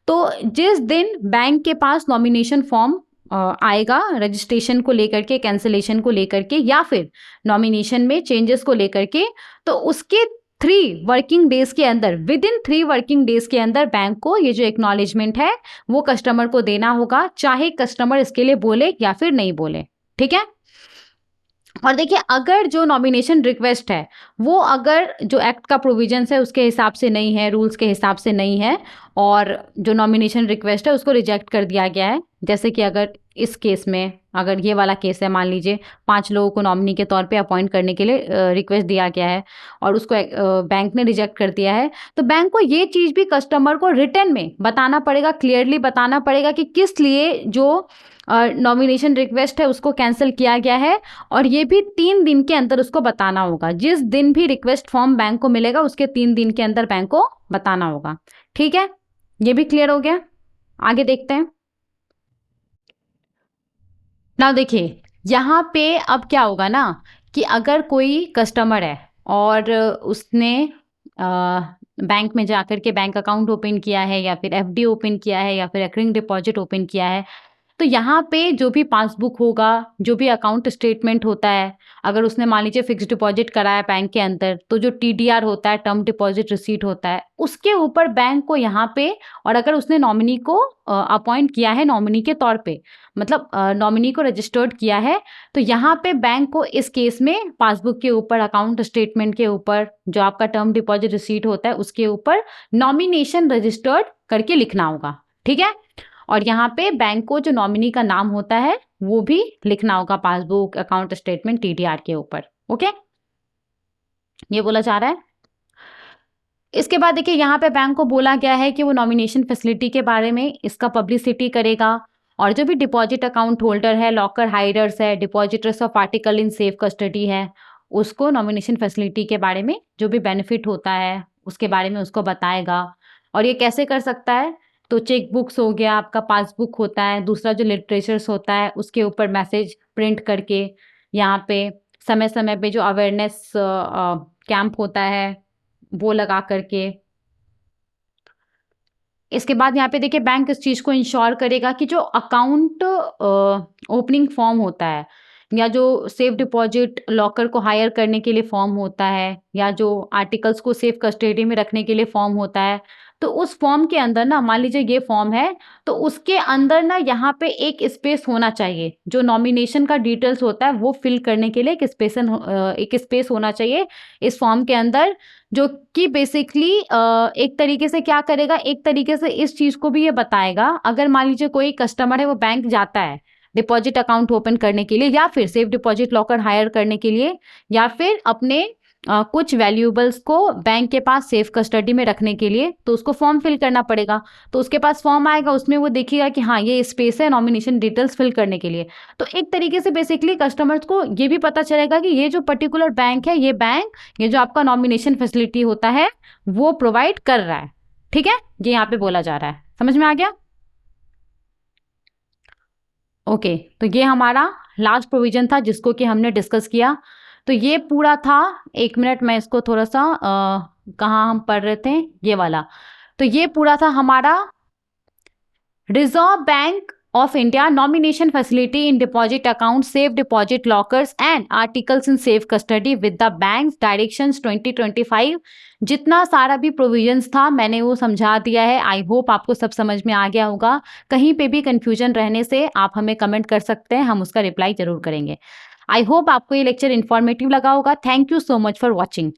तो जिस दिन बैंक के पास नॉमिनेशन फॉर्म आएगा रजिस्ट्रेशन को लेकर के, कैंसिलेशन को लेकर के, या फिर नॉमिनेशन में चेंजेस को लेकर के, तो उसके 3 वर्किंग डेज के अंदर, विद इन 3 वर्किंग डेज के अंदर बैंक को ये जो एक्नॉलेजमेंट है वो कस्टमर को देना होगा, चाहे कस्टमर इसके लिए बोले या फिर नहीं बोले। ठीक है। और देखिए, अगर जो नॉमिनेशन रिक्वेस्ट है वो अगर जो एक्ट का प्रोविजंस है उसके हिसाब से नहीं है, रूल्स के हिसाब से नहीं है, और जो नॉमिनेशन रिक्वेस्ट है उसको रिजेक्ट कर दिया गया है, जैसे कि अगर इस केस में, अगर ये वाला केस है, मान लीजिए 5 लोगों को नॉमिनी के तौर पे अपॉइंट करने के लिए रिक्वेस्ट दिया गया है और उसको बैंक ने रिजेक्ट कर दिया है, तो बैंक को ये चीज़ भी कस्टमर को रिटर्न में बताना पड़ेगा, क्लियरली बताना पड़ेगा कि किस लिए जो नॉमिनेशन रिक्वेस्ट है उसको कैंसिल किया गया है, और ये भी 3 दिन के अंदर उसको बताना होगा। जिस दिन भी रिक्वेस्ट फॉर्म बैंक को मिलेगा उसके 3 दिन के अंदर बैंक को बताना होगा। ठीक है, ये भी क्लियर हो गया। आगे देखते हैं। ना देखिए, यहाँ पे अब क्या होगा ना कि अगर कोई कस्टमर है और उसने बैंक में जाकर के बैंक अकाउंट ओपन किया है, या फिर एफडी ओपन किया है, या फिर रिकरिंग डिपॉजिट ओपन किया है, तो यहाँ पे जो भी पासबुक होगा, जो भी अकाउंट स्टेटमेंट होता है, अगर उसने मान लीजिए फिक्स्ड डिपॉजिट कराया बैंक के अंदर, तो जो टीडीआर होता है, टर्म डिपॉजिट रिसीट होता है, उसके ऊपर बैंक को यहाँ पे, और अगर उसने नॉमिनी को अपॉइंट किया है नॉमिनी के तौर पे, मतलब नॉमिनी को रजिस्टर्ड किया है, तो यहाँ पे बैंक को इस केस में पासबुक के ऊपर, अकाउंट स्टेटमेंट के ऊपर, जो आपका टर्म डिपॉजिट रिसीट होता है उसके ऊपर नॉमिनेशन रजिस्टर्ड करके लिखना होगा। ठीक है। और यहाँ पे बैंक को जो नॉमिनी का नाम होता है वो भी लिखना होगा पासबुक, अकाउंट स्टेटमेंट, टीडीआर के ऊपर। ओके, ये बोला जा रहा है। इसके बाद देखिए, यहाँ पे बैंक को बोला गया है कि वो नॉमिनेशन फैसिलिटी के बारे में इसका पब्लिसिटी करेगा, और जो भी डिपॉजिट अकाउंट होल्डर है, लॉकर हाइडर्स है, depositors of article in safe custody है, उसको नॉमिनेशन फैसिलिटी के बारे में जो भी बेनिफिट होता है उसके बारे में उसको बताएगा। और ये कैसे कर सकता है, तो चेक बुक्स हो गया, आपका पासबुक होता है, दूसरा जो लिटरेचर्स होता है उसके ऊपर मैसेज प्रिंट करके, यहाँ पे समय समय पे जो अवेयरनेस कैंप होता है वो लगा करके। इसके बाद यहाँ पे देखिए, बैंक इस चीज़ को इंश्योर करेगा कि जो अकाउंट ओपनिंग फॉर्म होता है, या जो सेफ डिपॉजिट लॉकर को हायर करने के लिए फॉर्म होता है, या जो आर्टिकल्स को सेफ कस्टडी में रखने के लिए फॉर्म होता है, तो उस फॉर्म के अंदर ना, मान लीजिए ये फॉर्म है, तो उसके अंदर ना यहाँ पे एक स्पेस होना चाहिए, जो नॉमिनेशन का डिटेल्स होता है वो फिल करने के लिए एक स्पेस होना चाहिए इस फॉर्म के अंदर, जो कि बेसिकली एक तरीके से क्या करेगा, एक तरीके से इस चीज़ को भी ये बताएगा, अगर मान लीजिए कोई कस्टमर है वो बैंक जाता है डिपॉजिट अकाउंट ओपन करने के लिए, या फिर सेफ डिपॉजिट लॉकर हायर करने के लिए, या फिर अपने कुछ वैल्यूएबल्स को बैंक के पास सेफ कस्टडी में रखने के लिए, तो उसको फॉर्म फिल करना पड़ेगा। तो उसके पास फॉर्म आएगा, उसमें वो देखिएगा कि हाँ ये स्पेस है नॉमिनेशन डिटेल्स फिल करने के लिए। तो एक तरीके से बेसिकली कस्टमर्स को ये भी पता चलेगा कि ये जो पर्टिकुलर बैंक है, ये बैंक, ये जो आपका नॉमिनेशन फैसिलिटी होता है वो प्रोवाइड कर रहा है। ठीक है, ये यहाँ पे बोला जा रहा है। समझ में आ गया? ओके, तो ये हमारा लास्ट प्रोविजन था जिसको कि हमने डिस्कस किया। तो ये पूरा था, 1 मिनट मैं इसको थोड़ा सा कहाँ हम पढ़ रहे थे, ये वाला। तो ये पूरा था हमारा reserve Bank of India nomination facility in deposit account, safe deposit lockers and articles in safe custody with the bank directions 2025। जितना सारा भी प्रोविजंस था मैंने वो समझा दिया है। आई होप आपको सब समझ में आ गया होगा। कहीं पे भी कंफ्यूजन रहने से आप हमें कमेंट कर सकते हैं, हम उसका रिप्लाई जरूर करेंगे। आई होप आपको ये लेक्चर इन्फॉर्मेटिव लगा होगा। Thank you so much for watching.